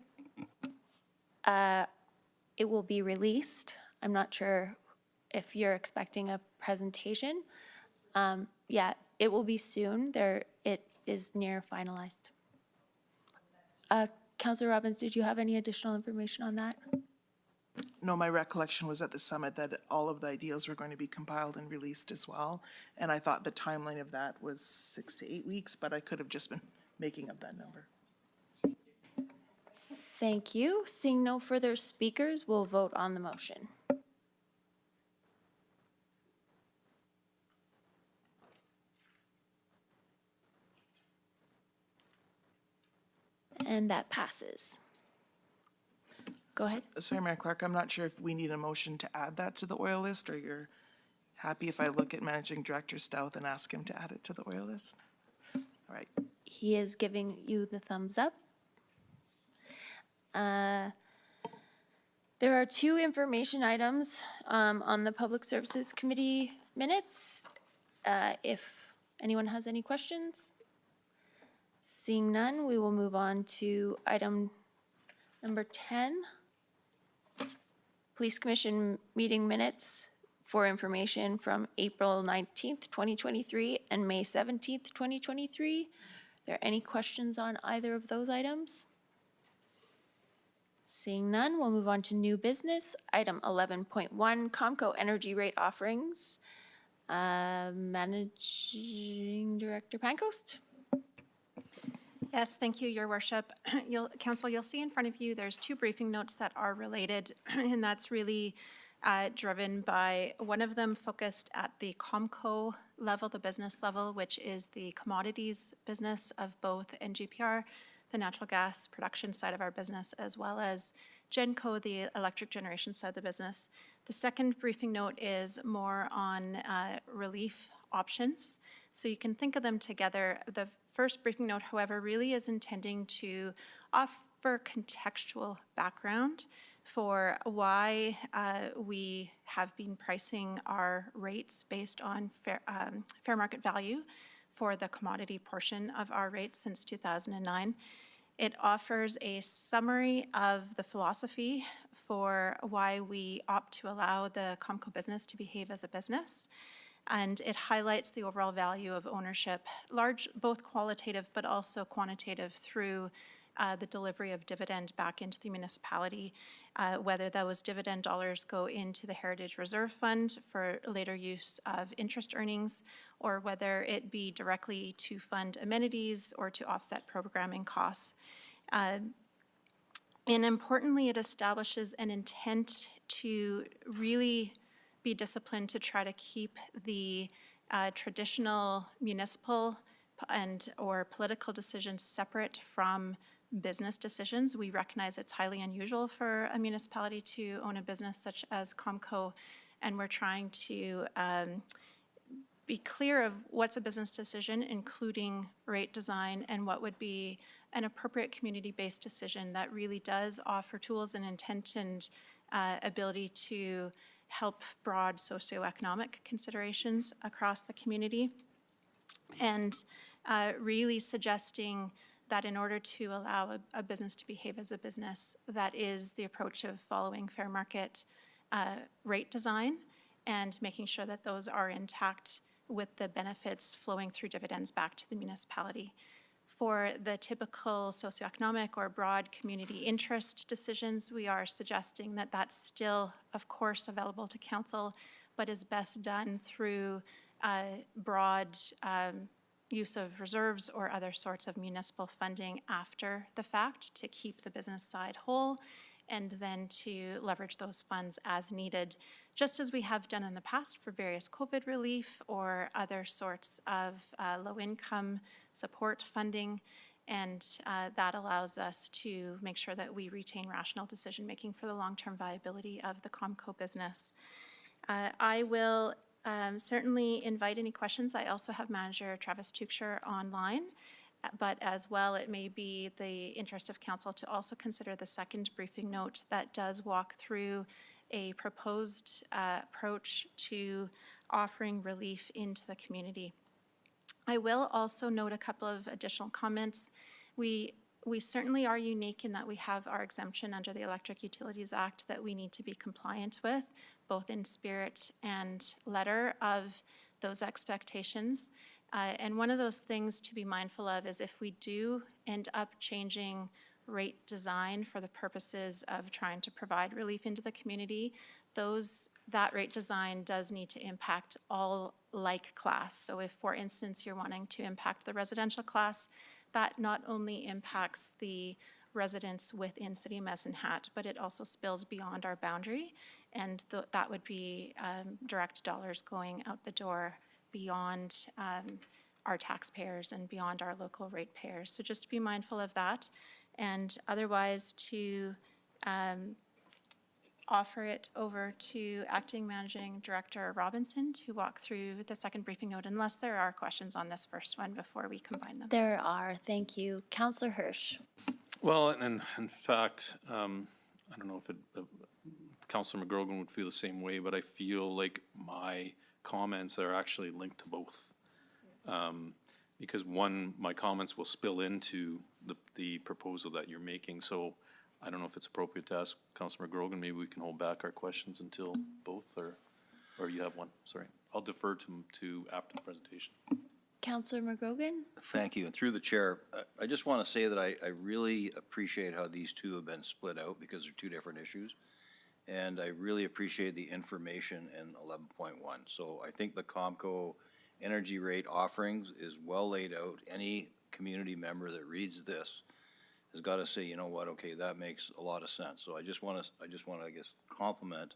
It will be released. I'm not sure if you're expecting a presentation. Yeah, it will be soon. It is near finalized. Councillor Robbins, did you have any additional information on that? No, my recollection was at the summit that all of the ideas were going to be compiled and released as well. And I thought the timeline of that was 6 to 8 weeks, but I could have just been making up that number. Thank you. Seeing no further speakers, we'll vote on the motion. And that passes. Go ahead. Sorry, Mayor Clark, I'm not sure if we need a motion to add that to the oil list, or you're happy if I look at Managing Director Stouth and ask him to add it to the oil list? All right. He is giving you the thumbs up. There are 2 information items on the Public Services Committee minutes. If anyone has any questions. Seeing none, we will move on to item number 10. Police Commission meeting minutes for information from April 19th, 2023 and May 17th, 2023. Are there any questions on either of those items? Seeing none, we'll move on to new business. Item 11.1, Comco Energy Rate Offerings. Managing Director Pancoast. Yes, thank you, Your Worship. Council, you'll see in front of you, there's 2 briefing notes that are related, and that's really driven by, one of them focused at the Comco level, the business level, which is the commodities business of both NGPR, the natural gas production side of our business, as well as GenCo, the electric generation side of the business. The second briefing note is more on relief options. So you can think of them together. The first briefing note, however, really is intending to offer contextual background for why we have been pricing our rates based on fair market value for the commodity portion of our rates since 2009. It offers a summary of the philosophy for why we opt to allow the Comco business to behave as a business. And it highlights the overall value of ownership, both qualitative but also quantitative, through the delivery of dividend back into the municipality, whether those dividend dollars go into the Heritage Reserve Fund for later use of interest earnings, or whether it be directly to fund amenities or to offset programming costs. And importantly, it establishes an intent to really be disciplined to try to keep the traditional municipal and or political decisions separate from business decisions. We recognize it's highly unusual for a municipality to own a business such as Comco, and we're trying to be clear of what's a business decision, including rate design, and what would be an appropriate community-based decision that really does offer tools and intent and ability to help broad socioeconomic considerations across the community. And really suggesting that in order to allow a business to behave as a business, that is the approach of following fair market rate design and making sure that those are intact with the benefits flowing through dividends back to the municipality. For the typical socioeconomic or broad community interest decisions, we are suggesting that that's still, of course, available to council, but is best done through broad use of reserves or other sorts of municipal funding after the fact to keep the business side whole, and then to leverage those funds as needed, just as we have done in the past for various COVID relief or other sorts of low-income support funding. And that allows us to make sure that we retain rational decision-making for the long-term viability of the Comco business. I will certainly invite any questions. I also have Manager Travis Tuchscher online, but as well, it may be the interest of council to also consider the second briefing note that does walk through a proposed approach to offering relief into the community. I will also note a couple of additional comments. We certainly are unique in that we have our exemption under the Electric Utilities Act that we need to be compliant with, both in spirit and letter of those expectations. And one of those things to be mindful of is if we do end up changing rate design for the purposes of trying to provide relief into the community, that rate design does need to impact all like class. So if, for instance, you're wanting to impact the residential class, that not only impacts the residents within City of Medicine Hat, but it also spills beyond our boundary, and that would be direct dollars going out the door beyond our taxpayers and beyond our local ratepayers. So just to be mindful of that, and otherwise to offer it over to Acting Managing Director Robinson to walk through the second briefing note, unless there are questions on this first one before we combine them. There are, thank you. Councillor Hirsch. Well, and in fact, I don't know if Councillor McGrogan would feel the same way, but I feel like my comments are actually linked to both. Because one, my comments will spill into the proposal that you're making. So I don't know if it's appropriate to ask Councillor McGrogan. Maybe we can hold back our questions until both, or you have one. Sorry, I'll defer to after the presentation. Councillor McGrogan. Thank you. And through the chair, I just want to say that I really appreciate how these two have been split out because they're two different issues. And I really appreciate the information in 11.1. So I think the Comco energy rate offerings is well laid out. Any community member that reads this has got to say, you know what, okay, that makes a lot of sense. So I just want to, I guess, compliment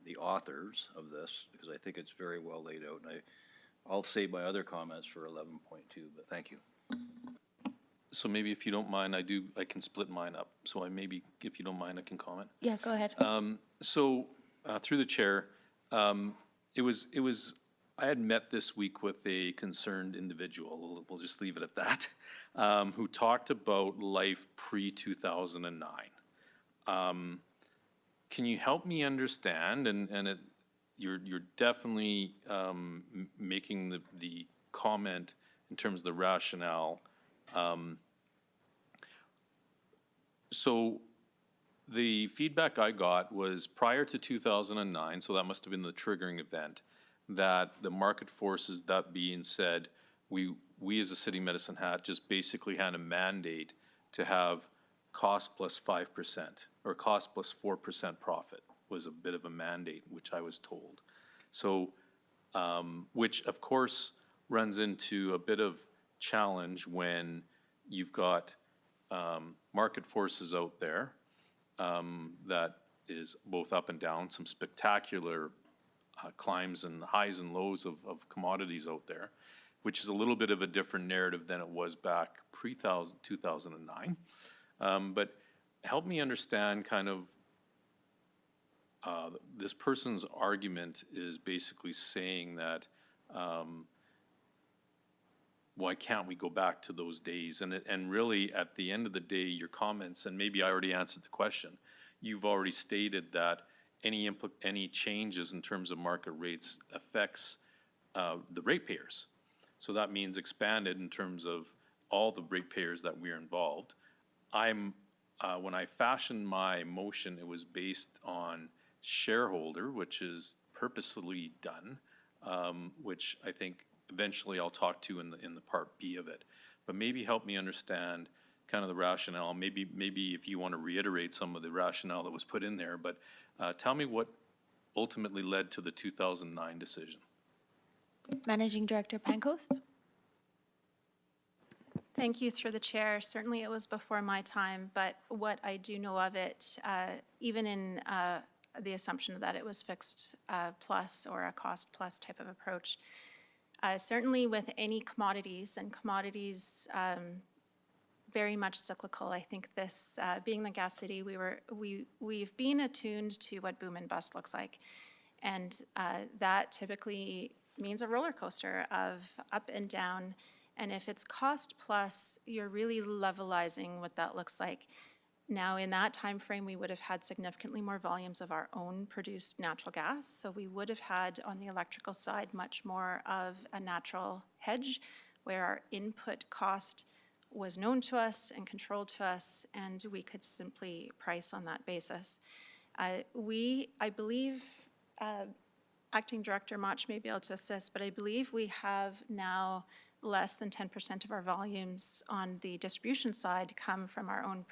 the authors of this because I think it's very well laid out. And I'll save my other comments for 11.2, but thank you. So maybe if you don't mind, I can split mine up. So if you don't mind, I can comment. Yeah, go ahead. So through the chair, I had met this week with a concerned individual, we'll just leave it at that, who talked about life pre-2009. Can you help me understand, you're definitely making the comment in terms of the rationale. So the feedback I got was prior to 2009, so that must have been the triggering event, that the market forces, that being said, we as a City of Medicine Hat just basically had a mandate to have cost plus 5% or cost plus 4% profit was a bit of a mandate, which I was told. So, which of course runs into a bit of challenge when you've got market forces out there that is both up and down, some spectacular climbs and highs and lows of commodities out there, which is a little bit of a different narrative than it was back pre-2009. But help me understand kind of this person's argument is basically saying that why can't we go back to those days? And really, at the end of the day, your comments, and maybe I already answered the question, you've already stated that any changes in terms of market rates affects the ratepayers. So that means expanded in terms of all the ratepayers that we're involved. When I fashioned my motion, it was based on shareholder, which is purposely done, which I think eventually I'll talk to in the part B of it. But maybe help me understand kind of the rationale. Maybe if you want to reiterate some of the rationale that was put in there, but tell me what ultimately led to the 2009 decision. Managing Director Pancoast? Thank you, through the chair. Certainly it was before my time, but what I do know of it, even in the assumption that it was fixed plus or a cost plus type of approach, certainly with any commodities, and commodities very much cyclical. I think this, being the gas city, we've been attuned to what boom and bust looks like. And that typically means a roller coaster of up and down. And if it's cost plus, you're really levelizing what that looks like. Now, in that time frame, we would have had significantly more volumes of our own produced natural gas. So we would have had, on the electrical side, much more of a natural hedge, where our input cost was known to us and controlled to us, and we could simply price on that basis. I believe, Acting Director Mach may be able to assist, but I believe we have now less than 10% of our volumes on the distribution side come from our own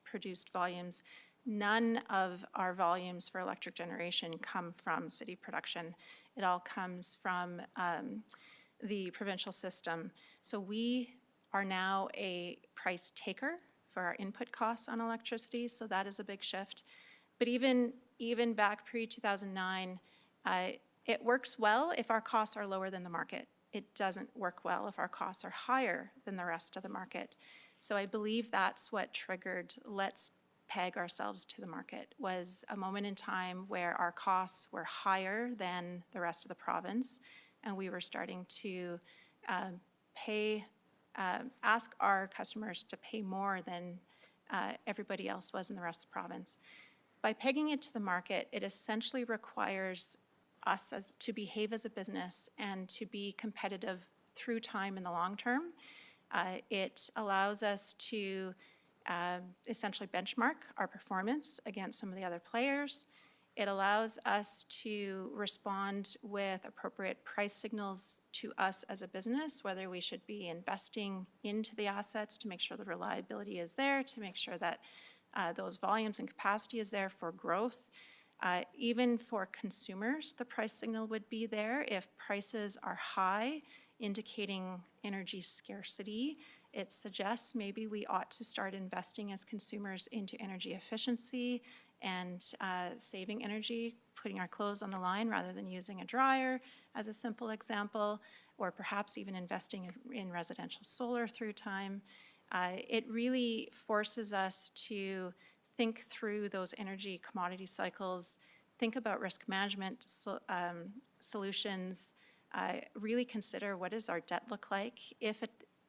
produced volumes. None of our volumes for electric generation come from city production. It all comes from the provincial system. So we are now a price taker for our input costs on electricity, so that is a big shift. But even back pre-2009, it works well if our costs are lower than the market. It doesn't work well if our costs are higher than the rest of the market. So I believe that's what triggered let's peg ourselves to the market, was a moment in time where our costs were higher than the rest of the province, and we were starting to ask our customers to pay more than everybody else was in the rest of the province. By pegging it to the market, it essentially requires us to behave as a business and to be competitive through time in the long term. It allows us to essentially benchmark our performance against some of the other players. It allows us to respond with appropriate price signals to us as a business, whether we should be investing into the assets to make sure the reliability is there, to make sure that those volumes and capacity is there for growth. Even for consumers, the price signal would be there. If prices are high, indicating energy scarcity, it suggests maybe we ought to start investing as consumers into energy efficiency and saving energy, putting our clothes on the line rather than using a dryer as a simple example, or perhaps even investing in residential solar through time. It really forces us to think through those energy commodity cycles, think about risk management solutions, really consider what does our debt look like. If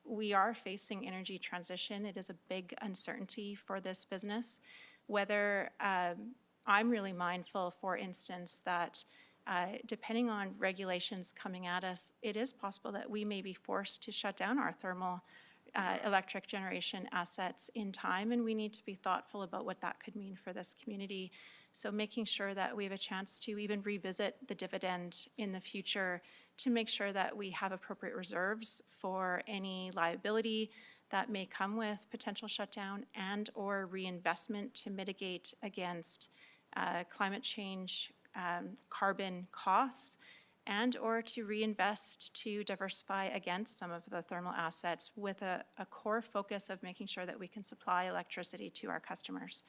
we are facing energy transition, it is a big uncertainty for this business. Whether I'm really mindful, for instance, that depending on regulations coming at us, it is possible that we may be forced to shut down our thermal electric generation assets in time, and we need to be thoughtful about what that could mean for this community. So making sure that we have a chance to even revisit the dividend in the future to make sure that we have appropriate reserves for any liability that may come with potential shutdown and/or reinvestment to mitigate against climate change, carbon costs, and/or to reinvest to diversify against some of the thermal assets with a core focus of making sure that we can supply electricity to our customers.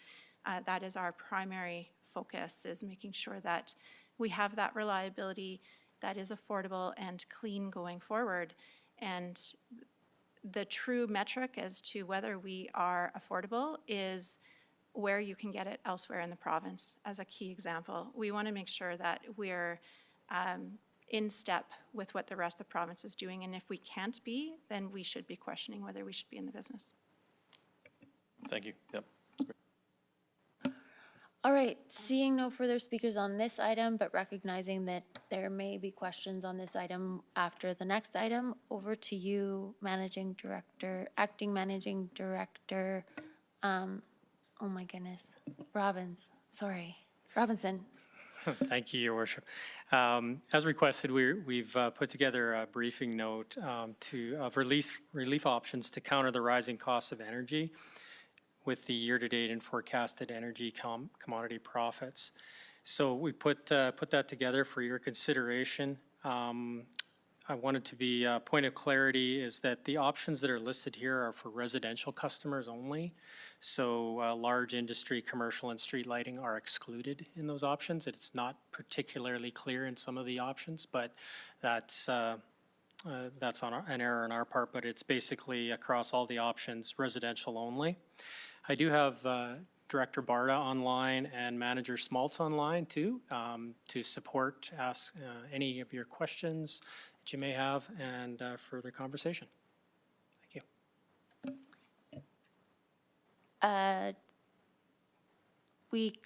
That is our primary focus, is making sure that we have that reliability that is affordable and clean going forward. And the true metric as to whether we are affordable is where you can get it elsewhere in the province, as a key example. We want to make sure that we're in step with what the rest of the province is doing, and if we can't be, then we should be questioning whether we should be in the business. Thank you. Yep. All right, seeing no further speakers on this item, but recognizing that there may be questions on this item after the next item, over to you, Managing Director, Acting Managing Director, oh my goodness, Robinson. Thank you, Your Worship. As requested, we've put together a briefing note of relief options to counter the rising costs of energy with the year-to-date and forecasted energy commodity profits. So we put that together for your consideration. I wanted to be a point of clarity is that the options that are listed here are for residential customers only. So large industry, commercial, and street lighting are excluded in those options. It's not particularly clear in some of the options, but that's an error on our part, but it's basically across all the options, residential only. I do have Director Barta online and Manager Smaltz online too, to support, ask any of your questions that you may have and further conversation. Thank you. We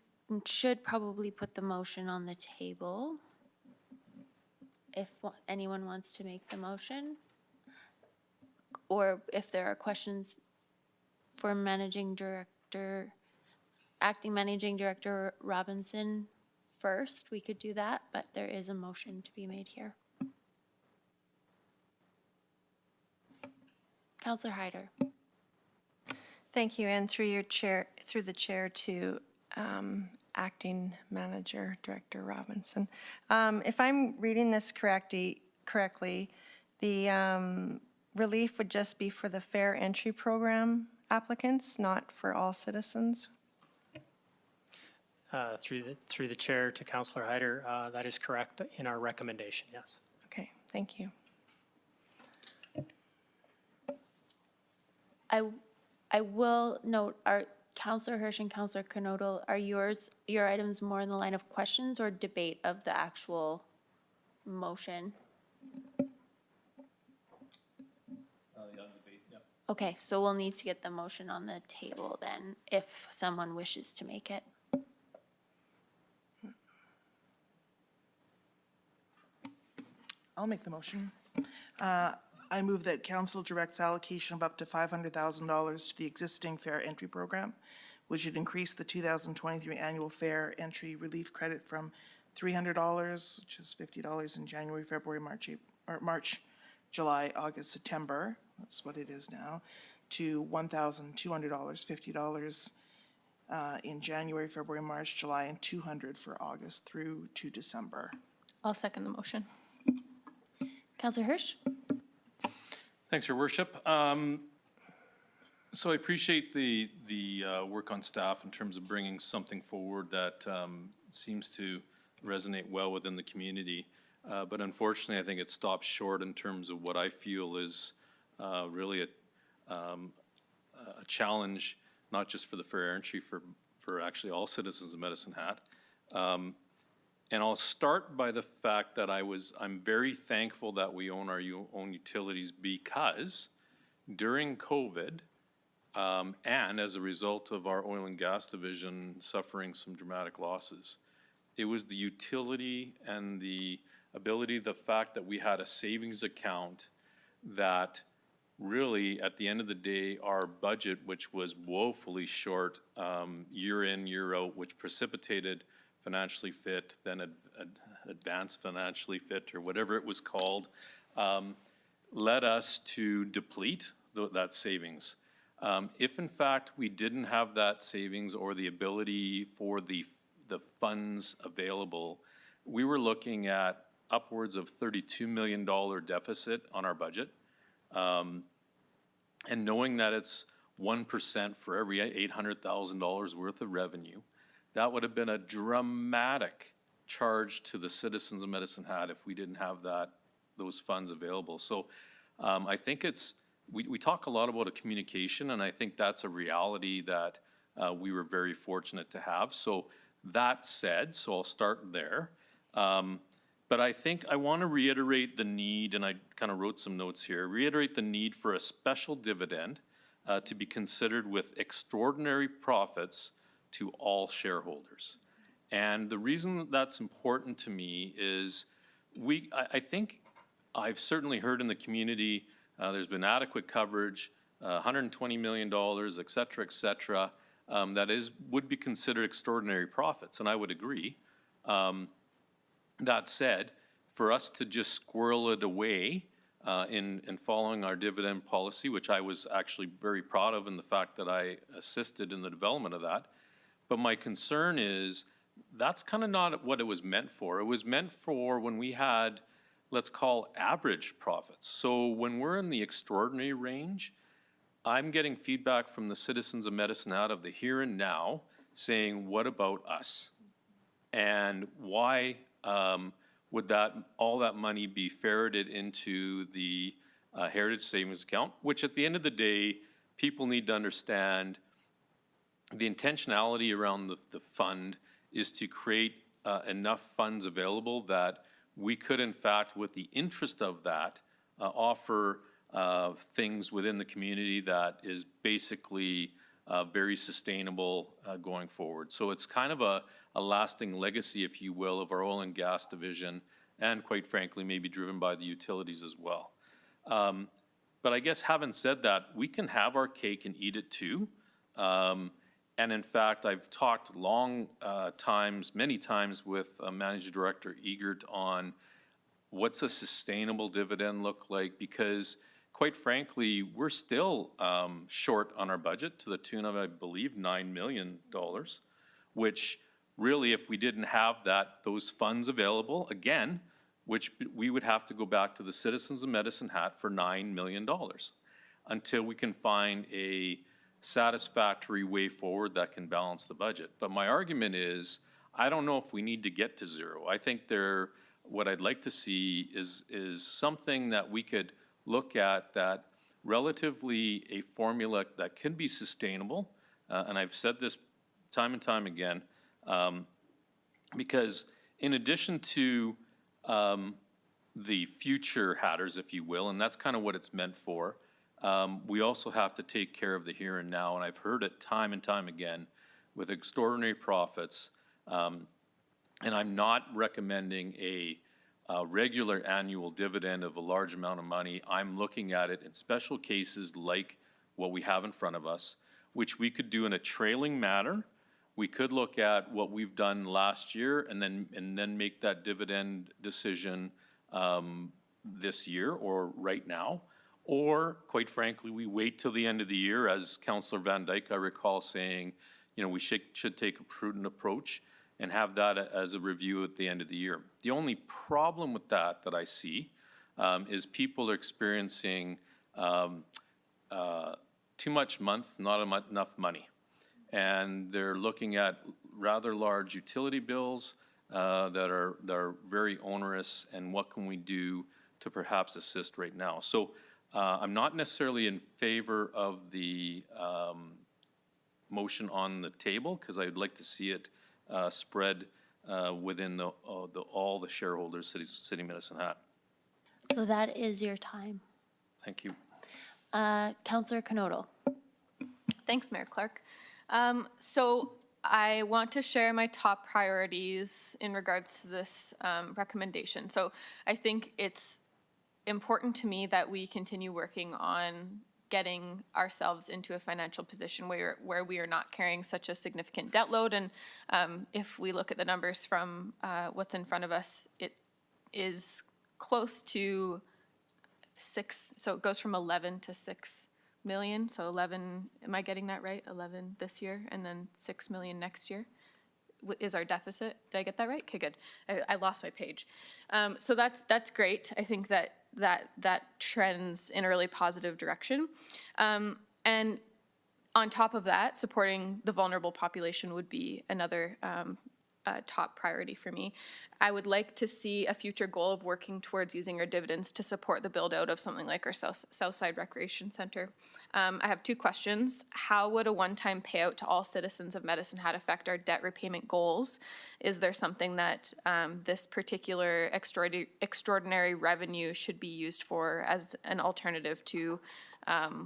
should probably put the motion on the table if anyone wants to make the motion, or if there are questions for Acting Managing Director Robinson first, we could do that, but there is a motion to be made here. Councillor Hyder. Thank you, and through the chair to Acting Manager Director Robinson. If I'm reading this correctly, the relief would just be for the Fair Entry Program applicants, not for all citizens? Through the chair to Councillor Hyder, that is correct in our recommendation, yes. Okay, thank you. I will note, our Councillor Hirsch and Councillor Knodel, are your items more in the line of questions or debate of the actual motion? Okay, so we'll need to get the motion on the table then, if someone wishes to make it. I'll make the motion. I move that council directs allocation of up to $500,000 to the existing fare entry program, which would increase the 2023 annual fare entry relief credit from $300, which is $50 in January, February, March, July, August, September, that's what it is now, to $1,200, $50 in January, February, March, July, and $200 for August through to December. I'll second the motion. Councillor Hirsch? Thanks, Your Worship. So I appreciate the work on staff in terms of bringing something forward that seems to resonate well within the community. But unfortunately, I think it stops short in terms of what I feel is really a challenge, not just for the fair entry, for actually all citizens of Medicine Hat. And I'll start by the fact that I'm very thankful that we own our own utilities, because during COVID, and as a result of our oil and gas division suffering some dramatic losses, it was the utility and the ability, the fact that we had a savings account that really, at the end of the day, our budget, which was woefully short year in, year out, which precipitated financially fit, then advanced financially fit, or whatever it was called, led us to deplete that savings. If in fact we didn't have that savings or the ability for the funds available, we were looking at upwards of $32 million deficit on our budget. And knowing that it's 1% for every $800,000 worth of revenue, that would have been a dramatic charge to the citizens of Medicine Hat if we didn't have those funds available. So I think we talk a lot about a communication, and I think that's a reality that we were very fortunate to have. So that said, so I'll start there. But I think I want to reiterate the need, and I kind of wrote some notes here, reiterate the need for a special dividend to be considered with extraordinary profits to all shareholders. And the reason that's important to me is I think I've certainly heard in the community there's been adequate coverage, $120 million, et cetera, that would be considered extraordinary profits, and I would agree. That said, for us to just squirrel it away in following our dividend policy, which I was actually very proud of in the fact that I assisted in the development of that, but my concern is that's kind of not what it was meant for. It was meant for when we had, let's call, average profits. So when we're in the extraordinary range, I'm getting feedback from the citizens of Medicine Hat of the here and now saying, what about us? And why would all that money be ferreted into the Heritage Savings Account, which at the end of the day, people need to understand the intentionality around the fund is to create enough funds available that we could, in fact, with the interest of that, offer things within the community that is basically very sustainable going forward. So it's kind of a lasting legacy, if you will, of our oil and gas division, and quite frankly, maybe driven by the utilities as well. But I guess having said that, we can have our cake and eat it too. And in fact, I've talked many times with Managing Director Egert on what's a sustainable dividend look like, because quite frankly, we're still short on our budget to the tune of, I believe, $9 million, which really, if we didn't have those funds available, again, which we would have to go back to the citizens of Medicine Hat for $9 million until we can find a satisfactory way forward that can balance the budget. But my argument is, I don't know if we need to get to zero. I think what I'd like to see is something that we could look at that relatively a formula that can be sustainable. And I've said this time and time again, because in addition to the future Hatters, if you will, and that's kind of what it's meant for, we also have to take care of the here and now, and I've heard it time and time again with extraordinary profits, and I'm not recommending a regular annual dividend of a large amount of money. I'm looking at it in special cases like what we have in front of us, which we could do in a trailing manner. We could look at what we've done last year and then make that dividend decision this year or right now. Or, quite frankly, we wait till the end of the year, as Councillor Van Dyke, I recall saying, we should take a prudent approach and have that as a review at the end of the year. The only problem with that I see is people are experiencing too much not enough money. And they're looking at rather large utility bills that are very onerous, and what can we do to perhaps assist right now. So I'm not necessarily in favor of the motion on the table, because I would like to see it spread within all the shareholders, City of Medicine Hat. So that is your time. Thank you. Councillor Knodel. Thanks, Mayor Clark. So I want to share my top priorities in regards to this recommendation. So I think it's important to me that we continue working on getting ourselves into a financial position where we are not carrying such a significant debt load. And if we look at the numbers from what's in front of us, it is close to 6, so it goes from 11 to 6 million, so 11, am I getting that right? 11 this year, and then 6 million next year is our deficit. Did I get that right? Okay, good. I lost my page. So that's great. I think that trends in a really positive direction. And on top of that, supporting the vulnerable population would be another top priority for me. I would like to see a future goal of working towards using our dividends to support the build out of something like our Southside Recreation Center. I have two questions. How would a one-time payout to all citizens of Medicine Hat affect our debt repayment goals? Is there something that this particular extraordinary revenue should be used for as an alternative to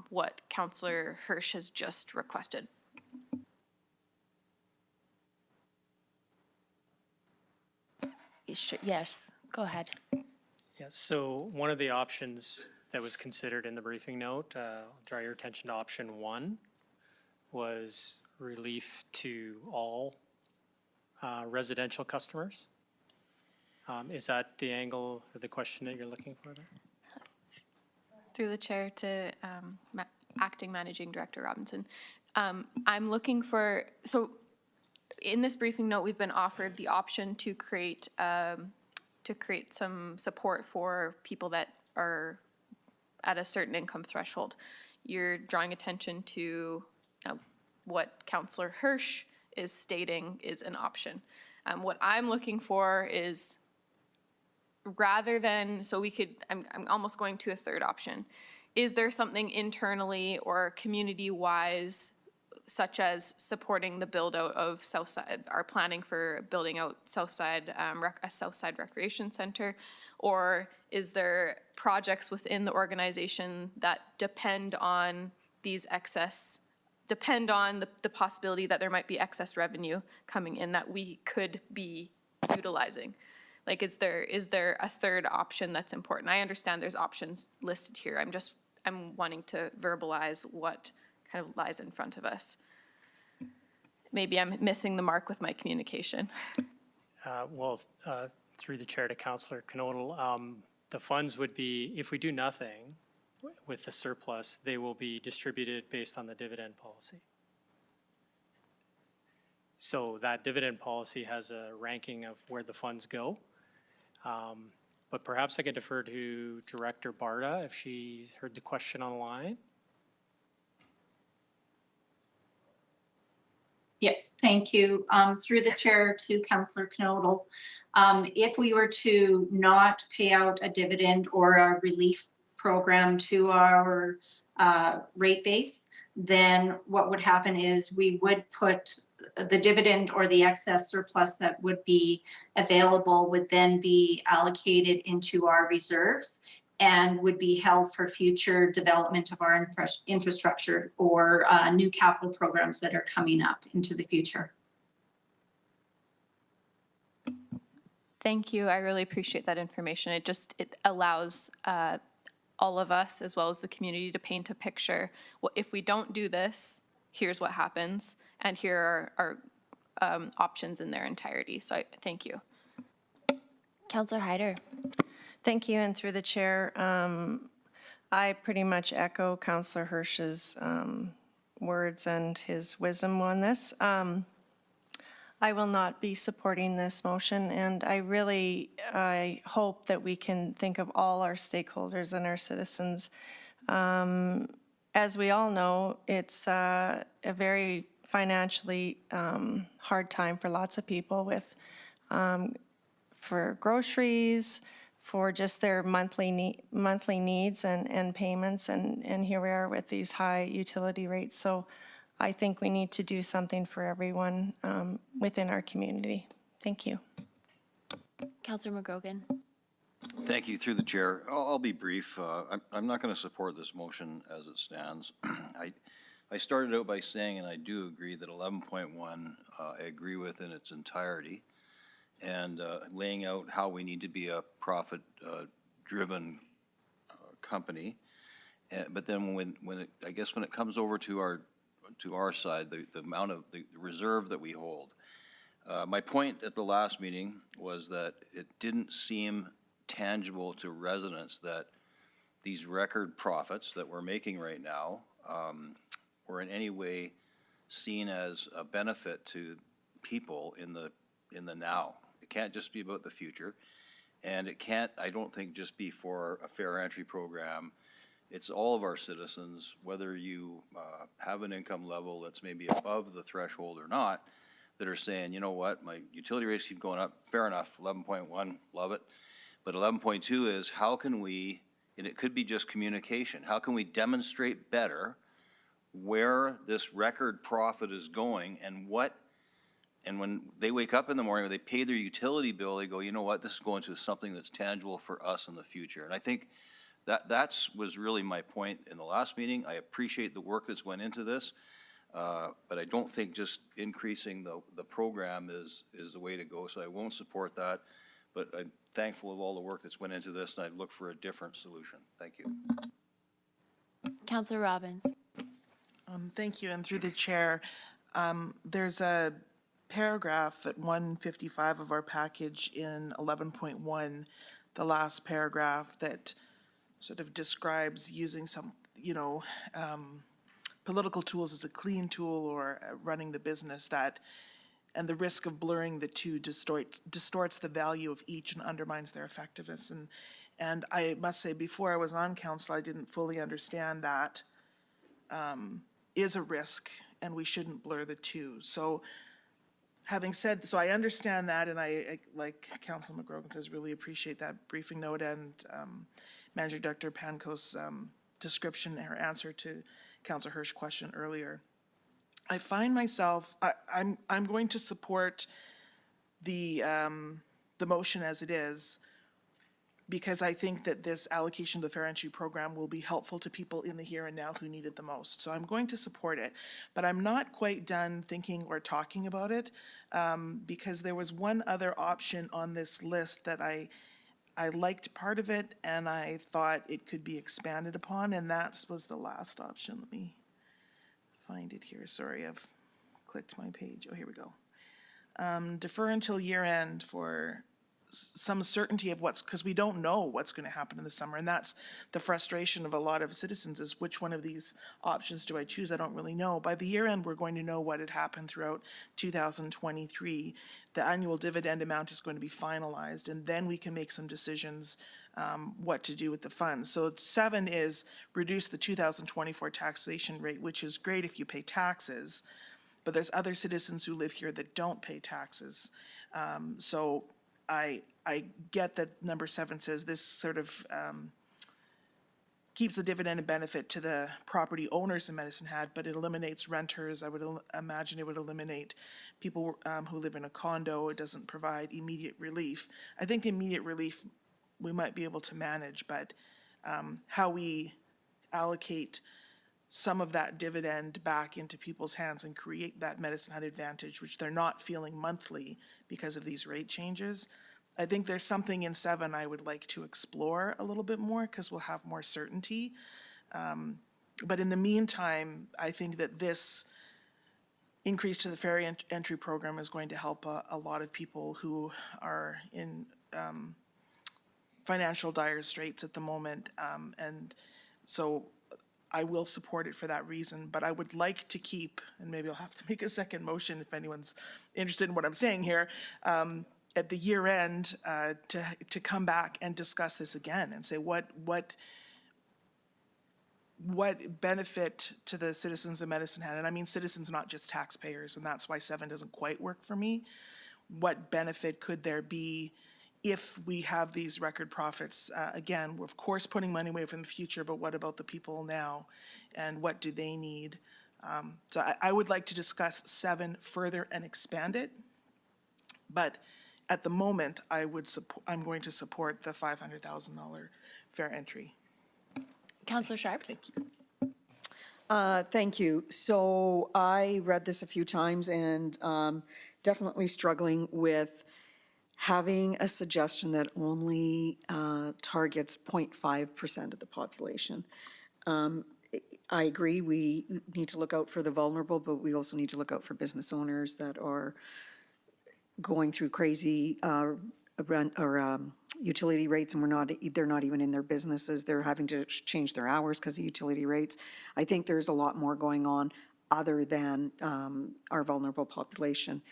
what Councillor Hirsch has just requested? Yes, go ahead. Yeah, so one of the options that was considered in the briefing note, I'll draw your attention to option 1, was relief to all residential customers. Is that the angle or the question that you're looking for there? Through the chair to Acting Managing Director Robinson. I'm looking for, so in this briefing note, we've been offered the option to create some support for people that are at a certain income threshold. You're drawing attention to what Councillor Hirsch is stating is an option. What I'm looking for is, rather than, so we could, I'm almost going to a third option. Is there something internally or community-wise, such as supporting the build-out of Southside, our planning for building out Southside, a Southside Recreation Center? Or is there projects within the organization that depend on these excess, depend on the possibility that there might be excess revenue coming in that we could be utilizing? Like, is there a third option that's important? I understand there's options listed here. I'm wanting to verbalize what kind of lies in front of us. Maybe I'm missing the mark with my communication. Through the chair to Councillor Knodel, the funds would be, if we do nothing with the surplus, they will be distributed based on the dividend policy. So that dividend policy has a ranking of where the funds go. But perhaps I could defer to Director Barta if she's heard the question online. Yeah, thank you. Through the chair to Councillor Knodel, if we were to not pay out a dividend or a relief program to our rate base, then what would happen is we would put the dividend or the excess surplus that would be available would then be allocated into our reserves and would be held for future development of our infrastructure or new capital programs that are coming up into the future. Thank you. I really appreciate that information. It allows all of us, as well as the community, to paint a picture. Well, if we don't do this, here's what happens, and here are options in their entirety. So thank you. Councillor Hyder. Thank you, and through the chair, I pretty much echo Councillor Hirsch's words and his wisdom on this. I will not be supporting this motion, and I hope that we can think of all our stakeholders and our citizens. As we all know, it's a very financially hard time for lots of people with for groceries, for just their monthly needs and payments, and here we are with these high utility rates. So I think we need to do something for everyone within our community. Thank you. Councillor McGrogan. Thank you. Through the chair, I'll be brief. I'm not going to support this motion as it stands. I started out by saying, and I do agree, that 11.1 I agree with in its entirety, and laying out how we need to be a profit-driven company. But then when it comes over to our side, the amount of the reserve that we hold. My point at the last meeting was that it didn't seem tangible to residents that these record profits that we're making right now or in any way seen as a benefit to people in the now. It can't just be about the future. And it can't, I don't think, just be for a fair entry program. It's all of our citizens, whether you have an income level that's maybe above the threshold or not, that are saying, you know what, my utility rates keep going up, fair enough, 11.1, love it. But 11.2 is how can we, and it could be just communication, how can we demonstrate better where this record profit is going and what, and when they wake up in the morning, when they pay their utility bill, they go, you know what, this is going to something that's tangible for us in the future. And I think that was really my point in the last meeting. I appreciate the work that's went into this, but I don't think just increasing the program is the way to go, so I won't support that. But I'm thankful of all the work that's went into this, and I'd look for a different solution. Thank you. Councillor Robbins. Thank you, and through the chair, there's a paragraph at 155 of our package in 11.1, the last paragraph that sort of describes using some, political tools as a clean tool or running the business that, and the risk of blurring the two distorts the value of each and undermines their effectiveness. And I must say, before I was on council, I didn't fully understand that is a risk and we shouldn't blur the two. So having said, so I understand that, and I like Councilor McGrogan says, really appreciate that briefing note and Manager Dr. Panko's description, her answer to Councilor Hirsch's question earlier. I find myself, I'm going to support the motion as it is, because I think that this allocation to the Fair Entry Program will be helpful to people in the here and now who need it the most. So I'm going to support it, but I'm not quite done thinking or talking about it, because there was one other option on this list that I liked part of it and I thought it could be expanded upon, and that was the last option. Let me find it here. Sorry, I've clicked my page. Oh, here we go. Defer until year end for some certainty of because we don't know what's going to happen in the summer, and that's the frustration of a lot of citizens, is which one of these options do I choose? I don't really know. By the year end, we're going to know what had happened throughout 2023. The annual dividend amount is going to be finalized, and then we can make some decisions what to do with the funds. So 7 is reduce the 2024 taxation rate, which is great if you pay taxes, but there's other citizens who live here that don't pay taxes. So I get that number 7 says this sort of keeps the dividend and benefit to the property owners in Medicine Hat, but it eliminates renters. I would imagine it would eliminate people who live in a condo. It doesn't provide immediate relief. I think the immediate relief we might be able to manage, but how we allocate some of that dividend back into people's hands and create that Medicine Hat advantage, which they're not feeling monthly because of these rate changes. I think there's something in 7 I would like to explore a little bit more, because we'll have more certainty. But in the meantime, I think that this increase to the Fair Entry Program is going to help a lot of people who are in financial dire straits at the moment. And so I will support it for that reason, but I would like to keep, and maybe I'll have to make a second motion if anyone's interested in what I'm saying here, at the year end, to come back and discuss this again and say what benefit to the citizens of Medicine Hat, and I mean citizens, not just taxpayers, and that's why 7 doesn't quite work for me. What benefit could there be if we have these record profits? Again, we're of course putting money away from the future, but what about the people now, and what do they need? So I would like to discuss 7 further and expand it, but at the moment, I'm going to support the $500,000 fair entry. Councillor Sharps. Thank you. Thank you. So I read this a few times and definitely struggling with having a suggestion that only targets 0.5% of the population. I agree, we need to look out for the vulnerable, but we also need to look out for business owners that are going through crazy utility rates and they're not even in their businesses. They're having to change their hours because of utility rates. I think there's a lot more going on other than our vulnerable population.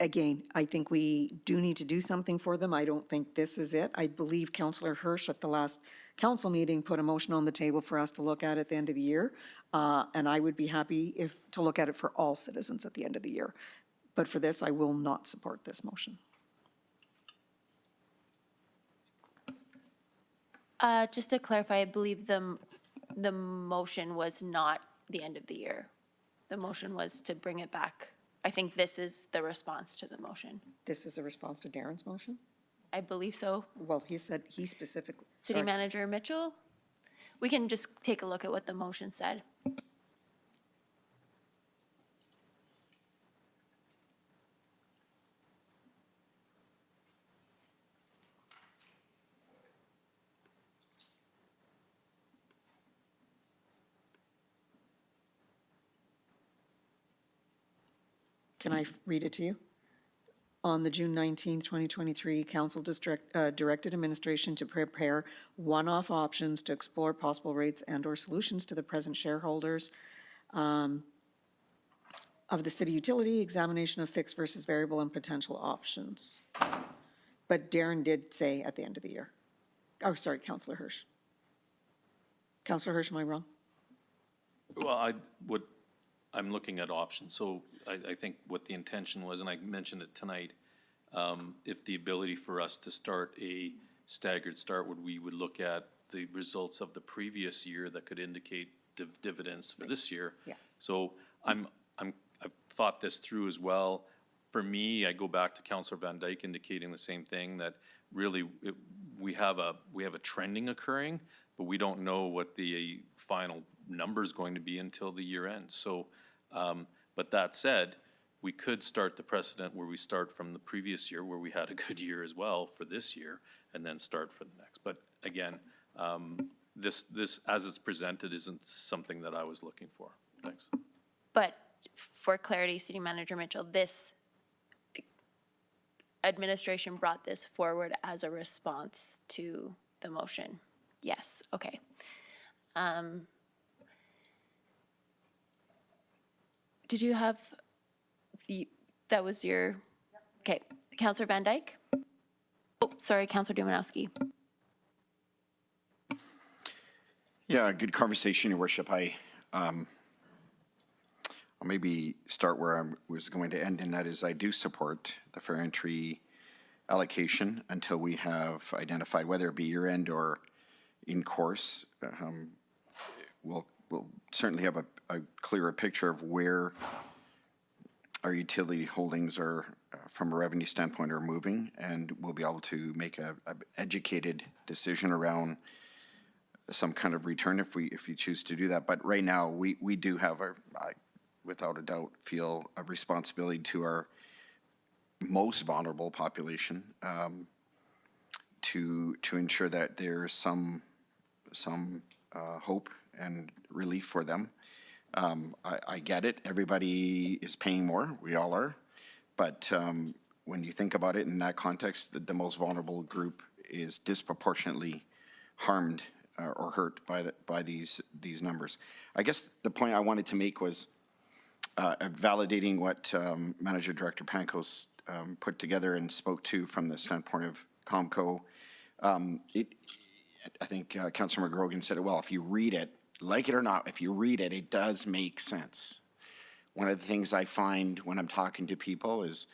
Again, I think we do need to do something for them. I don't think this is it. I believe Councillor Hirsch at the last council meeting put a motion on the table for us to look at the end of the year. And I would be happy to look at it for all citizens at the end of the year. But for this, I will not support this motion. Just to clarify, I believe the motion was not the end of the year. The motion was to bring it back. I think this is the response to the motion. This is a response to Darren's motion? I believe so. Well, he said he specifically. City Manager Mitchell? We can just take a look at what the motion said. Can I read it to you? On the June 19th, 2023, Council directed administration to prepare one-off options to explore possible rates and/or solutions to the present shareholders of the city utility, examination of fixed versus variable and potential options. But Darren did say at the end of the year. Oh, sorry, Councillor Hirsch. Councillor Hirsch, am I wrong? Well, I'm looking at options, so I think what the intention was, and I mentioned it tonight, if the ability for us to start a staggered start, we would look at the results of the previous year that could indicate dividends for this year. Yes. So I've thought this through as well. For me, I go back to Councillor Van Dyke indicating the same thing, that really we have a trending occurring, but we don't know what the final number is going to be until the year ends. So, but that said, we could start the precedent where we start from the previous year where we had a good year as well for this year and then start for the next. But again, this as it's presented isn't something that I was looking for. Thanks. But for clarity, City Manager Mitchell, this administration brought this forward as a response to the motion. Yes, okay. Did you have, that was your, okay. Councillor Van Dyke? Oh, sorry, Councillor Dumanowski. Yeah, good conversation, Your Worship. I'll maybe start where I was going to end, and that is I do support the fair entry allocation until we have identified, whether it be year-end or in course. We'll certainly have a clearer picture of where our utility holdings are, from a revenue standpoint, are moving, and we'll be able to make a educated decision around some kind of return if we choose to do that. But right now, we do have without a doubt, feel a responsibility to our most vulnerable population to ensure that there's some hope and relief for them. I get it. Everybody is paying more. We all are. But when you think about it in that context, the most vulnerable group is disproportionately harmed or hurt by these numbers. I guess the point I wanted to make was validating what Manager Director Pankos put together and spoke to from the standpoint of Comco. I think Councillor McGrogan said it well. If you read it, like it or not, if you read it, it does make sense. One of the things I find when I'm talking to people is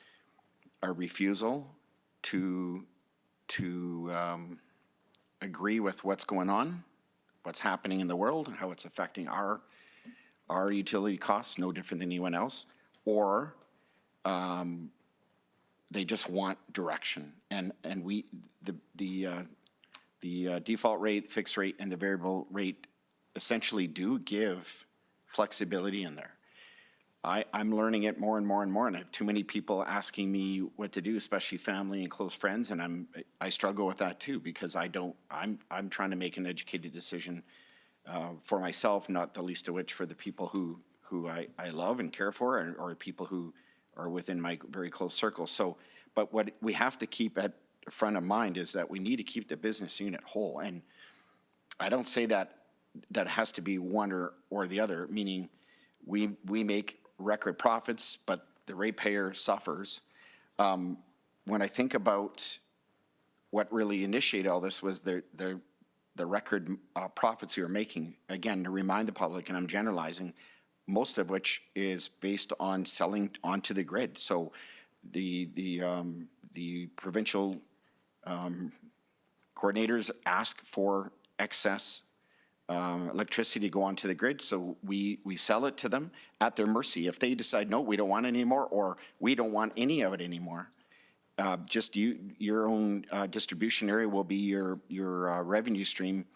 a refusal to agree with what's going on, what's happening in the world, how it's affecting our utility costs, no different than anyone else, or they just want direction. And the default rate, fixed rate, and the variable rate essentially do give flexibility in there. I'm learning it more and more and more, and I have too many people asking me what to do, especially family and close friends, and I struggle with that too, because I'm trying to make an educated decision for myself, not the least of which for the people who I love and care for, or people who are within my very close circle. So, but what we have to keep front of mind is that we need to keep the business unit whole. And I don't say that has to be one or the other, meaning we make record profits, but the ratepayer suffers. When I think about what really initiated all this was the record profits we were making, again, to remind the public, and I'm generalizing, most of which is based on selling onto the grid. So the provincial coordinators ask for excess electricity to go onto the grid, so we sell it to them at their mercy. If they decide, no, we don't want it anymore, or we don't want any of it anymore, just your own distribution area will be your revenue stream.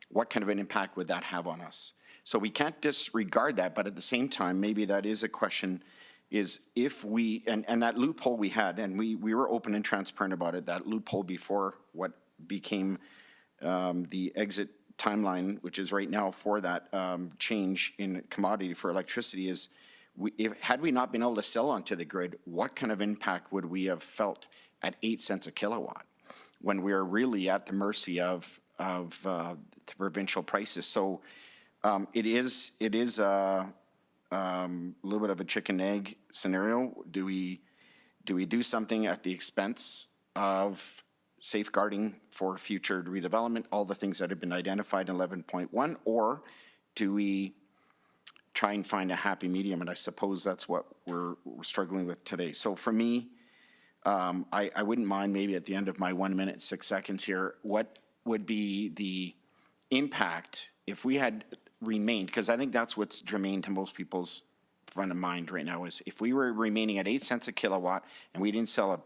What kind of an impact would that have on us? So we can't disregard that, but at the same time, maybe that is a question, is if we, and that loophole we had, and we were open and transparent about it, that loophole before what became the exit timeline, which is right now for that change in commodity for electricity, is had we not been able to sell onto the grid, what kind of impact would we have felt at 8 cents a kilowatt when we are really at the mercy of the provincial prices? So it is a little bit of a chicken egg scenario. Do we do something at the expense of safeguarding for future redevelopment, all the things that have been identified in 11.1, or do we try and find a happy medium? And I suppose that's what we're struggling with today. So for me, I wouldn't mind maybe at the end of my 1 minute, 6 seconds here, what would be the impact if we had remained, because I think that's what's germane to most people's front of mind right now, is if we were remaining at 8 cents a kilowatt and we didn't sell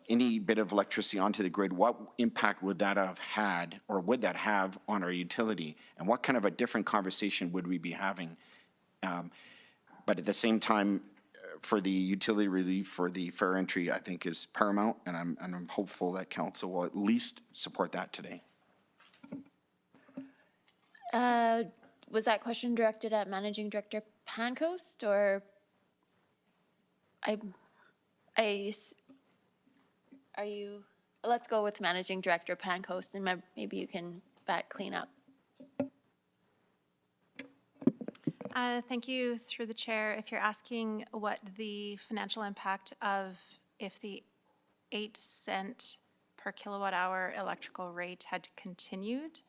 any bit of electricity onto the grid, what impact would that have had, or would that have on our utility? And what kind of a different conversation would we be having? But at the same time, for the utility relief for the fair entry, I think is paramount, and I'm hopeful that council will at least support that today. Was that question directed at Managing Director Pancoast, or are you, let's go with Managing Director Pancoast, and maybe you can clean up. Thank you, through the chair. If you're asking what the financial impact of if the 8 cent per kilowatt hour electrical rate had continued,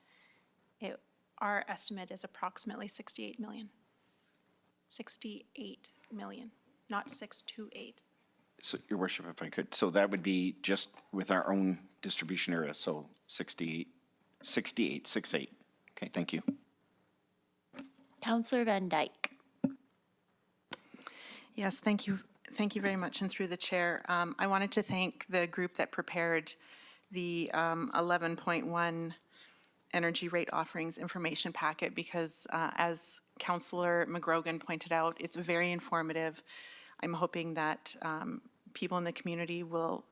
our estimate is approximately 68 million. 68 million, not 628. So, Your Worship, if I could, so that would be just with our own distribution area, so 68. Okay, thank you. Councillor Van Dyke. Yes, thank you. Thank you very much, and through the chair. I wanted to thank the group that prepared the 11.1 energy rate offerings information packet, because as Councillor McGrogan pointed out, it's very informative. I'm hoping that people in the community will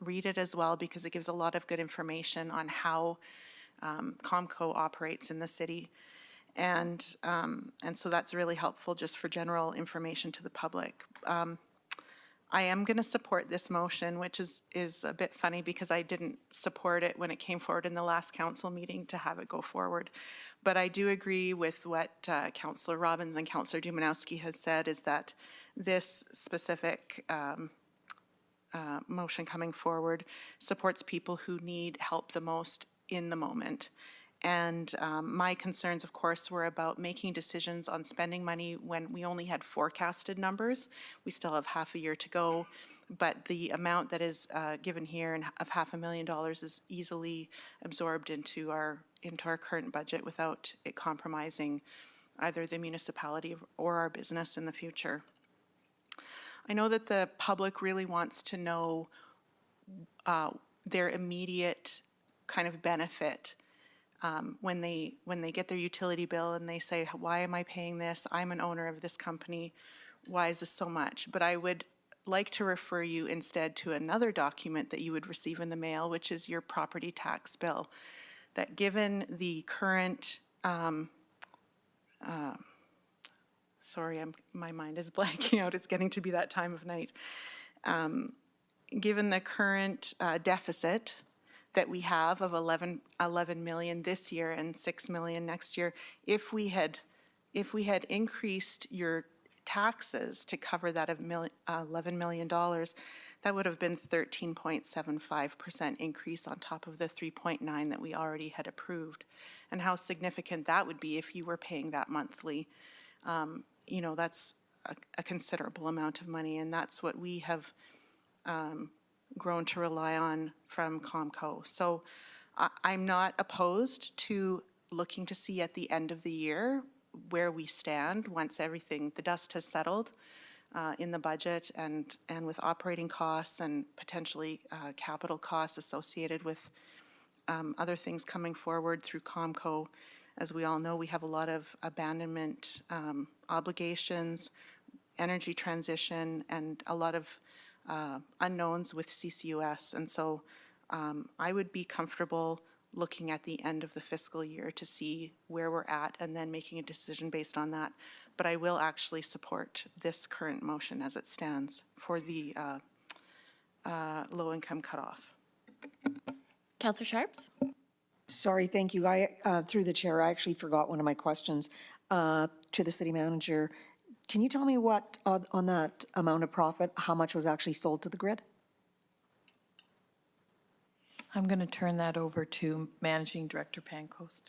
read it as well, because it gives a lot of good information on how COMCO operates in the city. And so that's really helpful just for general information to the public. I am going to support this motion, which is a bit funny because I didn't support it when it came forward in the last council meeting to have it go forward. But I do agree with what Councillor Robbins and Councillor Dumanowski has said, is that this specific motion coming forward supports people who need help the most in the moment. And my concerns, of course, were about making decisions on spending money when we only had forecasted numbers. We still have half a year to go, but the amount that is given here of $500,000 is easily absorbed into our current budget without it compromising either the municipality or our business in the future. I know that the public really wants to know their immediate kind of benefit when they get their utility bill and they say, why am I paying this? I'm an owner of this company. Why is this so much? But I would like to refer you instead to another document that you would receive in the mail, which is your property tax bill. That given the current, sorry, my mind is blanking out. It's getting to be that time of night. given the current deficit that we have of 11 million this year and 6 million next year, if we had increased your taxes to cover that of $11 million, that would have been 13.75% increase on top of the 3.9 that we already had approved. And how significant that would be if you were paying that monthly. You know, that's a considerable amount of money, and that's what we have grown to rely on from COMCO. So I'm not opposed to looking to see at the end of the year where we stand once everything, the dust has settled in the budget and with operating costs and potentially capital costs associated with other things coming forward through COMCO. As we all know, we have a lot of abandonment obligations, energy transition, and a lot of unknowns with CCUS. And so I would be comfortable looking at the end of the fiscal year to see where we're at and then making a decision based on that. But I will actually support this current motion as it stands for the low-income cutoff. Councillor Sharps? Sorry, thank you. Through the chair, I actually forgot one of my questions to the city manager. Can you tell me what, on that amount of profit, how much was actually sold to the grid? I'm going to turn that over to Managing Director Pancoast.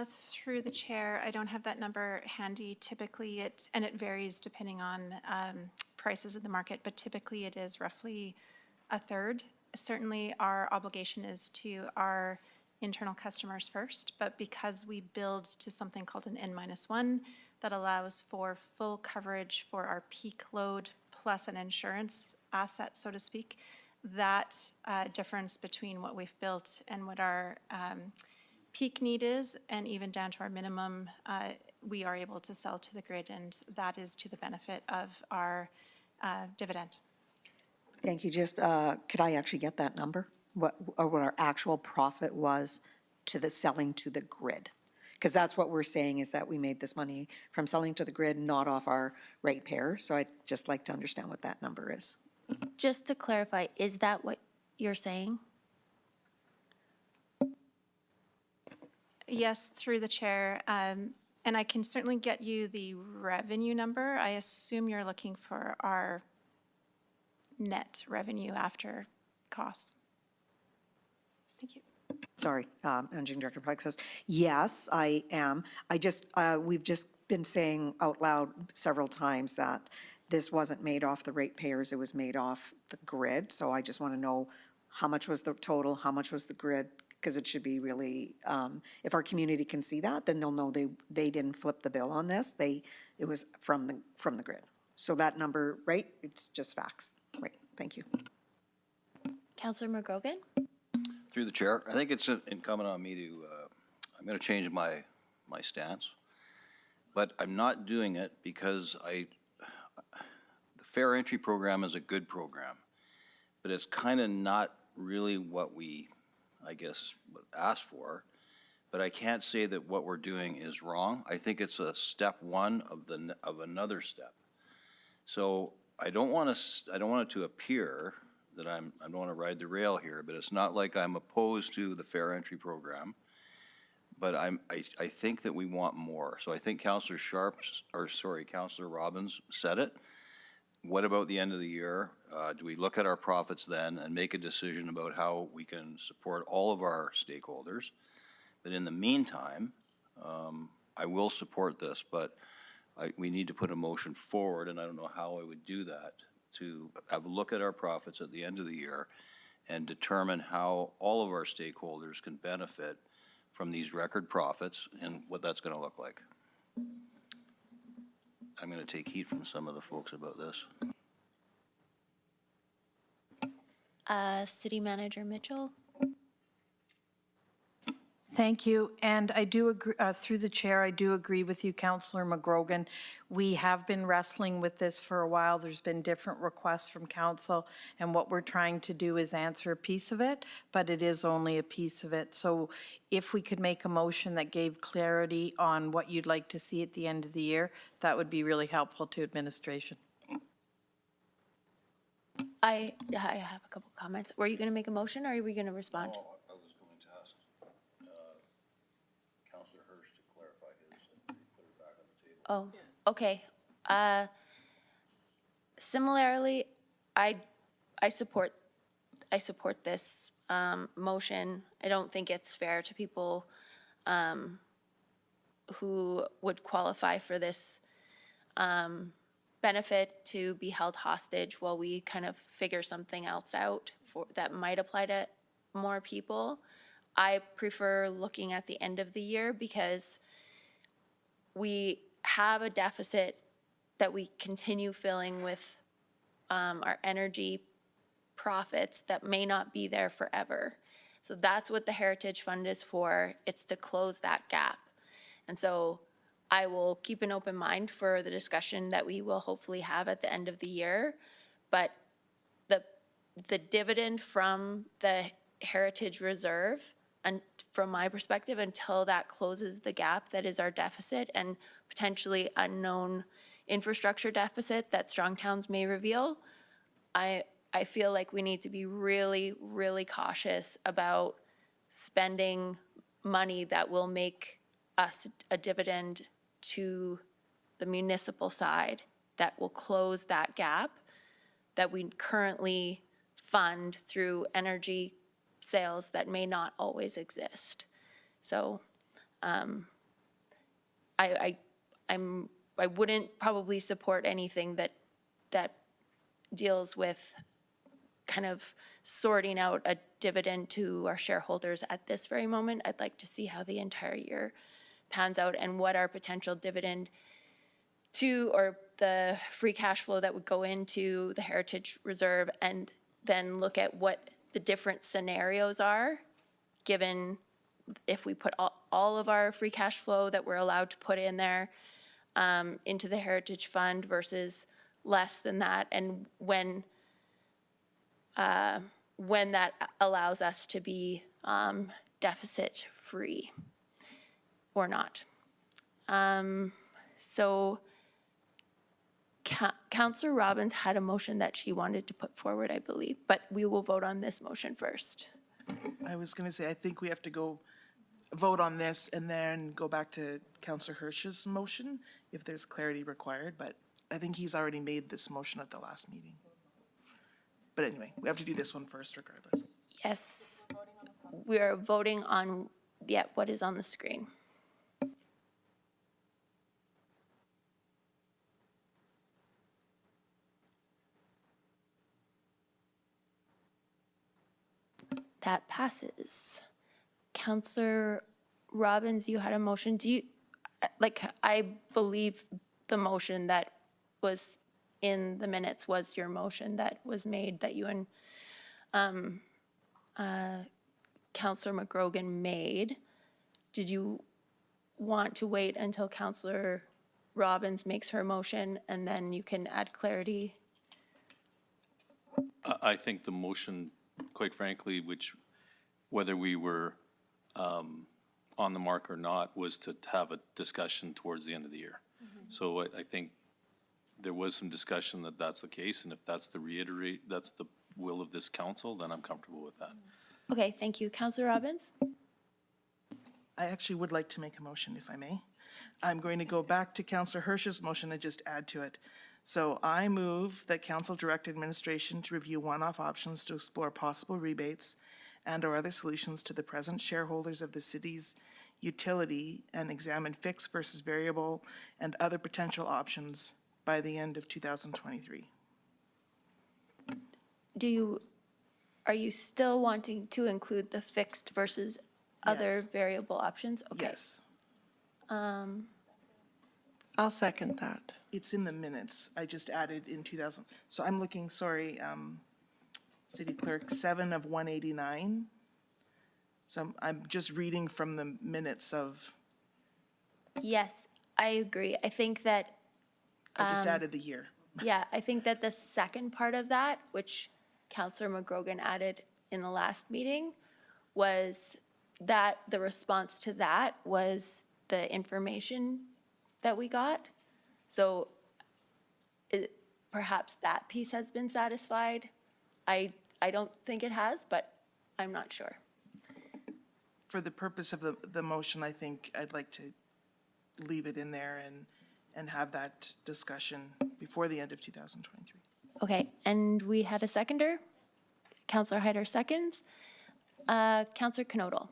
Through the chair, I don't have that number handy. Typically, it varies depending on prices in the market, but typically it is roughly a third. Certainly, our obligation is to our internal customers first, but because we build to something called an N-1 that allows for full coverage for our peak load plus an insurance asset, so to speak, that difference between what we've built and what our peak need is, and even down to our minimum, we are able to sell to the grid, and that is to the benefit of our dividend. Thank you. Just, could I actually get that number? What our actual profit was to the selling to the grid? Because that's what we're saying, is that we made this money from selling to the grid, not off our ratepayer. So I'd just like to understand what that number is. Just to clarify, is that what you're saying? Yes, through the chair. And I can certainly get you the revenue number. I assume you're looking for our net revenue after costs. Thank you. Sorry, Managing Director Pike says, yes, I am. We've just been saying out loud several times that this wasn't made off the ratepayers, it was made off the grid. So I just want to know how much was the total, how much was the grid, because it should be really, if our community can see that, then they'll know they didn't flip the bill on this. It was from the grid. So that number, right, it's just facts. Right, thank you. Councillor McGrogan? Through the chair, I think it's incumbent on me to, I'm going to change my stance, but I'm not doing it because the fair entry program is a good program, but it's kind of not really what we, I guess, asked for. But I can't say that what we're doing is wrong. I think it's a step one of another step. So I don't want it to appear that I don't want to ride the rail here, but it's not like I'm opposed to the fair entry program. But I think that we want more. So I think Councillor Councillor Robbins said it. What about the end of the year? Do we look at our profits then and make a decision about how we can support all of our stakeholders? But in the meantime, I will support this, but we need to put a motion forward, and I don't know how I would do that, to have a look at our profits at the end of the year and determine how all of our stakeholders can benefit from these record profits and what that's going to look like. I'm going to take heat from some of the folks about this. City Manager Mitchell? Thank you, and I do agree, through the chair, I do agree with you, Councillor McGrogan. We have been wrestling with this for a while. There's been different requests from council, and what we're trying to do is answer a piece of it, but it is only a piece of it. So if we could make a motion that gave clarity on what you'd like to see at the end of the year, that would be really helpful to administration. I have a couple comments. Were you going to make a motion, or are we going to respond? Oh, I was going to ask Councillor Hirsch to clarify his, and put it back on the table. Oh, okay. Similarly, I support this motion. I don't think it's fair to people who would qualify for this benefit to be held hostage while we kind of figure something else out that might apply to more people. I prefer looking at the end of the year because we have a deficit that we continue filling with our energy profits that may not be there forever. So that's what the Heritage Fund is for. It's to close that gap. And so I will keep an open mind for the discussion that we will hopefully have at the end of the year. But the dividend from the Heritage Reserve, and from my perspective, until that closes the gap that is our deficit and potentially unknown infrastructure deficit that Strong Towns may reveal, I feel like we need to be really, really cautious about spending money that will make us a dividend to the municipal side that will close that gap that we currently fund through energy sales that may not always exist. So I wouldn't probably support anything that deals with kind of sorting out a dividend to our shareholders at this very moment. I'd like to see how the entire year pans out and what our potential dividend to, or the free cash flow that would go into the Heritage Reserve, and then look at what the different scenarios are, given if we put all of our free cash flow that we're allowed to put in there into the Heritage Fund versus less than that, and when that allows us to be deficit free or not. So Councillor Robbins had a motion that she wanted to put forward, I believe, but we will vote on this motion first. I was going to say, I think we have to go vote on this and then go back to Councillor Hirsch's motion if there's clarity required, but I think he's already made this motion at the last meeting. But anyway, we have to do this one first regardless. Yes, we are voting on, what is on the screen. That passes. Councillor Robbins, you had a motion. Do you, I believe the motion that was in the minutes was your motion that was made, that you and Councillor McGrogan made. Did you want to wait until Councillor Robbins makes her motion and then you can add clarity? I think the motion, quite frankly, which whether we were on the mark or not, was to have a discussion towards the end of the year. So I think there was some discussion that that's the case, and if that's the will of this council, then I'm comfortable with that. Okay, thank you. Councillor Robbins? I actually would like to make a motion, if I may. I'm going to go back to Councillor Hirsch's motion and just add to it. So I move that council direct administration to review one-off options to explore possible rebates and/or other solutions to the present shareholders of the city's utility and examine fixed versus variable and other potential options by the end of 2023. Are you still wanting to include the fixed versus other Yes. variable options? Okay. Yes. I'll second that. It's in the minutes. I just added in 2000. So I'm looking, sorry, City Clerk, 7 of 189. So I'm just reading from the minutes of, Yes, I agree. I think that, I just added the year. yeah, I think that the second part of that, which Councillor McGrogan added in the last meeting, was that the response to that was the information that we got. So perhaps that piece has been satisfied. I don't think it has, but I'm not sure. For the purpose of the motion, I think I'd like to leave it in there and have that discussion before the end of 2023. Okay, and we had a seconder. Councillor Hyder seconds. Councillor Knodel.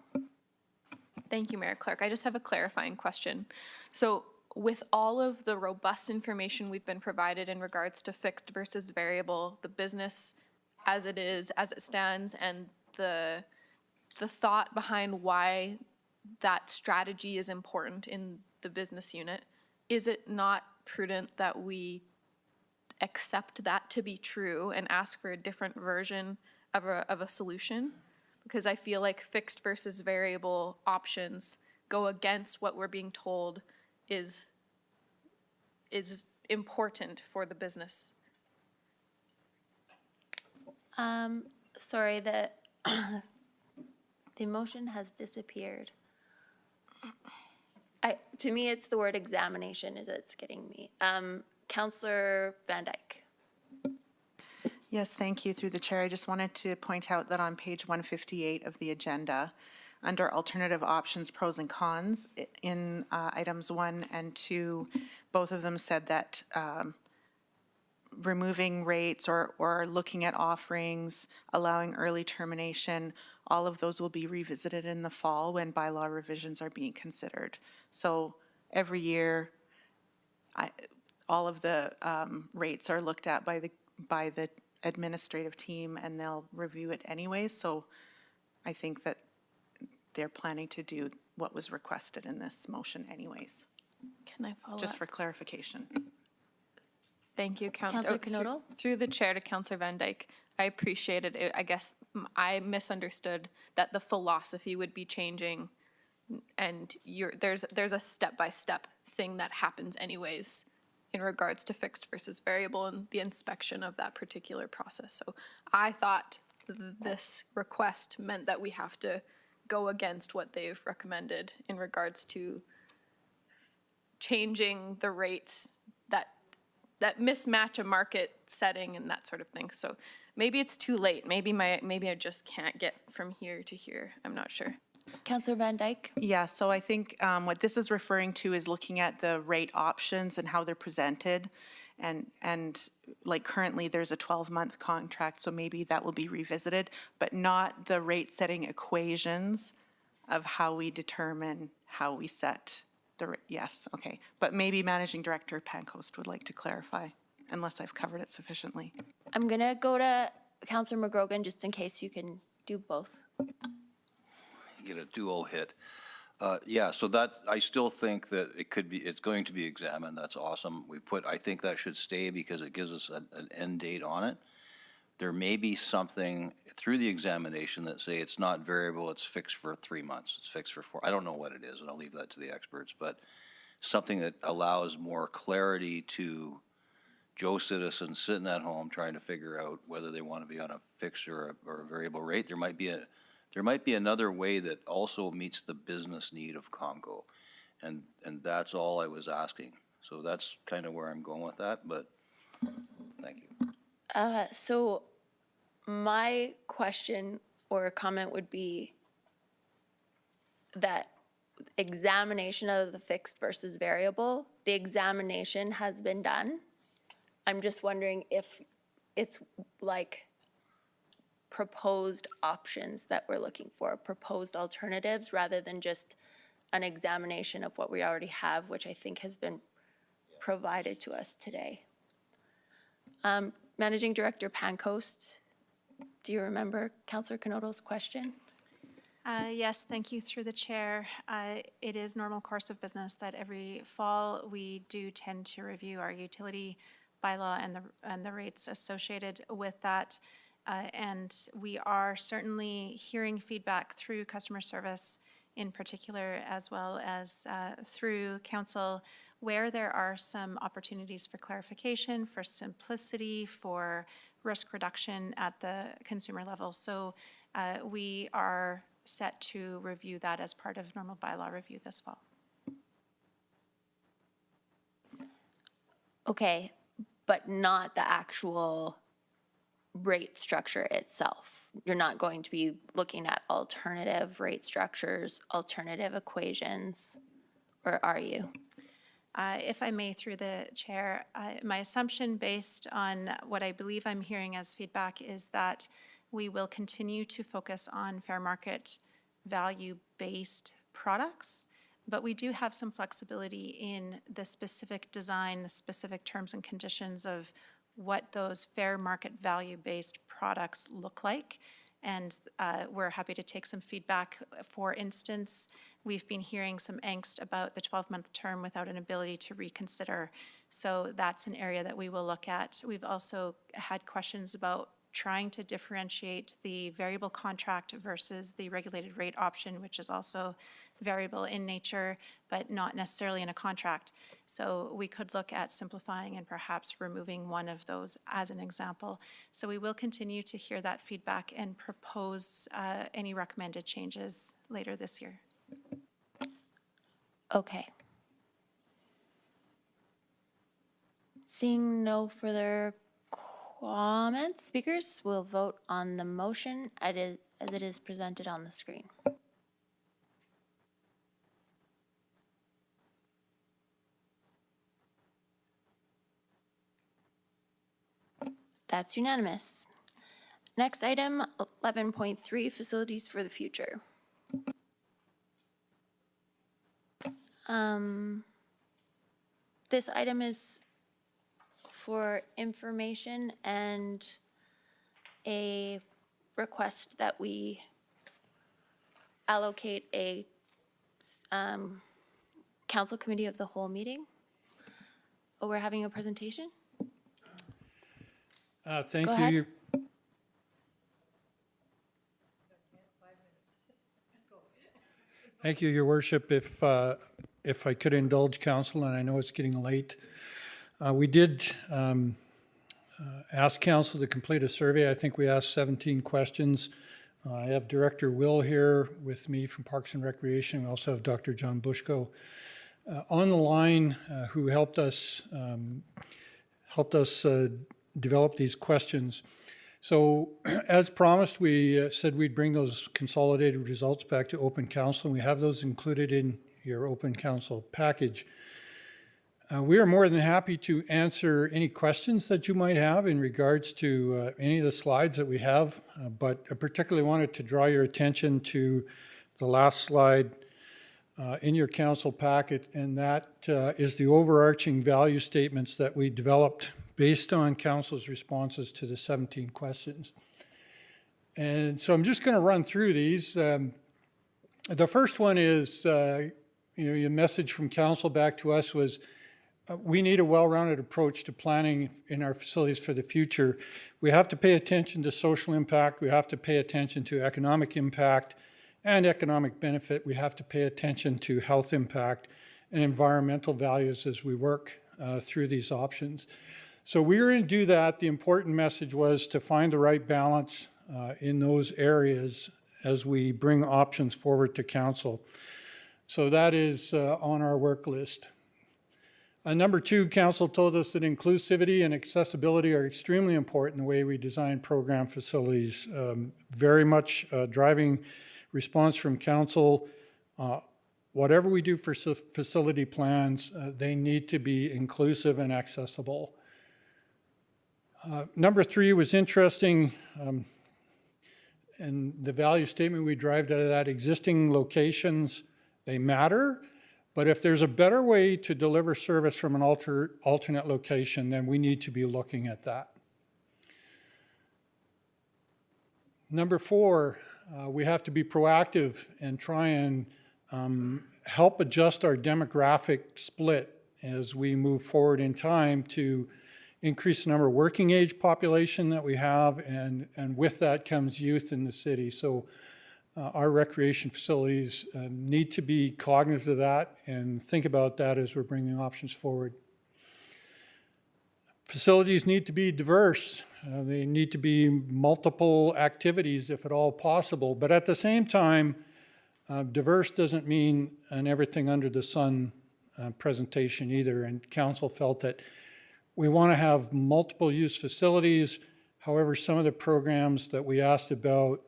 Thank you, Mayor Clark. I just have a clarifying question. So with all of the robust information we've been provided in regards to fixed versus variable, the business as it is, as it stands, and the thought behind why that strategy is important in the business unit, is it not prudent that we accept that to be true and ask for a different version of a solution? Because I feel like fixed versus variable options go against what we're being told is important for the business. Sorry, the motion has disappeared. To me, it's the word examination that's getting me. Councillor Van Dyke. Yes, thank you. Through the chair, I just wanted to point out that on page 158 of the agenda, under alternative options, pros and cons, in items 1 and 2, both of them said that removing rates or looking at offerings, allowing early termination, all of those will be revisited in the fall when bylaw revisions are being considered. So every year, all of the rates are looked at by the administrative team, and they'll review it anyway. So I think that they're planning to do what was requested in this motion anyways. Can I follow Just up? for clarification. Thank you, Councillor Knodel. Through the chair to Councillor Van Dyke, I appreciated it. I guess I misunderstood that the philosophy would be changing, and there's a step-by-step thing that happens anyways in regards to fixed versus variable and the inspection of that particular process. So I thought this request meant that we have to go against what they've recommended in regards to changing the rates that mismatch a market setting and that sort of thing. So maybe it's too late. Maybe I just can't get from here to here. I'm not sure. Councillor Van Dyke. Yeah, so I think what this is referring to is looking at the rate options and how they're presented. And like currently there's a 12-month contract, so maybe that will be revisited, but not the rate setting equations of how we determine how we set the, yes, okay. But maybe Managing Director Pancoast would like to clarify, unless I've covered it sufficiently. I'm gonna go to Councillor McGrogan just in case you can do both. Get a dual hit. Yeah, so that, I still think that it's going to be examined. That's awesome. I think that should stay because it gives us an end date on it. There may be something through the examination that say it's not variable, it's fixed for 3 months, it's fixed for 4. I don't know what it is, and I'll leave that to the experts, but something that allows more clarity to Joe citizens sitting at home trying to figure out whether they want to be on a fixed or a variable rate. There might be another way that also meets the business need of Congo. And that's all I was asking. So that's kind of where I'm going with that, but thank you. So my question or comment would be that examination of the fixed versus variable, the examination has been done. I'm just wondering if it's like proposed options that we're looking for, proposed alternatives, rather than just an examination of what we already have, which I think has been provided to us today. Managing Director Pancoast, do you remember Councillor Knodel's question? Yes, thank you through the chair. It is normal course of business that every fall we do tend to review our utility bylaw and the rates associated with that. And we are certainly hearing feedback through customer service in particular, as well as through council, where there are some opportunities for clarification, for simplicity, for risk reduction at the consumer level. So we are set to review that as part of normal bylaw review this fall. Okay, but not the actual rate structure itself. You're not going to be looking at alternative rate structures, alternative equations, or are you? If I may, through the chair, my assumption based on what I believe I'm hearing as feedback is that we will continue to focus on fair market value-based products, but we do have some flexibility in the specific design, the specific terms and conditions of what those fair market value-based products look like. And we're happy to take some feedback. For instance, we've been hearing some angst about the 12-month term without an ability to reconsider. So that's an area that we will look at. We've also had questions about trying to differentiate the variable contract versus the regulated rate option, which is also variable in nature, but not necessarily in a contract. So we could look at simplifying and perhaps removing one of those as an example. So we will continue to hear that feedback and propose any recommended changes later this year. Okay. Seeing no further comments, speakers, we'll vote on the motion as it is presented on the screen. That's unanimous. Next item, 11.3, facilities for the future. This item is for information and a request that we allocate a council committee of the whole meeting. Oh, we're having a presentation? Thank Go you. ahead. Thank you, Your Worship. If I could indulge council, and I know it's getting late, we did ask council to complete a survey. I think we asked 17 questions. I have Director Will here with me from Parks and Recreation. We also have Dr. John Bushko on the line who helped us develop these questions. So as promised, we said we'd bring those consolidated results back to Open Council, and we have those included in your Open Council package. We are more than happy to answer any questions that you might have in regards to any of the slides that we have, but I particularly wanted to draw your attention to the last slide in your council packet, and that is the overarching value statements that we developed based on council's responses to the 17 questions. And so I'm just going to run through these. The first one is, your message from council back to us was, we need a well-rounded approach to planning in our facilities for the future. We have to pay attention to social impact. We have to pay attention to economic impact and economic benefit. We have to pay attention to health impact and environmental values as we work through these options. So we were going to do that. The important message was to find the right balance in those areas as we bring options forward to council. So that is on our work list. Number two, council told us that inclusivity and accessibility are extremely important in the way we design program facilities. Very much driving response from council. Whatever we do for facility plans, they need to be inclusive and accessible. Number three was interesting, and the value statement we derived out of that, existing locations, they matter, but if there's a better way to deliver service from an alternate location, then we need to be looking at that. Number four, we have to be proactive and try and help adjust our demographic split as we move forward in time to increase the number of working age population that we have, and with that comes youth in the city. So our recreation facilities need to be cognizant of that and think about that as we're bringing options forward. Facilities need to be diverse. They need to be multiple activities if at all possible, but at the same time, diverse doesn't mean an everything under the sun presentation either, and council felt that we want to have multiple use facilities. However, some of the programs that we asked about,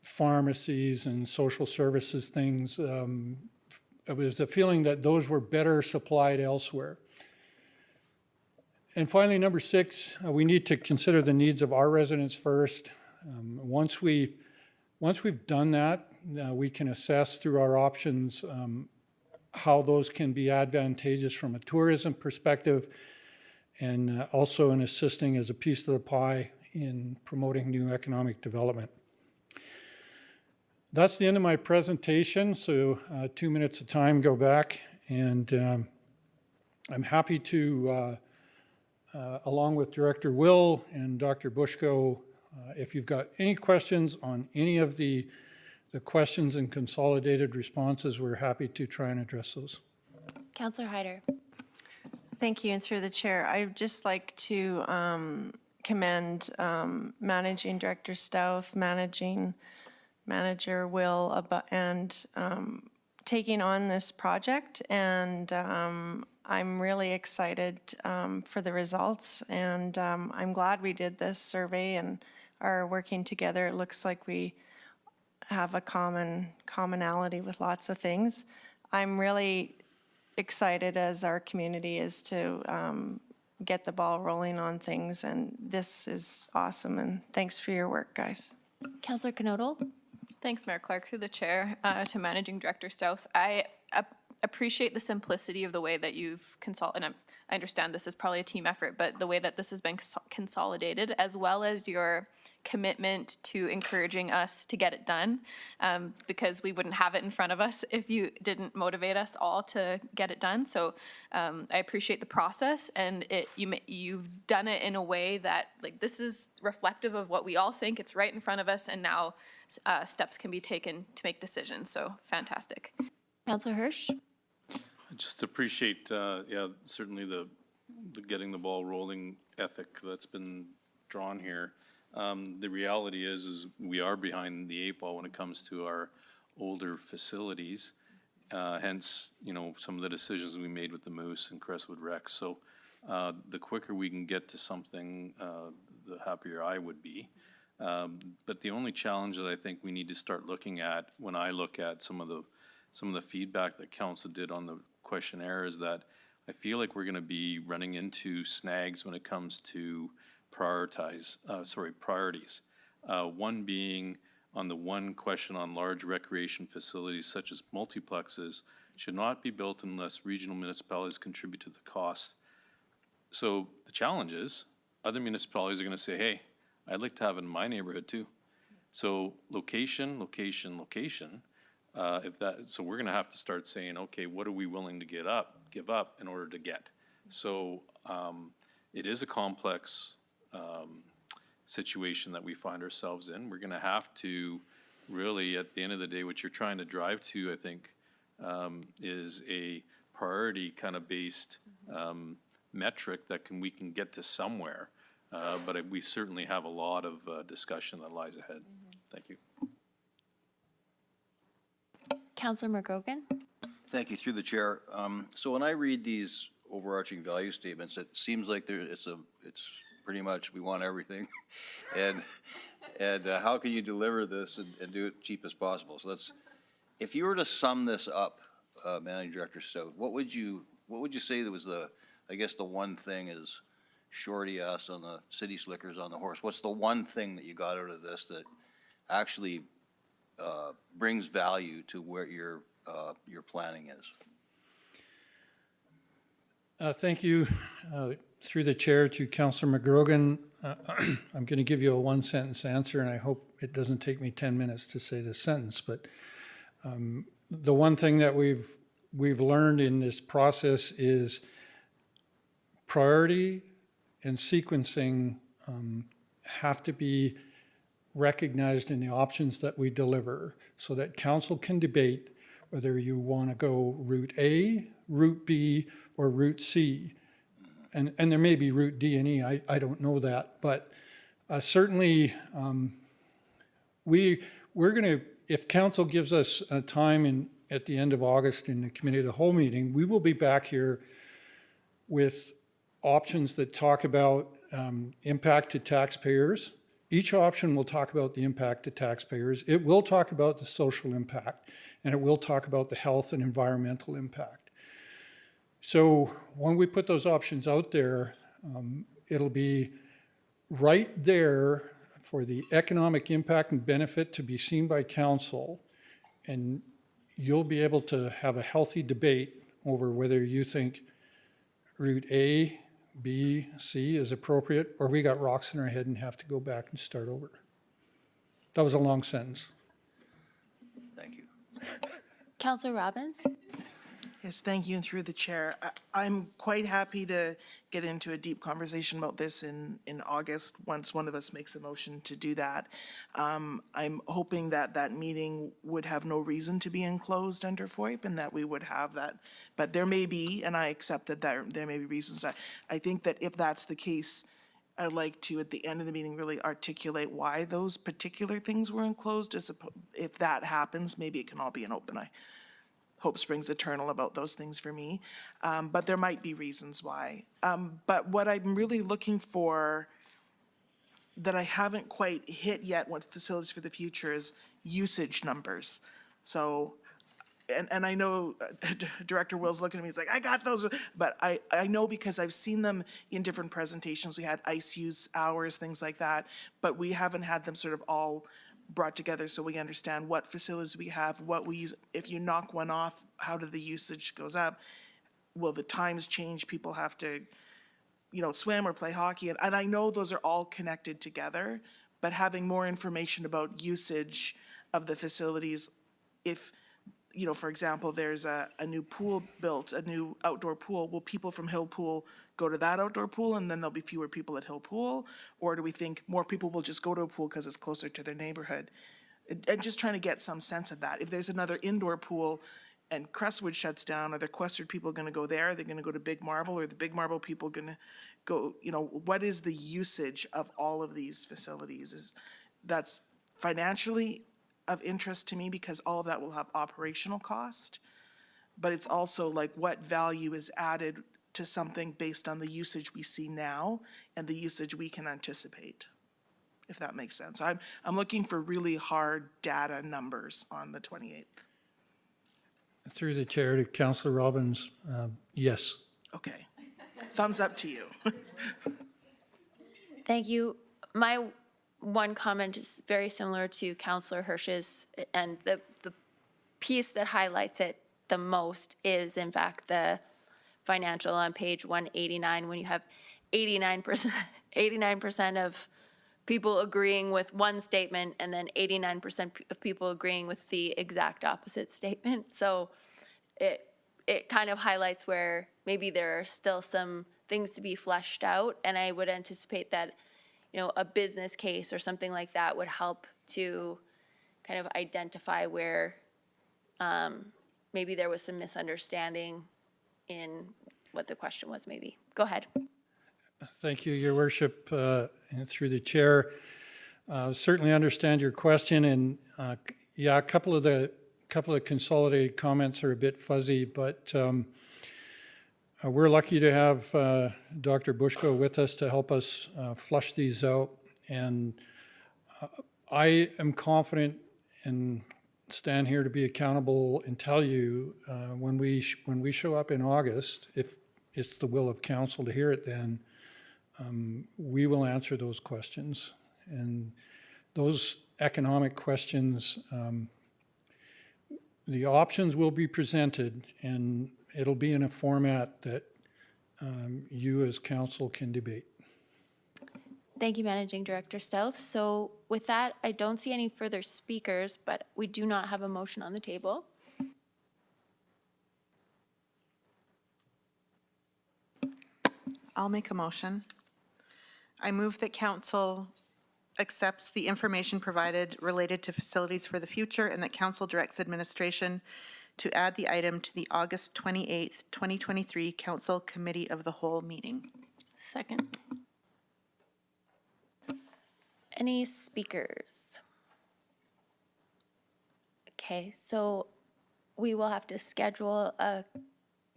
pharmacies and social services things, it was a feeling that those were better supplied elsewhere. And finally, number 6, we need to consider the needs of our residents first. Once we've done that, we can assess through our options how those can be advantageous from a tourism perspective, and also in assisting as a piece of the pie in promoting new economic development. That's the end of my presentation, so 2 minutes of time, go back, and I'm happy to, along with Director Will and Dr. Bushko, if you've got any questions on any of the questions and consolidated responses, we're happy to try and address those. Councillor Hyder. Thank you, and through the chair, I'd just like to commend Managing Director Stouth, Manager Will, and taking on this project, and I'm really excited for the results, and I'm glad we did this survey and are working together. It looks like we have a commonality with lots of things. I'm really excited as our community is to get the ball rolling on things, and this is awesome, and thanks for your work, guys. Councillor Knodel. Thanks, Mayor Clark, through the chair, to Managing Director Stouth. I appreciate the simplicity of the way that you've consolidated, and I understand this is probably a team effort, but the way that this has been consolidated, as well as your commitment to encouraging us to get it done, because we wouldn't have it in front of us if you didn't motivate us all to get it done. So I appreciate the process, and you've done it in a way that, like, this is reflective of what we all think. It's right in front of us, and now steps can be taken to make decisions. So fantastic. Councillor Hirsch. I just appreciate, yeah, certainly the getting the ball rolling ethic that's been drawn here. The reality is we are behind the 8 ball when it comes to our older facilities. Hence, you know, some of the decisions we made with the Moose and Crestwood Rec. So the quicker we can get to something, the happier I would be. But the only challenge that I think we need to start looking at, when I look at some of the feedback that council did on the questionnaire, is that I feel like we're going to be running into snags when it comes to priorities. One being on the one question on large recreation facilities such as multiplexes should not be built unless regional municipalities contribute to the cost. So the challenge is other municipalities are going to say, hey, I'd like to have it in my neighborhood too. So location. So we're going to have to start saying, okay, what are we willing to give up in order to get? So it is a complex situation that we find ourselves in. We're going to have to really, at the end of the day, what you're trying to drive to, I think, is a priority kind of based metric that we can get to somewhere. But we certainly have a lot of discussion that lies ahead. Thank you. Councillor McGrogan. Thank you, through the chair. So when I read these overarching value statements, it seems like it's pretty much we want everything, and how can you deliver this and do it cheap as possible? So if you were to sum this up, Managing Director Stouth, what would you say that was the one thing is Shorty asked on the city slickers on the horse? What's the one thing that you got out of this that actually brings value to where your planning is? Thank you, through the chair, to Councillor McGrogan. I'm going to give you a one-sentence answer, and I hope it doesn't take me 10 minutes to say this sentence. But the one thing that we've learned in this process is priority and sequencing have to be recognized in the options that we deliver, so that council can debate whether you want to go route A, route B, or route C. And there may be route D and E, I don't know that, but certainly we're going to, if council gives us time at the end of August in the committee of the whole meeting, we will be back here with options that talk about impact to taxpayers. Each option will talk about the impact to taxpayers. It will talk about the social impact, and it will talk about the health and environmental impact. So when we put those options out there, it'll be right there for the economic impact and benefit to be seen by council, and you'll be able to have a healthy debate over whether you think route A, B, C is appropriate, or we got rocks in our head and have to go back and start over. That was a long sentence. Thank you. Councillor Robbins? Yes, thank you, and through the chair. I'm quite happy to get into a deep conversation about this in August, once one of us makes a motion to do that. I'm hoping that that meeting would have no reason to be enclosed under FOIP and that we would have that. But there may be, and I accept that there may be reasons. I think that if that's the case, I'd like to, at the end of the meeting, really articulate why those particular things were enclosed. If that happens, maybe it can all be an open. I hope springs eternal about those things for me, but there might be reasons why. But what I'm really looking for that I haven't quite hit yet with Facilities for the Future is usage numbers. So, and I know Director Will's looking at me, he's like, I got those, but I know because I've seen them in different presentations. We had ice use hours, things like that, but we haven't had them sort of all brought together so we understand what facilities we have, what we use. If you knock one off, how do the usage goes up? Will the times change? People have to, swim or play hockey. And I know those are all connected together, but having more information about usage of the facilities, if, for example, there's a new pool built, a new outdoor pool, will people from Hill Pool go to that outdoor pool and then there'll be fewer people at Hill Pool? Or do we think more people will just go to a pool because it's closer to their neighborhood? And just trying to get some sense of that. If there's another indoor pool and Crestwood shuts down, are the Crestwood people gonna go there? Are they gonna go to Big Marble? Or the Big Marble people gonna go, what is the usage of all of these facilities? That's financially of interest to me because all of that will have operational cost. But it's also like what value is added to something based on the usage we see now and the usage we can anticipate, if that makes sense. I'm looking for really hard data numbers on the 28th. Through the chair to Councillor Robbins, yes. Okay, thumbs up to you. Thank you. My one comment is very similar to Councillor Hirsch's, and the piece that highlights it the most is, in fact, the financial on page 189, when you have 89% of people agreeing with one statement and then 89% of people agreeing with the exact opposite statement. So it kind of highlights where maybe there are still some things to be fleshed out, and I would anticipate that a business case or something like that would help to kind of identify where maybe there was some misunderstanding in what the question was maybe. Go ahead. Thank you, Your Worship, and through the chair. Certainly understand your question, and yeah, a couple of consolidated comments are a bit fuzzy, but we're lucky to have Dr. Bushko with us to help us flush these out, and I am confident and stand here to be accountable and tell you when we show up in August, if it's the will of council to hear it then, we will answer those questions. And those economic questions, the options will be presented, and it'll be in a format that you as council can debate. Thank you, Managing Director Stouth. So with that, I don't see any further speakers, but we do not have a motion on the table. I'll make a motion. I move that council accepts the information provided related to Facilities for the Future and that council directs administration to add the item to the August 28th, 2023 Council Committee of the Whole meeting. Second. Any speakers? Okay, so we will have to schedule a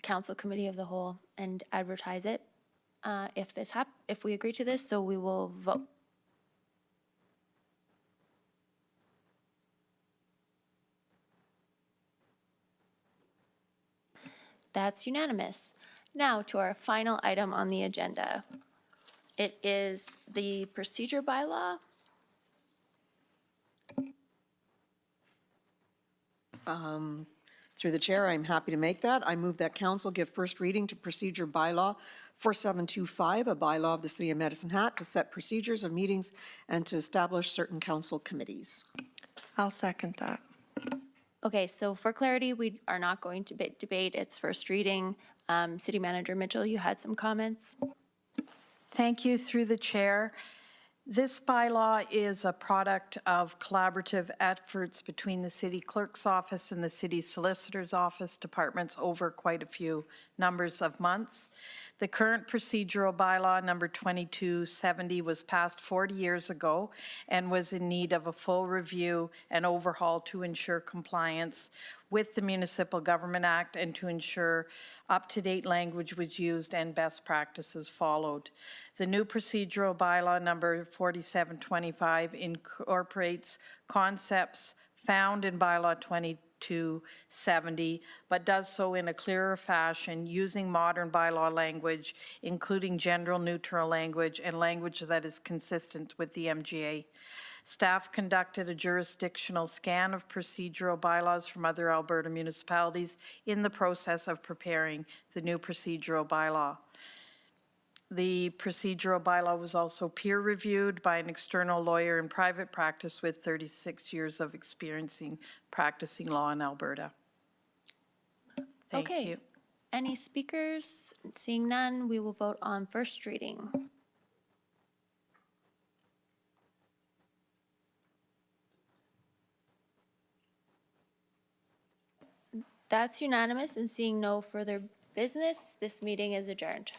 council committee of the whole and advertise it. if we agree to this, so we will vote. That's unanimous. Now to our final item on the agenda. It is the procedure bylaw. Through the chair, I'm happy to make that. I move that council give first reading to procedure bylaw 4725, a bylaw of the City of Medicine Hat to set procedures of meetings and to establish certain council committees. I'll second that. Okay, so for clarity, we are not going to debate its first reading. City Manager Mitchell, you had some comments? Thank you, through the chair. This bylaw is a product of collaborative efforts between the city clerk's office and the city solicitor's office departments over quite a few numbers of months. The current procedural bylaw, number 2270, was passed 40 years ago and was in need of a full review and overhaul to ensure compliance with the Municipal Government Act and to ensure up-to-date language was used and best practices followed. The new procedural bylaw number 4725 incorporates concepts found in bylaw 2270, but does so in a clearer fashion using modern bylaw language, including gender neutral language and language that is consistent with the MGA. Staff conducted a jurisdictional scan of procedural bylaws from other Alberta municipalities in the process of preparing the new procedural bylaw. The procedural bylaw was also peer-reviewed by an external lawyer in private practice with 36 years of experience practicing law in Alberta. Thank Okay. you. Any speakers? Seeing none, we will vote on first reading. That's unanimous, and seeing no further business, this meeting is adjourned.